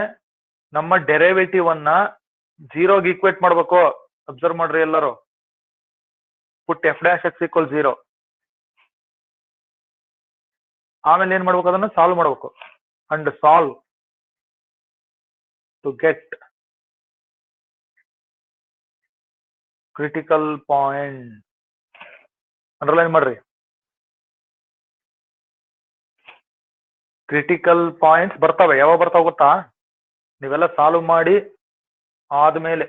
ನಮ್ಮ ಡೆರಿವೇಟಿವ್ ಅನ್ನ 0ಗೆ ಈಕ್ವೇಟ್ ಮಾಡ್ಬೇಕು. ಅಬ್ಸರ್ವ್ ಮಾಡ್ರಿ ಎಲ್ಲರೂ. Put f dash x equal 0. ಆಮೇಲೆ ಏನ್ ಮಾಡ್ಬೇಕು? ಅದನ್ನ ಸಾಲ್ವ್ ಮಾಡ್ಬೇಕು. And solve to get critical point. Underline ಮಾಡ್ರಿ. ಕ್ರಿಟಿಕಲ್ ಪಾಯಿಂಟ್ಸ್ ಬರ್ತವೆ. ಯಾವಾಗ ಬರ್ತಾವ ಗೊತ್ತಾ? ನೀವೆಲ್ಲ ಸಾಲ್ವ್ ಮಾಡಿ ಆದ್ಮೇಲೆ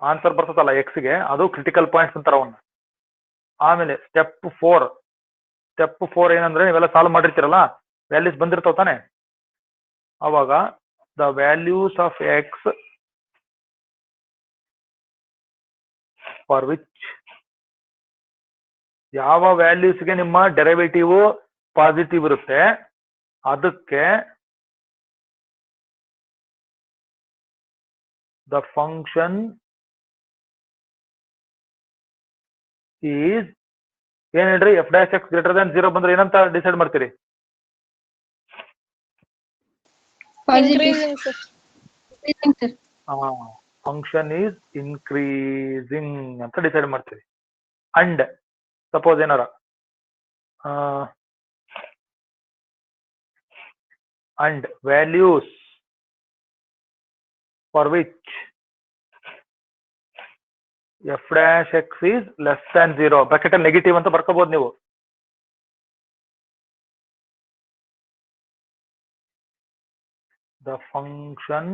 ಆನ್ಸರ್ ಬರ್ತದಲ್ಲ ಎಕ್ಸ್ಗೆ, ಅದು ಕ್ರಿಟಿಕಲ್ ಪಾಯಿಂಟ್ಸ್ ಅಂತಾರ ಅವನ್ನ. ಆಮೇಲೆ ಸ್ಟೆಪ್ 4 ಏನಂದ್ರೆ ನೀವೆಲ್ಲ ಸಾಲ್ವ್ ಮಾಡಿರ್ತೀರಲ್ಲ, ವ್ಯಾಲ್ಯೂಸ್ ಬಂದಿರ್ತಾವ ತಾನೆ, ಅವಾಗ the values of X for which ಯಾವ ವ್ಯಾಲ್ಯೂಸ್ಗೆ ನಿಮ್ಮ ಡೆರಿವೇಟಿವ್ ಪಾಸಿಟಿವ್ ಇರುತ್ತೆ ಅದಕ್ಕೆ ದ ಫಂಕ್ಷನ್ ಈಸ್ ಏನ್ ಹೇಳ್ರಿ, F dash x greater than 0 ಬಂದ್ರೆ ಏನಂತ ಡಿಸೈಡ್ ಮಾಡ್ತೀರಿ? Increasing, sir. Function is increasing ಅಂತ ಡಿಸೈಡ್ ಮಾಡ್ತೀವಿ. ಅಂಡ್ ಸಪೋಸ್ ಏನಾರ and values for which F dash X is less than 0 bracket ಅಲ್ಲಿ ನೆಗೆಟಿವ್ ಅಂತ ಬರ್ಕೋಬಹುದು ನೀವು. ದ ಫಂಕ್ಷನ್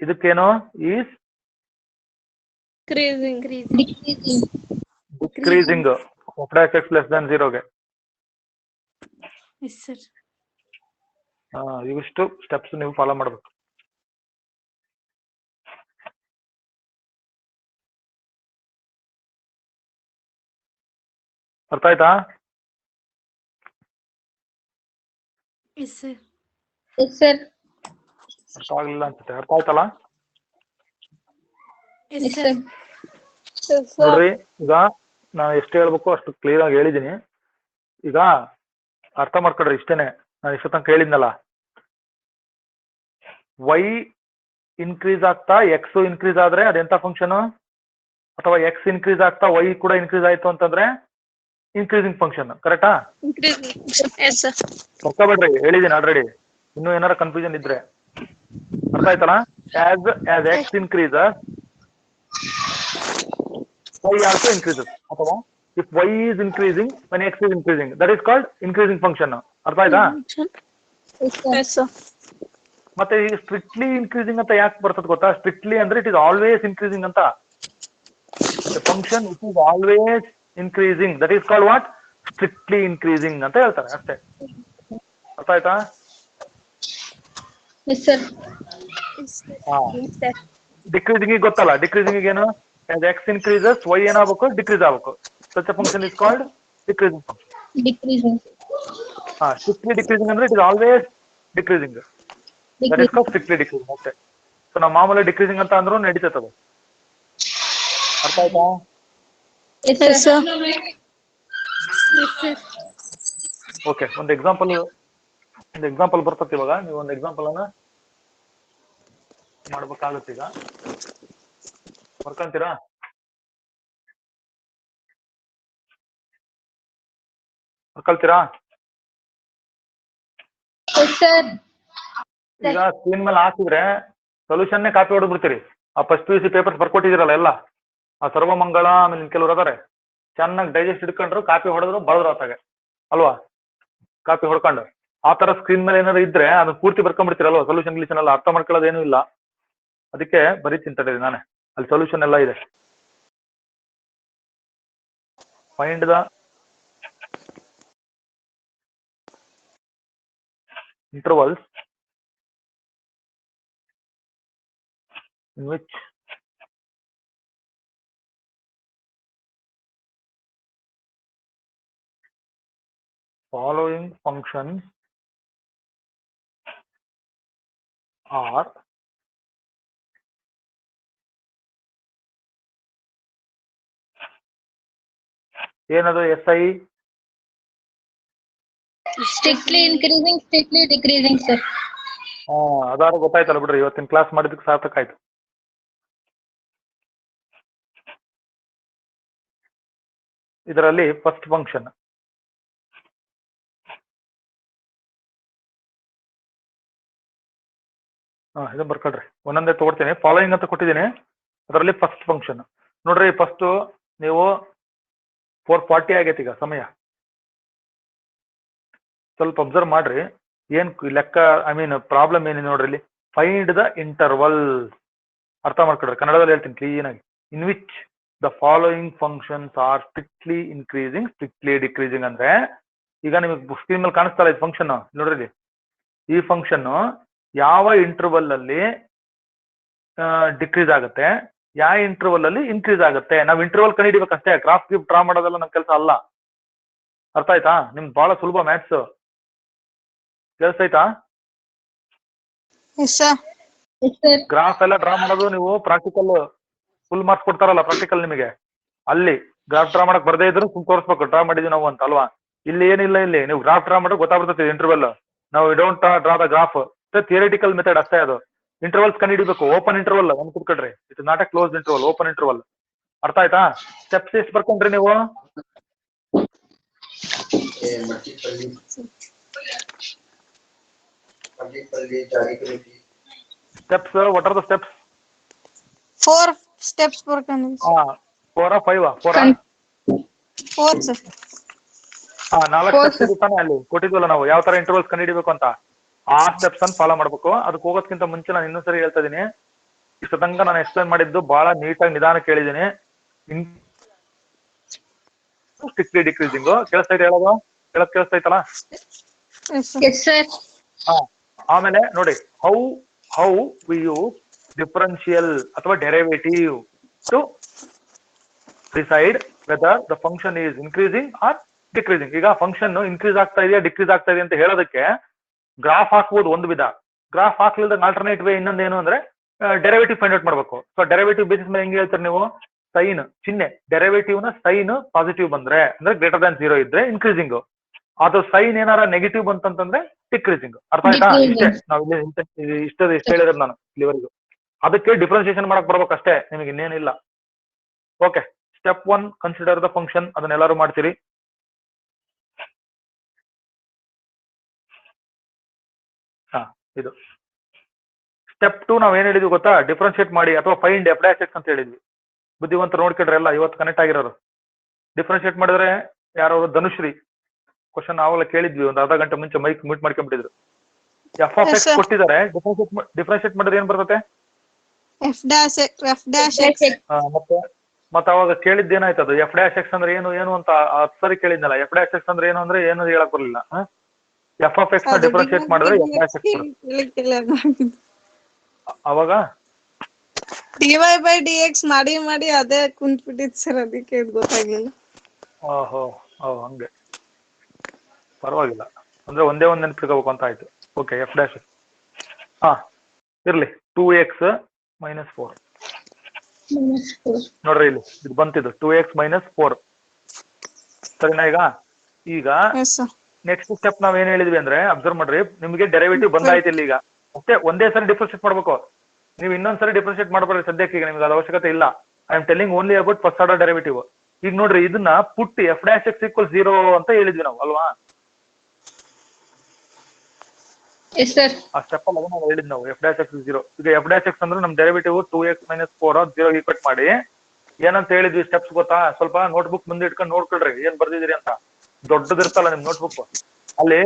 ಇದಕ್ಕೇನು is decreasing F dash x less than 0ಗೆ. Yes, sir. ಇವಿಷ್ಟು steps ನೀವು ಫಾಲೋ ಮಾಡ್ಬೇಕು. ಅರ್ಥ ಆಯ್ತಾ? Yes, sir. Yes, sir. ಅರ್ಥ ಆಗ್ಲಿಲ್ಲ ಅನ್ಸುತ್ತೆ. ಅರ್ಥ ಆಯ್ತಲ್ಲ? Yes, Yes, sir. sir. ನೋಡ್ರಿ, ಈಗ ನಾನು ಎಷ್ಟು ಹೇಳ್ಬೇಕು ಅಷ್ಟು ಕ್ಲಿಯರ್ ಆಗಿ ಹೇಳಿದೀನಿ. ಈಗ ಅರ್ಥ ಮಾಡ್ಕೊಡ್ರಿ, ಇಷ್ಟೇನೆ ನಾನು ಇಷ್ಟ ತನಕ ಹೇಳಿದ್ನಲ್ಲ. ವೈ ಇನ್ಕ್ರೀಸ್ ಆಗ್ತಾ ಎಕ್ಸ್ ಇನ್ಕ್ರೀಸ್ ಆದ್ರೆ ಅದೆಂತ ಫಂಕ್ಷನ್, ಅಥವಾ ಎಕ್ಸ್ ಇನ್ಕ್ರೀಸ್ ಆಗ್ತಾ ವೈ ಕೂಡ ಇನ್ಕ್ರೀಸ್ ಆಯ್ತು ಅಂತಂದ್ರೆ ಇನ್ಕ್ರೀಸಿಂಗ್ ಫಂಕ್ಷನ್. ಕರೆಕ್ಟಾ? Increasing. Yes, sir. ಬರ್ಕೊಬೇಡ್ರಿ, ಹೇಳಿದೀನಿ ಆಲ್ರೆಡಿ. ಇನ್ನೂ ಏನಾರ ಕನ್ಫ್ಯೂಷನ್ ಇದ್ರೆ ಅರ್ಥ ಆಯ್ತಲ್ಲ? As X increases y also increases, ಅಥವಾ if y is increasing when x is increasing, that is called increasing function. ಅರ್ಥ ಆಯ್ತಾ? Yes, sir. ಮತ್ತೆ ಈ ಸ್ಟ್ರಿಕ್ಟ್ಲಿ ಇನ್ಕ್ರೀಸಿಂಗ್ ಅಂತ ಯಾಕೆ ಬರ್ತದೆ ಗೊತ್ತಾ? ಸ್ಟ್ರಿಕ್ಟ್ಲಿ ಅಂದ್ರೆ ಇಟ್ ಇಸ್ ಆಲ್ವೇಸ್ ಇನ್ಕ್ರೀಸಿಂಗ್ ಅಂತ. Function it is always increasing, that is called what? Strictly increasing ಅಂತ ಹೇಳ್ತಾರೆ ಅಷ್ಟೇ. ಅರ್ಥ ಆಯ್ತಾ? Yes, sir. ಡಿಕ್ರೀಸಿಂಗ್ ಗೊತ್ತಲ್ಲ, ಡಿಕ್ರೀಸಿಂಗ್ ಏನು? as x increases y ಏನಾಗಬೇಕು? ಡಿಕ್ರೀಸ್ ಆಗಬೇಕು. such a function is called decreasing function. Decreasing. Strictly decreasing ಅಂದ್ರೆ it is always decreasing. That is called strictly decreasing ಅಷ್ಟೇ. ಸೊ ನಾವು ಮಾಮೂಲಿ ಡಿಕ್ರೀಸಿಂಗ್ ಅಂತ ಅಂದ್ರೂ ನಡೀತದೆ. ಅರ್ಥ ಆಯ್ತಾ? Yes, Yes, sir. sir. Yes, sir. Okay, ಒಂದು ಎಕ್ಸಾಂಪಲ್ ಬರ್ತದೆ. ಇವಾಗ ನೀವು ಒಂದು ಎಕ್ಸಾಂಪಲ್ ಅನ್ನ ಮಾಡ್ಬೇಕಾಗುತ್ತೆ. ಈಗ ಬರ್ಕೊಂತೀರಾ? ಬರ್ಕೊಳ್ತೀರಾ? Yes, sir. ಈಗ ಸ್ಕ್ರೀನ್ ಮೇಲೆ ಹಾಕಿದ್ರೆ ಸೊಲ್ಯೂಷನ್ನೇ ಕಾಪಿ ಹೊಡೆದ್ಬಿಡ್ತೀರಿ. ಆ ಫಸ್ಟ್ PUC ಪೇಪರ್ಸ್ ಬರ್ಕೊಟ್ಟಿದ್ದೀರಲ್ಲ ಎಲ್ಲ, ಆ ಸರ್ವಮಂಗಳ ಆಮೇಲೆ ಕೆಲವರು ಅದಾರೆ, ಚೆನ್ನಾಗಿ ಡೈಜೆಸ್ಟ್ ಹಿಡ್ಕೊಂಡ್ರು, ಕಾಪಿ ಹೊಡೆದ್ರು, ಬಳದ್ರು ಆತಾಗೆ ಅಲ್ವಾ? ಕಾಪಿ ಹೊಡ್ಕೊಂಡು ಆ ತರ ಸ್ಕ್ರೀನ್ ಮೇಲೆ ಏನಾದ್ರು ಇದ್ರೆ ಅದನ್ನ ಪೂರ್ತಿ ಬರ್ಕೊಂಡ್ಬಿಡ್ತೀರಲ್ವಾ? ಸೊಲ್ಯೂಷನ್ ಗಿಲ್ಯೂಷನ್ ಎಲ್ಲ ಅರ್ಥ ಮಾಡ್ಕೊಳ್ಳೋದೇನು ಇಲ್ಲ. ಅದಕ್ಕೆ ಬರೀ ಚಿಂತಡಿದೆ ನಾನೇ, ಅಲ್ಲಿ ಸೊಲ್ಯೂಷನ್ ಎಲ್ಲ ಇದೆ. Find the intervals in which following functions are ಏನದು SI? Strictly increasing, strictly decreasing, sir. ಅದಾರು ಗೊತ್ತಾಯ್ತಲ್ಲ ಬಿಡ್ರಿ, ಇವತ್ತಿನ ಕ್ಲಾಸ್ ಮಾಡಿದಕ್ಕೆ ಸಾರ್ಥಕ ಆಯ್ತು. ಇದರಲ್ಲಿ ಫಸ್ಟ್ ಫಂಕ್ಷನ್ ಇದನ್ನ ಬರ್ಕೊಳ್ರಿ, ಒಂದೊಂದೇ ತಗೊಳ್ತೀನಿ. ಫಾಲೋಯಿಂಗ್ ಅಂತ ಕೊಟ್ಟಿದ್ದೀನಿ, ಅದರಲ್ಲಿ ಫಸ್ಟ್ ಫಂಕ್ಷನ್ ನೋಡ್ರಿ. ಫಸ್ಟ್ ನೀವು 4:40 ಆಗೈತಿ ಈಗ ಸಮಯ. ಸ್ವಲ್ಪ ಅಬ್ಸರ್ವ್ ಮಾಡ್ರಿ. ಏನ್ ಲೆಕ್ಕ ಐ ಮೀನ್ ಪ್ರಾಬ್ಲಮ್ ಏನಿದೆ ನೋಡ್ರಿ ಇಲ್ಲಿ, ಫೈಂಡ್ ದ ಇಂಟರ್ವಲ್. ಅರ್ಥ ಮಾಡ್ಕೊಡ್ರಿ, ಕನ್ನಡದಲ್ಲಿ ಹೇಳ್ತೀನಿ ಕ್ಲೀನ್ ಆಗಿ. In which the following functions are strictly increasing strictly decreasing ಅಂದ್ರೆ, ಈಗ ನಿಮಗೆ ಸ್ಕ್ರೀನ್ ಮೇಲೆ ಕಾಣಿಸ್ತಾರ ಇದು ಫಂಕ್ಷನ್ ನೋಡ್ರಿ ಇಲ್ಲಿ. ಈ ಫಂಕ್ಷನ್ ಯಾವ ಇಂಟರ್ವಲ್ ಅಲ್ಲಿ ಡಿಕ್ರೀಸ್ ಆಗುತ್ತೆ, ಯಾವ ಇಂಟರ್ವಲ್ ಅಲ್ಲಿ ಇನ್ಕ್ರೀಸ್ ಆಗುತ್ತೆ. ನಾವು ಇಂಟರ್ವಲ್ ಕಂಡುಹಿಡಿಬೇಕಷ್ಟೇ, ಗ್ರಾಫ್ ಗಿಫ್ ಡ್ರಾ ಮಾಡೋದೆಲ್ಲ ನಮ್ ಕೆಲಸ ಅಲ್ಲ. ಅರ್ಥ ಆಯ್ತಾ? ನಿಮ್ಗೆ ಬಹಳ ಸುಲಭ ಮ್ಯಾಥ್ಸ್. ಕೇಳಿಸ್ತಾಯ್ತಾ? Yes, sir. Yes, sir. Graph ಎಲ್ಲ ಡ್ರಾ ಮಾಡೋದು ನೀವು ಪ್ರಾಕ್ಟಿಕಲ್ ಫುಲ್ ಮಾರ್ಕ್ಸ್ ಕೊಡ್ತಾರಲ್ಲ ಪ್ರಾಕ್ಟಿಕಲ್ ನಿಮಗೆ, ಅಲ್ಲಿ ಗ್ರಾಫ್ ಡ್ರಾ ಮಾಡಕ್ ಬರ್ದೇ ಇದ್ರು ಸುಮ್ ತೋರಿಸ್ಬೇಕು ಡ್ರಾ ಮಾಡಿದ್ವಿ ನಾವು ಅಂತ ಅಲ್ವಾ. ಇಲ್ಲಿ ಏನಿಲ್ಲ, ಇಲ್ಲಿ ನೀವು ಗ್ರಾಫ್ ಡ್ರಾ ಮಾಡೋಕೆ ಗೊತ್ತಾಗ್ಬಿಡ್ತೈತಿ ಇಂಟರ್ವಲ್. ನಾವು don't draw the graph, theoretical method ಅಷ್ಟೇ ಅದು. ಇಂಟರ್ವಲ್ಸ್ ಕಂಡುಹಿಡಿಬೇಕು. ಓಪನ್ ಇಂಟರ್ವಲ್ ಒಂದು ಕುತ್ಕೊಡ್ರಿ, it not a close interval, open interval. ಅರ್ಥ ಆಯ್ತಾ? ಸ್ಟೆಪ್ಸ್ ಎಷ್ಟು ಬರ್ಕೊಂಡ್ರಿ ನೀವು? Steps, what are the steps? 4 steps per condition. 4 or 5? 4, sir. 4 steps ಇರುತ್ತಾನೆ ಅಲ್ಲಿ ಕೊಟ್ಟಿದ್ವಲ್ಲ ನಾವು, ಯಾವ ತರ ಇಂಟರ್ವಲ್ಸ್ ಕಂಡುಹಿಡಿಬೇಕು ಅಂತ. ಆ ಸ್ಟೆಪ್ಸ್ ಅನ್ನು ಫಾಲೋ ಮಾಡ್ಬೇಕು. ಅದಕ್ಕೆ ಹೋಗೋದಕ್ಕಿಂತ ಮುಂಚೆ ನಾನು ಇನ್ನೊಂದ್ಸರಿ ಹೇಳ್ತಾ ಇದೀನಿ, ಇಷ್ಟ ತನಕ ನಾನು ಎಕ್ಸ್ಪ್ಲೈನ್ ಮಾಡಿದ್ದು ಬಹಳ ನೀಟಾಗಿ ನಿಧಾನ ಕೇಳಿದೀನಿ. ಸ್ಟ್ರಿಕ್ಟ್ಲಿ ಡಿಕ್ರೀಸಿಂಗ್ ಕೇಳಿಸ್ತಾ ಇದೆ ಹೇಳೋದು? ಕೇಳಿಸ್ತಾ ಐತಲ್ಲ? Yes, sir. ಆಮೇಲೆ ನೋಡಿ, ಹೌ ವಿ ಯೂಸ್ ಡಿಫರೆನ್ಷಿಯಲ್ ಅಥವಾ derivative to decide whether the function is increasing or decreasing. ಈಗ ಫಂಕ್ಷನ್ ಇನ್ಕ್ರೀಸ್ ಆಗ್ತಾ ಇದೆಯಾ ಡಿಕ್ರೀಸ್ ಆಗ್ತಾ ಇದೆ ಅಂತ ಹೇಳೋದಕ್ಕೆ ಗ್ರಾಫ್ ಹಾಕ್ಬೋದು ಒಂದು ವಿಧ. ಗ್ರಾಫ್ ಹಾಕ್ಲಿಲ್ದಂಗೆ ಆಲ್ಟರ್ನೇಟ್ ವೇ ಇನ್ನೊಂದು ಏನು ಅಂದ್ರೆ ಡೆರಿವೇಟಿವ್ ಫೈಂಡ್ ಔಟ್ ಮಾಡ್ಬೇಕು. ಸೊ ಡೆರಿವೇಟಿವ್ ಬೇಸಿಸ್ ಮೇಲೆ ಹೆಂಗೆ ಹೇಳ್ತಾರೆ ನೀವು? ಸೈನ್ ಚಿಹ್ನೆ, ಡೆರಿವೇಟಿವ್ ನ ಸೈನ್ ಪಾಸಿಟಿವ್ ಬಂದ್ರೆ ಅಂದ್ರೆ ಗ್ರೇಟರ್ ದ್ಯಾನ್ 0 ಇದ್ರೆ ಇನ್ಕ್ರೀಸಿಂಗ್, ಅದು ಸೈನ್ ಏನಾರ ನೆಗೆಟಿವ್ ಬಂತಂತಂದ್ರೆ ಡಿಕ್ರೀಸಿಂಗ್. ಅರ್ಥ ಆಯ್ತಾ? ಇಷ್ಟೇ ನಾವು ಇಷ್ಟ ಹೇಳಿರೋದು ನಾನು ಇಲ್ಲಿವರೆಗೂ. ಅದಕ್ಕೆ ಡಿಫ್ರೆನ್ಸಿಯೇಷನ್ ಮಾಡಕ್ ಬರ್ಬೇಕಷ್ಟೇ, ನಿಮಗೆ ಇನ್ನೇನಿಲ್ಲ. ಓಕೆ, ಸ್ಟೆಪ್ 1 ಕನ್ಸಿಡರ್ ದ ಫಂಕ್ಷನ್, ಅದನ್ನೆಲ್ಲರೂ ಮಾಡ್ತೀರಿ. ಇದು ಸ್ಟೆಪ್ 2 ನಾವ್ ಏನ್ ಹೇಳಿದ್ವಿ ಗೊತ್ತಾ? ಡಿಫ್ರೆನ್ಶಿಯೇಟ್ ಮಾಡಿ ಅಥವಾ ಫೈಂಡ್ ಎಫ್ ಡ್ಯಾಶ್ ಎಕ್ಸ್ ಅಂತ ಹೇಳಿದ್ವಿ. ಬುದ್ಧಿವಂತರು ನೋಡ್ಕೊಂಡ್ರೆ ಎಲ್ಲ ಇವತ್ತು ಕನೆಕ್ಟ್ ಆಗಿರೋರು. ಡಿಫ್ರೆನ್ಶಿಯೇಟ್ ಮಾಡಿದ್ರೆ ಯಾರು? ಧನುಶ್ರೀ ಕ್ವಶನ್ ಆವಾಗಲೇ ಕೇಳಿದ್ವಿ, ಒಂದು ಅರ್ಧ ಗಂಟೆ ಮುಂಚೆ ಮೈಕ್ ಮ್ಯೂಟ್ ಮಾಡ್ಕೊಂಡ್ಬಿಟ್ಟಿದ್ರು. ಎಫ್ ಆಫ್ ಎಕ್ಸ್ ಕೊಟ್ಟಿದ್ದಾರೆ, ಡಿಫ್ರೆನ್ಶಿಯೇಟ್ ಮಾಡಿದ್ರೆ ಏನ್ ಬರ್ತದೆ? F dash x. ಮತ್ತೆ ಅವಾಗ ಕೇಳಿದ್ದು ಏನಾಯ್ತು? ಅದು ಎಫ್ ಡ್ಯಾಶ್ ಎಕ್ಸ್ ಅಂದ್ರೆ ಏನು ಅಂತ 10 ಸರಿ ಕೇಳಿದ್ನಲ್ಲ. ಎಫ್ ಡ್ಯಾಶ್ ಎಕ್ಸ್ ಅಂದ್ರೆ ಏನು ಅಂದ್ರೆ ಏನು ಹೇಳಕ್ ಬರಲಿಲ್ಲ. ಎಫ್ ಆಫ್ ಎಕ್ಸ್ ನ ಡಿಫ್ರೆನ್ಶಿಯೇಟ್ ಮಾಡಿದ್ರೆ ಎಫ್ ಡ್ಯಾಶ್ ಎಕ್ಸ್ ಅವಾಗ dy by dx ಮಾಡಿ ಅದೇ ಕುಂತ್ಬಿಟ್ಟಿತ್ತು ಸರ್, ಅದಕ್ಕೆ ಇದು ಗೊತ್ತಾಗ್ಲಿಲ್ಲ. ಓಹೋ ಹಂಗೆ, ಪರವಾಗಿಲ್ಲ. ಅಂದ್ರೆ ಒಂದೇ ಒಂದು ನೆನಪಿಟ್ಕೋಬೇಕು ಅಂತ ಆಯ್ತು. ಓಕೆ, ಎಫ್ ಡ್ಯಾಶ್ ಇರ್ಲಿ. 2x - 4 ನೋಡ್ರಿ ಇಲ್ಲಿ ಇದು ಬಂತಿದ್ದು 2x - 4. ಸರಿನಾ? ಈಗ ನೆಕ್ಸ್ಟ್ ಸ್ಟೆಪ್ ನಾವ್ ಏನ್ ಹೇಳಿದ್ವಿ ಅಂದ್ರೆ, ಅಬ್ಸರ್ವ್ ಮಾಡ್ರಿ, ನಿಮಗೆ ಡೆರಿವೇಟಿವ್ ಬಂದಾಯ್ತು ಇಲ್ಲಿ. ಈಗ ಅಷ್ಟೇ ಒಂದೇ ಸರಿ ಡಿಫ್ರೆನ್ಶಿಯೇಟ್ ಮಾಡ್ಬೇಕು. ನೀವು ಇನ್ನೊಂದ್ಸರಿ ಡಿಫ್ರೆನ್ಶಿಯೇಟ್ ಮಾಡ್ಬಾರ್ದು ಸದ್ಯಕ್ಕೆ, ಈಗ ನಿಮ್ಗೆ ಅದು ಅವಶ್ಯಕತೆ ಇಲ್ಲ. I am telling only about first order derivative. ಈಗ ನೋಡ್ರಿ, ಇದನ್ನ ಪುಟ್ಟಿ ಎಫ್ ಡ್ಯಾಶ್ ಎಕ್ಸ್ = 0 ಅಂತ ಹೇಳಿದ್ವಿ ನಾವು ಅಲ್ವಾ? ಆ ಸ್ಟೆಪ್ ಅಲ್ಲಿ ನಾವು ಹೇಳಿದ್ ನಾವು ಎಫ್ ಡ್ಯಾಶ್ ಎಕ್ಸ್ 0. ಈಗ ಎಫ್ ಡ್ಯಾಶ್ ಎಕ್ಸ್ ಅಂದ್ರೆ ನಮ್ ಡೆರಿವೇಟಿವ್ 2x - 4 0 ಈಕ್ವೇಟ್ ಮಾಡಿ ಏನಂತ ಹೇಳಿದ್ವಿ ಸ್ಟೆಪ್ಸ್ ಗೊತ್ತಾ? ಸ್ವಲ್ಪ ನೋಟ್ಬುಕ್ ಮುಂದೆ ಇಟ್ಕೊಂಡು ನೋಡ್ಕೊಳ್ರಿ ಏನ್ ಬರ್ದಿದ್ದೀರಿ ಅಂತ. ದೊಡ್ಡದಿರ್ತಲ್ಲ ನಿಮ್ ನೋಟ್ಬುಕ್, ಅಲ್ಲಿ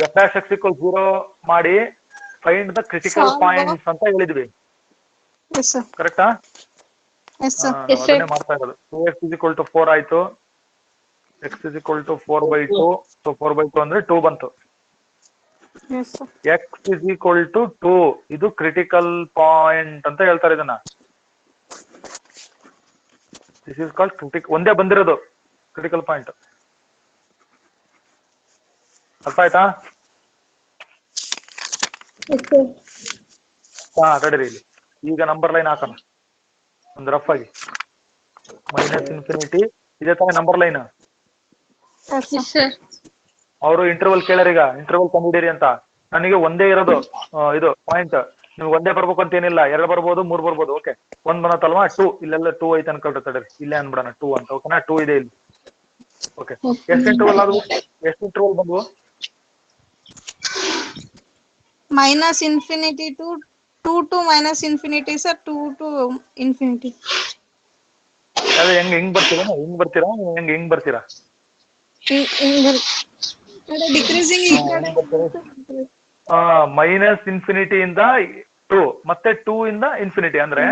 ಎಫ್ ಡ್ಯಾಶ್ ಎಕ್ಸ್ = 0 ಮಾಡಿ ಫೈಂಡ್ ದ ಕ್ರಿಟಿಕಲ್ ಪಾಯಿಂಟ್ಸ್ ಅಂತ ಹೇಳಿದ್ವಿ. ಕರೆಕ್ಟಾ? ಅದನ್ನೇ ಮಾಡ್ತಾ ಇರೋದು. 2x = 4 ಆಯ್ತು, x = 4/2. ಸೊ 4/2 ಅಂದ್ರೆ 2 ಬಂತು. x = 2, ಇದು ಕ್ರಿಟಿಕಲ್ ಪಾಯಿಂಟ್ ಅಂತ ಹೇಳ್ತಾರೆ ಇದನ್ನ. This is called critical. ಒಂದೇ ಬಂದಿರೋದು ಕ್ರಿಟಿಕಲ್ ಪಾಯಿಂಟ್. ಅರ್ಥ ಆಯ್ತಾ? ತಡೀರಿ, ಇಲ್ಲಿ ಈಗ ನಂಬರ್ ಲೈನ್ ಹಾಕೋಣ ಒಂದು ರಫ್ ಆಗಿ. -∞ ಇದೇ ತಾನೇ ನಂಬರ್ ಲೈನ್. ಅವರು ಇಂಟರ್ವಲ್ ಕೇಳರೀಗ, ಇಂಟರ್ವಲ್ ಕಂಡುಹಿಡೀರಿ ಅಂತ. ನನಗೆ ಒಂದೇ ಇರೋದು ಇದು ಪಾಯಿಂಟ್. ನಿಮ್ಗೆ ಒಂದೇ ಬರ್ಬೇಕು ಅಂತ ಏನಿಲ್ಲ, 2 ಬರ್ಬೋದು, 3 ಬರ್ಬೋದು. ಓಕೆ, 1 ಬಂತಲ್ವಾ? 2 ಇಲ್ಲೆಲ್ಲ 2 ಐತೆ ಅನ್ಕೊಳ್ರಿ. ತಡೀರಿ, ಇಲ್ಲೇ ಅನ್ಬಿಡೋಣ 2 ಅಂತ. ಓಕೆನಾ? 2 ಇದೆ ಇಲ್ಲಿ. ಓಕೆ, ಎಷ್ಟು ಇಂಟರ್ವಲ್ ಆದವು? ಎಷ್ಟು ಇಂಟರ್ವಲ್ ಬಂದ್ವು? -∞ to 2 to -∞, ಸರ್. 2 to ∞. ಅದೇ ಹೆಂಗ್ ಬರ್ತೀರಾ? ಹಿಂಗ್ ಬರ್ತೀರಾ? ಹೆಂಗ್ ಬರ್ತೀರಾ? ಡಿಕ್ರೀಸಿಂಗ್ ಮೈನಸ್ ಇನ್ಫಿನಿಟಿ ಇಂದ 2 ಮತ್ತೆ 2 ಇಂದ ಇನ್ಫಿನಿಟಿ ಅಂದ್ರೆ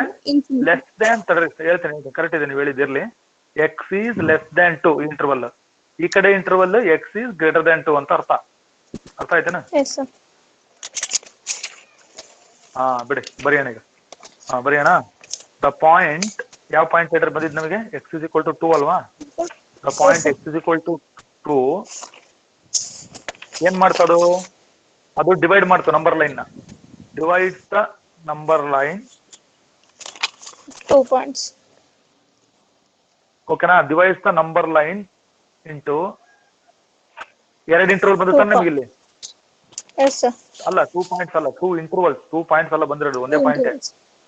ಲೆಸ್ ದ್ಯಾನ್ ಹೇಳ್ತೇನೆ ಕರೆಕ್ಟ್ ಇದೆ ನೀವು ಹೇಳಿದಿರ್ಲಿ x is less than 2 interval ಈ ಕಡೆ interval x is greater than 2 ಅಂತ ಅರ್ಥ ಆಯ್ತೇನಾ? ಬಿಡಿ ಬರೆಯೋಣ ಈಗ. ಬರೆಯೋಣ. ದ ಪಾಯಿಂಟ್ ಯಾವ ಪಾಯಿಂಟ್ ಹೇಳ್ರಿ ಬಂದಿದ್ ನಮಗೆ ಎಕ್ಸ್ ಇಸ್ ಈಕ್ವಲ್ ಟು 2 ಅಲ್ವಾ? The point x is equal to 2 ಏನ್ ಮಾಡ್ತದು ಅದು ಡಿವೈಡ್ ಮಾಡ್ತು ನಂಬರ್ ಲೈನ್ ನ divides the number line 2 points ಓಕೆನಾ divides the number line into ಎರಡು ಇಂಟರ್ವಲ್ ಬಂದಿರ್ತಾನೆ ನಮ್ಗೆ ಇಲ್ಲಿ ಅಲ್ಲ 2 ಪಾಯಿಂಟ್ಸ್ ಅಲ್ಲ 2 ಇಂಟರ್ವಲ್ಸ್ 2 ಪಾಯಿಂಟ್ಸ್ ಅಲ್ಲ ಬಂದಿರೋದು ಒಂದೇ ಪಾಯಿಂಟ್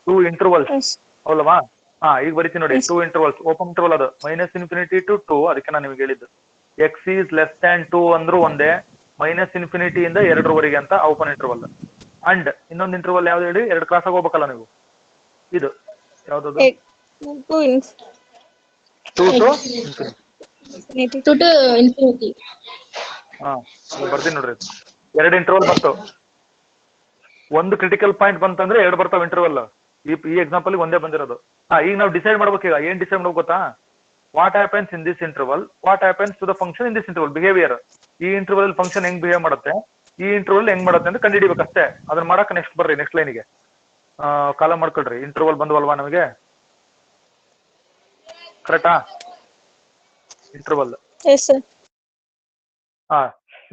2 ಇಂಟರ್ವಲ್ಸ್ ಹೌದಲ್ವಾ? ಈಗ ಬರೀತೀನಿ ನೋಡಿ 2 ಇಂಟರ್ವಲ್ಸ್ ಓಪನ್ ಇಂಟರ್ವಲ್ ಅದು ಮೈನಸ್ ಇನ್ಫಿನಿಟಿ ಟು 2 ಅದಕ್ಕೆ ನಾನು ನಿಮ್ಗೆ ಹೇಳಿದ್ದು ಎಕ್ಸ್ ಈಸ್ ಲೆಸ್ ದ್ಯಾನ್ 2 ಅಂದ್ರೂ ಒಂದೇ ಮೈನಸ್ ಇನ್ಫಿನಿಟಿ ಇಂದ 2 ಅಂತ ಓಪನ್ ಇಂಟರ್ವಲ್ ಅಂಡ್ ಇನ್ನೊಂದು ಇಂಟರ್ವಲ್ ಯಾವ್ದು ಹೇಳಿ 2 ಕ್ರಾಸ್ ಆಗಿ ಹೋಗ್ಬೇಕಲ್ಲ ನೀವು ಇದು ಯಾವ್ದದು 2 to infinity. ಬರ್ತೀನಿ ನೋಡ್ರಿ 2 ಇಂಟರ್ವಲ್ ಬರ್ತಾವ ಒಂದು ಕ್ರಿಟಿಕಲ್ ಪಾಯಿಂಟ್ ಬಂತಂದ್ರೆ 2 ಬರ್ತಾವ ಇಂಟರ್ವಲ್ ಈ ಎಕ್ಸಾಂಪಲ್ ಒಂದೇ ಬಂದಿರೋದು. ಈಗ ನಾವು ಡಿಸೈಡ್ ಮಾಡ್ಬೇಕು ಈಗ ಏನ್ ಡಿಸೈಡ್ ಮಾಡ್ಬೇಕು ಗೊತ್ತಾ what happens in this interval what happens to the function in this interval behaviour ಈ ಇಂಟರ್ವಲ್ ಫಂಕ್ಷನ್ ಹೆಂಗ್ ಬಿಹೇವ್ ಮಾಡುತ್ತೆ ಈ ಇಂಟರ್ವಲ್ ಹೆಂಗ್ ಮಾಡುತ್ತೆ ಅಂತ ಕಂಡುಹಿಡಿಬೇಕಷ್ಟೇ ಅದನ್ನ ಮಾಡಕ್ ನೆಕ್ಸ್ಟ್ ಬರ್ರಿ ನೆಕ್ಸ್ಟ್ ಲೈನ್ಗೆ ಕಾಲಮ್ ಮಾಡ್ಕೊಳ್ರಿ ಇಂಟರ್ವಲ್ ಬಂದ್ವಲ್ವಾ ನಮಗೆ ಕರೆಕ್ಟಾ ಇಂಟರ್ವಲ್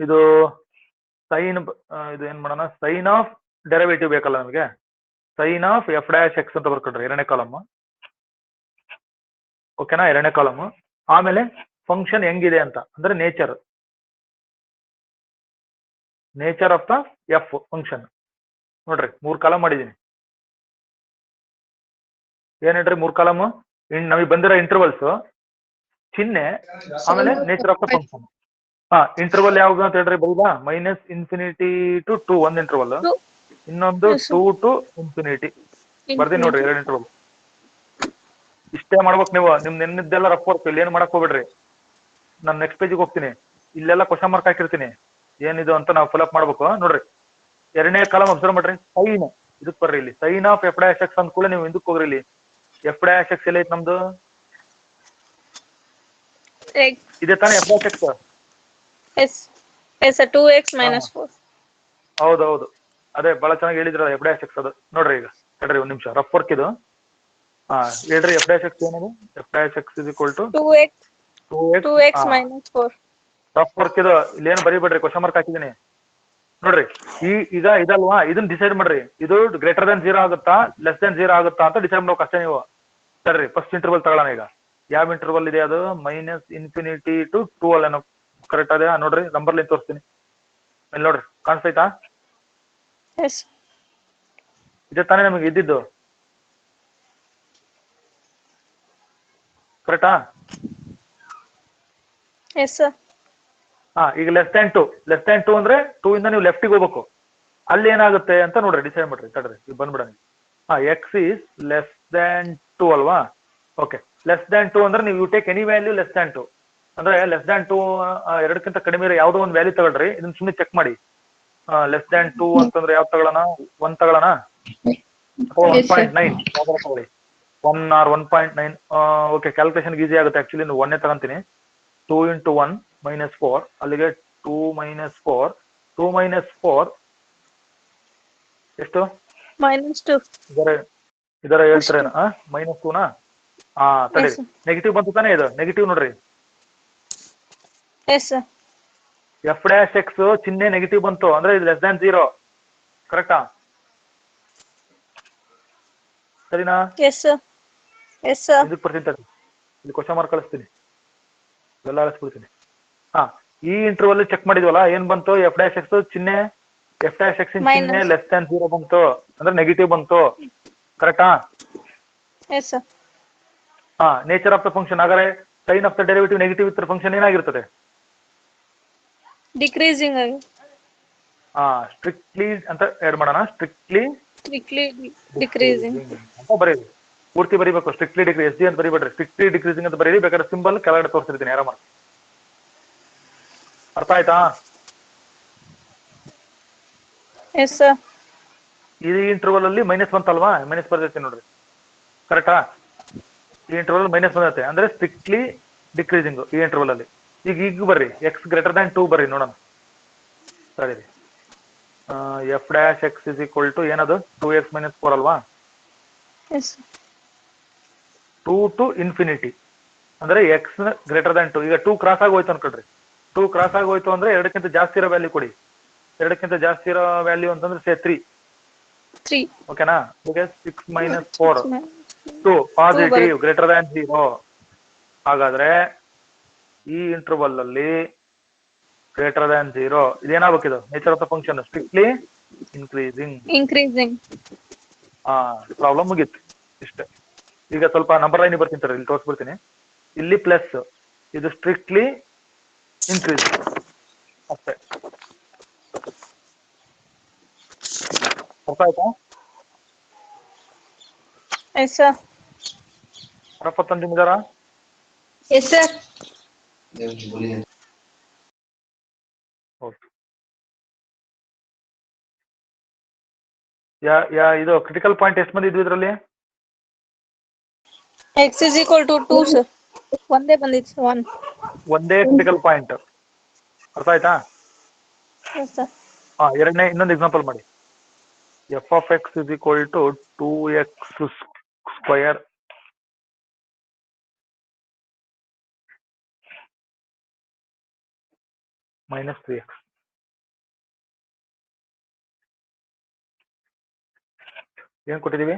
ಇದು ಸೈನ್ ಇದು ಏನ್ ಮಾಡೋಣ ಸೈನ್ ಆಫ್ ಡೆರಿವೇಟಿವ್ ಬೇಕಲ್ಲ ನಮಗೆ sign of f dash x ಅಂತ ಬರ್ಕೊಡ್ರಿ ಎರಡನೇ ಕಾಲಮ್ ಓಕೆನಾ ಎರಡನೇ ಕಾಲಮ್ ಆಮೇಲೆ ಫಂಕ್ಷನ್ ಹೆಂಗಿದೆ ಅಂತ ಅಂದ್ರೆ nature of the F function ನೋಡ್ರಿ 3 ಕಾಲಮ್ ಮಾಡಿದೀನಿ ಏನ್ ಹೇಳ್ರಿ 3 ಕಾಲಮ್ ನಮಗೆ ಬಂದಿರೋ ಇಂಟರ್ವಲ್ಸ್ ಚಿಹ್ನೆ ಆಮೇಲೆ nature of the function interval ಯಾವ್ದು ಅಂತ ಹೇಳ್ರಿ ಬರೀದಾ ಮೈನಸ್ ಇನ್ಫಿನಿಟಿ ಟು 2 ಒಂದ್ ಇಂಟರ್ವಲ್ ಇನ್ನೊಂದು 2 ಟು ಇನ್ಫಿನಿಟಿ ಬರ್ತೀನಿ ನೋಡ್ರಿ 2 ಇಂಟರ್ವಲ್ ಇಷ್ಟೇ ಮಾಡ್ಬೇಕು ನೀವು ನಿಮ್ ನೆನ್ನಿದ್ದೆಲ್ಲ ರಫ್ ವರ್ಕ್ ಇಲ್ಲಿ ಏನ್ ಮಾಡಕ್ ಹೋಗ್ಬಿಡ್ರಿ ನಾನು ನೆಕ್ಸ್ಟ್ ಪೇಜಿಗೆ ಹೋಗ್ತೀನಿ ಇಲ್ಲೆಲ್ಲ ಕ್ವಶನ್ ಮಾರ್ಕ್ ಹಾಕಿರ್ತೀನಿ ಏನಿದು ಅಂತ ನಾವು ಫಿಲ್ ಅಪ್ ಮಾಡ್ಬೇಕು ನೋಡ್ರಿ ಎರಡನೇ ಕಾಲಮ್ ಅಬ್ಸರ್ವ್ ಮಾಡ್ರಿ ಸೈನ್ ಇದಕ್ ಬರ್ರಿ ಇಲ್ಲಿ sign of f dash x ಅಂದ್ಕೂಡ ನೀವು ಇದಕ್ ಹೋಗ್ರಿ ಇಲ್ಲಿ ಎಫ್ ಡ್ಯಾಶ್ ಎಕ್ಸ್ ಎಲ್ಲ ಐತ್ ನಮ್ದು ಇದೆ ತಾನೇ F dash X 2x minus 4 ಹೌದೌದು ಅದೇ ಬಹಳ ಚೆನ್ನಾಗಿ ಹೇಳಿದ್ರ ಎಫ್ ಡ್ಯಾಶ್ ಎಕ್ಸ್ ಅದು ನೋಡ್ರಿ ಈಗ ಹೇಳ್ರಿ ಒಂದ್ ನಿಮಿಷ ರಫ್ ವರ್ಕ್ ಇದು ಹೇಳ್ರಿ ಎಫ್ ಡ್ಯಾಶ್ ಎಕ್ಸ್ ಏನದು F dash x is equal to 2x minus 4 rough work ಇದು ಇಲ್ಲೇನು ಬರೀಬೇಡ್ರಿ ಕ್ವಶನ್ ಮಾರ್ಕ್ ಹಾಕಿದೀನಿ ನೋಡ್ರಿ ಈಗ ಇದಲ್ವಾ ಇದನ್ನ ಡಿಸೈಡ್ ಮಾಡ್ರಿ ಇದು ಗ್ರೇಟರ್ ದನ್ 0 ಆಗುತ್ತಾ ಲೆಸ್ ದನ್ 0 ಆಗುತ್ತಾ ಅಂತ ಡಿಸೈಡ್ ಮಾಡ್ಬೇಕು ಅಷ್ಟೇ ನೀವು ಸರಿ ಫಸ್ಟ್ ಇಂಟರ್ವಲ್ ತಗೊಳ್ಳೋಣ ಈಗ ಯಾವ ಇಂಟರ್ವಲ್ ಇದೆ ಅದು ಮೈನಸ್ ಇನ್ಫಿನಿಟಿ ಟು 2 ಅಲ್ಲೇನೋ ಕರೆಕ್ಟ್ ಅದೇ ನೋಡ್ರಿ ನಂಬರ್ ಲೈನ್ ತೋರಿಸ್ತೀನಿ ಇಲ್ಲಿ ನೋಡ್ರಿ ಕಾಣಿಸ್ತೈತಾ ಇದೆ ತಾನೇ ನಮಗೆ ಇದ್ದಿದ್ದು ಕರೆಕ್ಟಾ ಈಗ ಲೆಸ್ ದ್ಯಾನ್ 2 ಅಂದ್ರೆ 2 ಇಂದ ನೀವು ಲೆಫ್ಟಿಗೆ ಹೋಗ್ಬೇಕು ಅಲ್ಲಿ ಏನಾಗುತ್ತೆ ಅಂತ ನೋಡ್ರಿ ಡಿಸೈಡ್ ಮಾಡ್ರಿ ತಡ್ರಿ ಈಗ ಬಂದ್ಬಿಡ ಎಕ್ಸ್ ಈಸ್ ಲೆಸ್ ದ್ಯಾನ್ 2 ಅಲ್ವಾ ಓಕೆ ಲೆಸ್ ದ್ಯಾನ್ 2 ಅಂದ್ರೆ ನೀವು you take any value less than 2 ಅಂದ್ರೆ ಲೆಸ್ ದ್ಯಾನ್ 2 ಎರಡಕ್ಕಿಂತ ಕಡಿಮೆ ಇರೋ ಯಾವುದೋ ಒಂದು ವ್ಯಾಲ್ಯೂ ತಗೊಳ್ರಿ ಇದನ್ನ ಸುಮ್ಮನೆ ಚೆಕ್ ಮಾಡಿ ಲೆಸ್ ದ್ಯಾನ್ 2 ಅಂತಂದ್ರೆ ಯಾವ್ದು ತಗೊಳ್ಳೋಣ 1 ತಗೊಳ್ಳೋಣ ಅಥವಾ 1.9 ಯಾವ್ದಾರ ತಗೊಳ್ಳಿ 1 or 1.9 ಓಕೆ ಕ್ಯಾಲ್ಕುಲೇಷನ್ ಈಸಿ ಆಗುತ್ತೆ ಆಕ್ಚುಲಿ ನೀವು 1 ತಗೊಂತೀನಿ 2 into 1 minus 4 ಅಲ್ಲಿಗೆ 2 minus 4 ಎಷ್ಟು -2 ಇದರ ಹೇಳ್ತಾರೇನ -2 ನಾ ತಡಿ ನೆಗೆಟಿವ್ ಬಂತು ತಾನೇ ಇದು ನೆಗೆಟಿವ್ ನೋಡ್ರಿ ಎಫ್ ಡ್ಯಾಶ್ ಎಕ್ಸ್ ಚಿಹ್ನೆ ನೆಗೆಟಿವ್ ಬಂತು ಅಂದ್ರೆ ಇದು ಲೆಸ್ ದ್ಯಾನ್ 0 ಕರೆಕ್ಟಾ ಸರಿನಾ ಇದಕ್ಕೆ ಬರ್ತೀನಿ ತಡಿ ಇಲ್ಲಿ ಕ್ವಶನ್ ಮಾರ್ಕ್ ಕಳಿಸ್ತೀನಿ ಎಲ್ಲ ಅಳಿಸ್ಬಿಡ್ತೀನಿ ಈ ಇಂಟರ್ವಲ್ ಚೆಕ್ ಮಾಡಿದ್ವಲ್ಲ ಏನ್ ಬಂತು ಎಫ್ ಡ್ಯಾಶ್ ಎಕ್ಸ್ ಚಿಹ್ನೆ ಎಫ್ ಡ್ಯಾಶ್ ಎಕ್ಸ್ ಚಿಹ್ನೆ ಲೆಸ್ ದ್ಯಾನ್ 0 ಬಂತು ಅಂದ್ರೆ ನೆಗೆಟಿವ್ ಬಂತು ಕರೆಕ್ಟಾ ನೇಚರ್ ಆಫ್ ದ ಫಂಕ್ಷನ್ ಹಾಗಾದ್ರೆ sign of the derivative negative ಇದ್ರೆ ಫಂಕ್ಷನ್ ಏನಾಗಿರ್ತದೆ ಡಿಕ್ರೀಸಿಂಗ್ ಆಗಿ ಸ್ಟ್ರಿಕ್ಟ್ಲಿ ಅಂತ ಆಡ್ ಮಾಡೋಣ ಸ್ಟ್ರಿಕ್ಟ್ಲಿ ಡಿಕ್ರೀಸಿಂಗ್ ಅಂತ ಬರೀರಿ ಪೂರ್ತಿ ಬರೀಬೇಕು ಸ್ಟ್ರಿಕ್ಟ್ಲಿ ಡಿಕ್ರೀಸ್ ಎಸ್ ಡಿ ಅಂತ ಬರೀಬೇಡ್ರಿ ಸ್ಟ್ರಿಕ್ಟ್ಲಿ ಡಿಕ್ರೀಸಿಂಗ್ ಅಂತ ಬರೀರಿ ಬೇಕಾದ್ರೆ ಸಿಂಬಲ್ ಕೆಳಗಡೆ ತೋರಿಸಿರ್ತೀನಿ ಯಾರ ಮಾರ್ಕ್ ಅರ್ಥ ಆಯ್ತಾ Yes, sir. ಈ ಇಂಟರ್ವಲ್ ಅಲ್ಲಿ ಮೈನಸ್ ಬಂತಲ್ವಾ, ಮೈನಸ್ ಬರ್ತೈತೆ ನೋಡ್ರಿ, ಕರೆಕ್ಟಾ? ಈ ಇಂಟರ್ವಲ್ ಮೈನಸ್ ಬಂದೈತೆ ಅಂದ್ರೆ ಸ್ಟ್ರಿಕ್ಟ್ಲಿ ಡಿಕ್ರೀಸಿಂಗ್ ಈ ಇಂಟರ್ವಲ್ ಅಲ್ಲಿ. ಈಗ ಬರ್ರಿ ಎಕ್ಸ್ ಗ್ರೇಟರ್ ದ್ಯಾನ್ 2 ಬರ್ರಿ ನೋಡೋಣ. ಸರಿ, F dash x is equal to ಏನದು 2x - 4 ಅಲ್ವಾ? Yes, sir. 2 to ಇನ್ಫಿನಿಟಿ ಅಂದ್ರೆ ಎಕ್ಸ್ ಗ್ರೇಟರ್ ದ್ಯಾನ್ 2. ಈಗ 2 ಕ್ರಾಸ್ ಆಗಿ ಹೋಯ್ತು ಅನ್ಕೊಳ್ರಿ. 2 ಕ್ರಾಸ್ ಆಗಿ ಹೋಯ್ತು ಅಂದ್ರೆ 2ಕ್ಕಿಂತ ಜಾಸ್ತಿ ಇರೋ ವ್ಯಾಲ್ಯೂ ಕೊಡಿ. 2ಕ್ಕಿಂತ ಜಾಸ್ತಿ ಇರೋ ವ್ಯಾಲ್ಯೂ ಅಂತಂದ್ರೆ ಸೇ 3. 3. ಓಕೆನಾ? 6 - 4 2 ಪಾಸಿಟಿವ್ ಗ್ರೇಟರ್ ದ್ಯಾನ್ 0. ಹಾಗಾದ್ರೆ ಈ ಇಂಟರ್ವಲ್ ಅಲ್ಲಿ ಗ್ರೇಟರ್ ದ್ಯಾನ್ 0 ಇದೇನಾಗಬೇಕಿದು? Nature of the function strictly Increasing. Problem ಮುಗೀತು ಇಷ್ಟೇ. ಈಗ ಸ್ವಲ್ಪ ನಂಬರ್ ಲೈನ್ ಬರ್ತೀನಿ ಸರ್, ಇಲ್ಲಿ ತೋರಿಸ್ಬಿಡ್ತೀನಿ. ಇಲ್ಲಿ ಪ್ಲಸ್, ಇದು ಸ್ಟ್ರಿಕ್ಟ್ಲಿ ಇನ್ಕ್ರೀಸಿಂಗ್ ಅಷ್ಟೇ. ಅರ್ಥ ಆಯ್ತಾ? Yes, sir. 61 ನಿಮಿಷ. Yes, sir. ಇದು ಕ್ರಿಟಿಕಲ್ ಪಾಯಿಂಟ್ ಎಷ್ಟು ಮಂದಿ ಇದ್ವಿ ಇದರಲ್ಲಿ? X is equal to 2, sir. ಒಂದೇ ಬಂದಿತ್ತು 1. ಒಂದೇ ಕ್ರಿಟಿಕಲ್ ಪಾಯಿಂಟ್. ಅರ್ಥ ಆಯ್ತಾ? Yes, sir. ಎರಡನೇ ಇನ್ನೊಂದು ಎಕ್ಸಾಂಪಲ್ ಮಾಡಿ. F of x is equal to 2x square minus 3x. ಏನ್ ಕೊಟ್ಟಿದೀವಿ?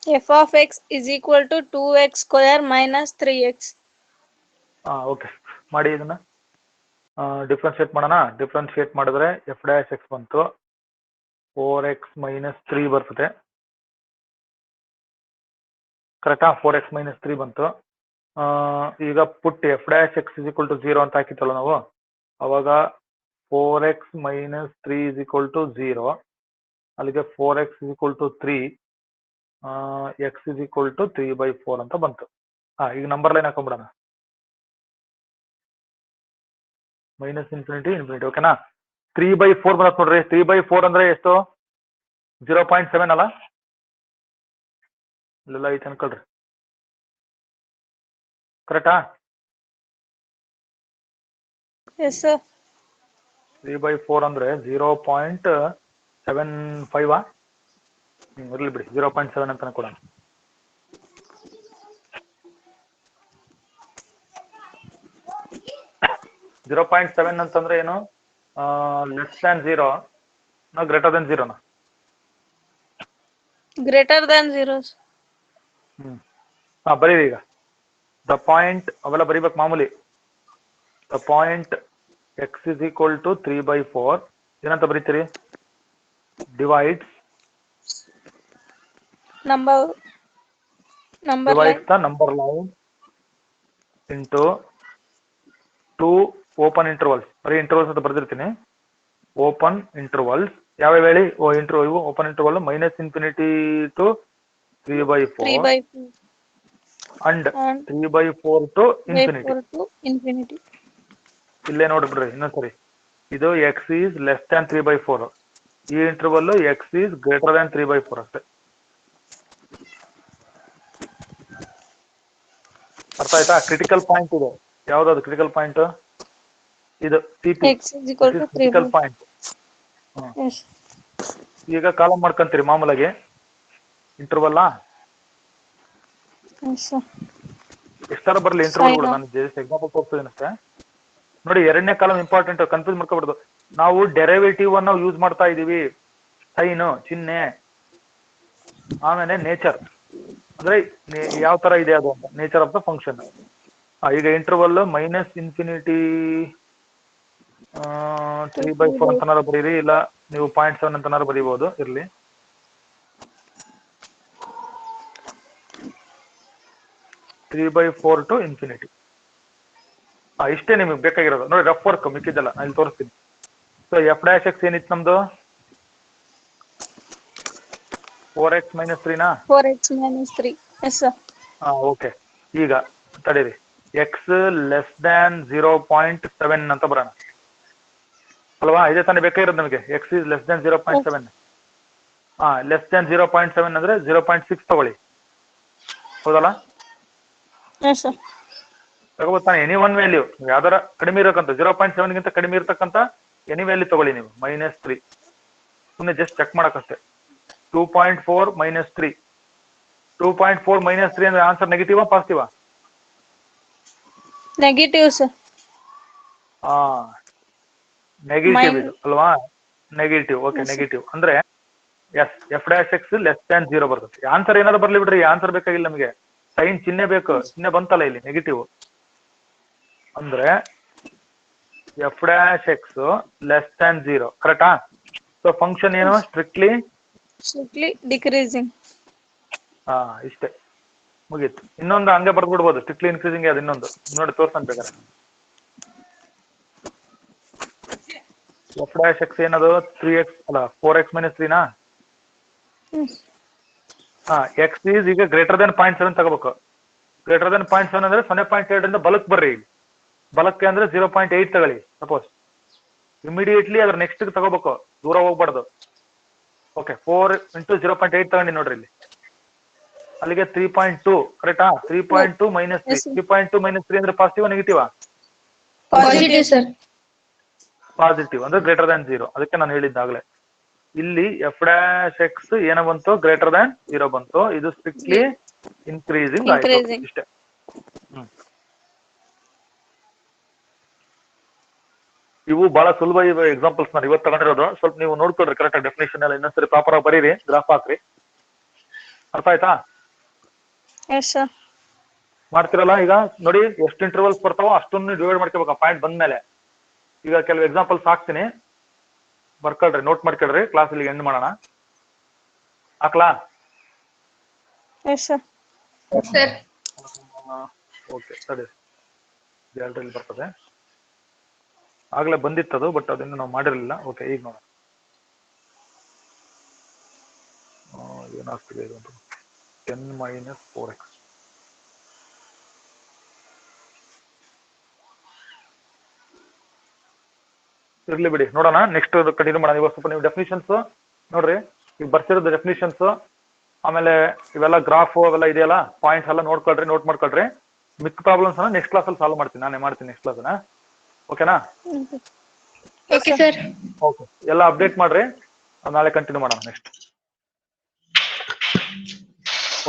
F of x is equal to 2x square minus 3x. Okay, ಮಾಡಿ ಇದನ್ನ ಡಿಫ್ರೆನ್ಶಿಯೇಟ್ ಮಾಡೋಣ. ಡಿಫ್ರೆನ್ಶಿಯೇಟ್ ಮಾಡಿದ್ರೆ ಎಫ್ ಡ್ಯಾಶ್ ಎಕ್ಸ್ ಬಂತು, 4x - 3 ಬರ್ತದೆ. ಕರೆಕ್ಟಾ? 4x - 3 ಬಂತು. ಈಗ put f dash x is equal to 0 ಅಂತ ಹಾಕಿತ್ತಲ್ಲ ನಾವು, ಅವಾಗ 4x - 3 ಇಸ್ ಈಕ್ವಲ್ ಟು 0. ಅಲ್ಲಿಗೆ 4x is equal to 3, x is equal to 3/4 ಅಂತ ಬಂತು. ಈಗ ನಂಬರ್ ಲೈನ್ ಹಾಕೊಂಡ್ಬಿಡೋಣ. Minus infinity infinity. ಓಕೆನಾ? 3/4 ಬರತ್ತೆ ನೋಡ್ರಿ. 3/4 ಅಂದ್ರೆ ಎಷ್ಟು? 0.7 ಅಲ್ಲ? ಇಲ್ಲೆಲ್ಲ ಐತೆ ಅನ್ಕೊಳ್ರಿ. ಕರೆಕ್ಟಾ? Yes, sir. 3/4 ಅಂದ್ರೆ 0.75. ಇರ್ಲಿ ಬಿಡಿ, 0.7 ಅಂತಾನೆ ಕೊಡೋಣ. ಜೀರೋ 0.7 ಅಂತಂದ್ರೆ ಏನು? ಲೆಸ್ ದ್ಯಾನ್ 0 ಗ್ರೇಟರ್ ದ್ಯಾನ್ 0 ನಾ? Greater than 0. ಬರೀರಿ. ಈಗ ದ ಪಾಯಿಂಟ್ ಅವೆಲ್ಲ ಬರೀಬೇಕು ಮಾಮೂಲಿ. The point x is equal to 3/4 ಏನಂತ ಬರೀತೀರಿ? Divides Number divides line. the number line into 2 open intervals. ಬರೀ ಇಂಟರ್ವಲ್ಸ್ ಅಂತ ಬರ್ದಿರ್ತೀನಿ. ಓಪನ್ ಇಂಟರ್ವಲ್ಸ್ ಯಾವ ಹೇಳಿ? Open interval -∞ to 3/4 and 3/4 to infinity. ಇಲ್ಲೇ ನೋಡ್ಬಿಡ್ರಿ ಇನ್ನೊಂದ್ಸರಿ. ಇದು ಎಕ್ಸ್ ಈಸ್ ಲೆಸ್ ದ್ಯಾನ್ 3/4. ಈ interval x is greater than 3/4 ಅಷ್ಟೇ. ಅರ್ಥ ಆಯ್ತಾ? ಕ್ರಿಟಿಕಲ್ ಪಾಯಿಂಟ್ ಇದು. ಯಾವ್ದು ಕ್ರಿಟಿಕಲ್ ಪಾಯಿಂಟ್? ಇದು ಕ್ರಿಟಿಕಲ್ ಪಾಯಿಂಟ್. ಈಗ ಕಾಲಮ್ ಮಾಡ್ಕೊಂತೀರಿ ಮಾಮೂಲಾಗಿ ಇಂಟರ್ವಲ್. ಎಷ್ಟಾರ ಬರ್ಲಿ ಇಂಟರ್ವಲ್. ನಾನು ಜಸ್ಟ್ ಎಕ್ಸಾಂಪಲ್ ತೋರಿಸ್ತೀನಿ ಅಷ್ಟೇ. ನೋಡಿ, ಎರಡನೇ ಕಾಲಮ್ ಇಂಪಾರ್ಟೆಂಟ್, ಕನ್ಫ್ಯೂಸ್ ಮಾಡ್ಕೊಬಾರ್ದು. ನಾವು ಡೆರಿವೇಟಿವ್ ಅನ್ನು ಯೂಸ್ ಮಾಡ್ತಾ ಇದೀವಿ. ಸೈನ್ ಚಿಹ್ನೆ, ಆಮೇಲೆ ನೇಚರ್ ಅಂದ್ರೆ ಯಾವ ತರ ಇದೆ ಅದು ಅಂತ, ನೇಚರ್ ಆಫ್ ದ ಫಂಕ್ಷನ್. ಈಗ ಇಂಟರ್ವಲ್ -∞ 3/4 ಅಂತನಾರು ಬರೀರಿ, ಇಲ್ಲ ನೀವು 0.7 ಅಂತನಾರು ಬರೀಬಹುದು. ಇರ್ಲಿ, (3/4 to infinity). ಇಷ್ಟೇ ನಿಮಗೆ ಬೇಕಾಗಿರೋದು. ನೋಡಿ, ರಫ್ ವರ್ಕ್ ಮಿಕ್ಕಿದ್ದಲ್ಲ ನಾನು ಇಲ್ಲಿ ತೋರಿಸ್ತೀನಿ. ಸೊ ಎಫ್ ಡ್ಯಾಶ್ ಎಕ್ಸ್ ಏನಿತ್ತು ನಮ್ದು? 4x - 3 ನಾ? 4x - 3. Yes, sir. ಓಕೆ. ಈಗ ತಡೀರಿ, ಎಕ್ಸ್ ಲೆಸ್ ದ್ಯಾನ್ 0.7 ಅಂತ ಬರೋಣ ಅಲ್ವಾ? ಇದೇ ತಾನೇ ಬೇಕಾಗಿರೋದು ನಮಗೆ. X is less than 0.7. Less than 0.7 ಅಂದ್ರೆ 0.6 ತಗೊಳ್ಳಿ, ಹೌದಲ್ಲ? ತಗೋತಾನೆ ಎನಿ ಒನ್ ವ್ಯಾಲ್ಯೂ, ಯಾವ್ದಾರ ಕಡಿಮೆ ಇರಕ್ಕಂತ 0.7 ಗಿಂತ ಕಡಿಮೆ ಇರತಕ್ಕಂತ ಎನಿ ವ್ಯಾಲ್ಯೂ ತಗೊಳ್ಳಿ ನೀವು. -3 ಸುಮ್ಮನೆ ಜಸ್ಟ್ ಚೆಕ್ ಮಾಡಕ್ಕಷ್ಟೇ. 2.4 -3 2.4 -3 ಅಂದ್ರೆ ಆನ್ಸರ್ ನೆಗೆಟಿವಾ ಪಾಸಿಟಿವಾ? Negative sir. ನೆಗೆಟಿವ್ ಇದು ಅಲ್ವಾ? ನೆಗೆಟಿವ್. ಓಕೆ, ನೆಗೆಟಿವ್ ಅಂದ್ರೆ yes f dash x less than 0 ಬರ್ತದೆ. ಆನ್ಸರ್ ಏನಾದ್ರು ಬರ್ಲಿ ಬಿಡ್ರಿ, ಆನ್ಸರ್ ಬೇಕಾಗಿಲ್ಲ ನಮಗೆ, ಸೈನ್ ಚಿಹ್ನೆ ಬೇಕು. ಚಿಹ್ನೆ ಬಂತಲ್ಲ ಇಲ್ಲಿ ನೆಗೆಟಿವ್ ಅಂದ್ರೆ f dash x less than 0, ಕರೆಕ್ಟಾ? ಸೊ ಫಂಕ್ಷನ್ ಏನು? Strictly decreasing. ಇಷ್ಟೇ, ಮುಗೀತು. ಇನ್ನೊಂದು ಹಂಗೆ ಬರ್ಬಿಡ್ಬೋದು, ಸ್ಟ್ರಿಕ್ಟ್ಲಿ ಇನ್ಕ್ರೀಸಿಂಗ್. ಅದು ಇನ್ನೊಂದು ನೋಡಿ ತೋರ್ಸಂತ ಬೇಕಾರೆ. ಎಫ್ ಡ್ಯಾಶ್ ಎಕ್ಸ್ ಏನದು? 3x ಅಲ್ಲ 4x - 3 ನಾ? ಎಕ್ಸ್ ಈಸ್ ಈಗ ಗ್ರೇಟರ್ ದೆನ್ 0.7 ತಗೋಬೇಕು. ಗ್ರೇಟರ್ ದೆನ್ 0.7 ಅಂದ್ರೆ 0.7 ಇಂದ ಬಲಕ್ ಬರ್ರಿ. ಬಲಕ್ಕೆ ಅಂದ್ರೆ 0.8 ತಗೊಳ್ಳಿ ಸಪೋಸ್. ಇಮಿಡಿಯೇಟ್ಲಿ ಅದ್ರ ನೆಕ್ಸ್ಟ್ ತಗೋಬೇಕು, ದೂರ ಹೋಗ್ಬಾರ್ದು. ಓಕೆ, 4 × 0.8 ತಗೊಂಡಿ ನೋಡ್ರಿ ಇಲ್ಲಿ. ಅಲ್ಲಿಗೆ 3.2 ಕರೆಕ್ಟಾ? 3.2 - 3 3.2 - 3 ಅಂದ್ರೆ ಪಾಸಿಟಿವ್ ನೆಗೆಟಿವಾ? Positive sir. ಪಾಸಿಟಿವ್ ಅಂದ್ರೆ ಗ್ರೇಟರ್ ದ್ಯಾನ್ 0. ಅದಕ್ಕೆ ನಾನು ಹೇಳಿದ್ದಾಗಲೇ ಇಲ್ಲಿ ಎಫ್ ಡ್ಯಾಶ್ ಎಕ್ಸ್ ಏನೋ ಬಂತು? ಗ್ರೇಟರ್ ದ್ಯಾನ್ 0 ಬಂತು. ಇದು ಸ್ಟ್ರಿಕ್ಟ್ಲಿ ಇನ್ಕ್ರೀಸಿಂಗ್ ಆಯ್ತು. ಇಷ್ಟೇ. ಇವು ಬಹಳ ಸುಲಭ ಇವೆ ಎಕ್ಸಾಂಪಲ್ಸ್. ನಾನು ಇವತ್ತು ತಗೊಂಡಿರೋದು. ಸ್ವಲ್ಪ ನೀವು ನೋಡ್ಕೊಳ್ರಿ ಕರೆಕ್ಟ್ ಡೆಫಿನೇಷನ್ ಎಲ್ಲ ಇನ್ನೊಂದ್ಸರಿ ಪ್ರಾಪರ್ ಆಗಿ ಬರೀರಿ, ಗ್ರಾಫ್ ಹಾಕ್ರಿ. ಅರ್ಥ ಆಯ್ತಾ? ಮಾಡ್ತಿರಲ್ಲ? ಈಗ ನೋಡಿ ಎಷ್ಟು ಇಂಟರ್ವಲ್ಸ್ ಬರ್ತಾವೋ ಅಷ್ಟನ್ನು ಡಿವೈಡ್ ಮಾಡ್ಕೋಬೇಕು ಪಾಯಿಂಟ್ ಬಂದ್ಮೇಲೆ. ಈಗ ಕೆಲವು ಎಕ್ಸಾಂಪಲ್ಸ್ ಹಾಕ್ತೀನಿ, ಬರ್ಕೊಳ್ರಿ, ನೋಟ್ ಮಾಡ್ಕೊಳ್ರಿ. ಕ್ಲಾಸ್ ಇಲ್ಲಿ ಎಂಡ್ ಮಾಡೋಣ. ಹಾಕ್ಲಾ? ಓಕೆ, ಸರಿ. ಗ್ಯಾಲರಿಯಲ್ಲಿ ಬರ್ತದೆ, ಆಗ್ಲೇ ಬಂದಿತ್ತದು, ಬಟ್ ಅದನ್ನು ನಾವು ಮಾಡಿರಲಿಲ್ಲ. ಓಕೆ, ಈಗ ನೋಡೋಣ ಏನಾಗ್ತಿದೆ ಇದು. 10 - 4x ಇರ್ಲಿ ಬಿಡಿ, ನೋಡೋಣ. ನೆಕ್ಸ್ಟ್ ಕಂಟಿನ್ಯೂ ಮಾಡೋಣ. ಇವಾಗ ಸ್ವಲ್ಪ ನೀವು ಡೆಫಿನಿಷನ್ಸ್ ನೋಡ್ರಿ. ಈಗ ಬರ್ಸಿರೋದು ಡೆಫಿನಿಷನ್ಸ್, ಆಮೇಲೆ ಇವೆಲ್ಲ ಗ್ರಾಫ್ ಅವೆಲ್ಲ ಇದೆಯಲ್ಲ, ಪಾಯಿಂಟ್ಸ್ ಎಲ್ಲ ನೋಡ್ಕೊಳ್ರಿ, ನೋಟ್ ಮಾಡ್ಕೊಳ್ರಿ. ಮಿಕ್ಕ ಪ್ರಾಬ್ಲಮ್ಸ್ ನೆಕ್ಸ್ಟ್ ಕ್ಲಾಸಲ್ಲಿ ಸಾಲ್ವ್ ಮಾಡ್ತೀನಿ, ನಾನೇ ಮಾಡ್ತೀನಿ ನೆಕ್ಸ್ಟ್ ಕ್ಲಾಸ್ನ. ಓಕೆನಾ? Okay sir. ಓಕೆ, ಎಲ್ಲ ಅಪ್ಡೇಟ್ ಮಾಡ್ರಿ, ನಾಳೆ ಕಂಟಿನ್ಯೂ ಮಾಡೋಣ ನೆಕ್ಸ್ಟ್.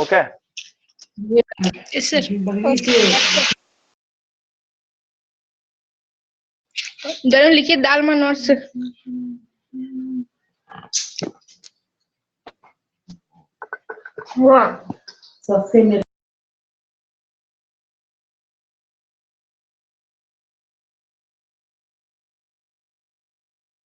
Okay sir. जरूर लिखिए दाल में नोट्स।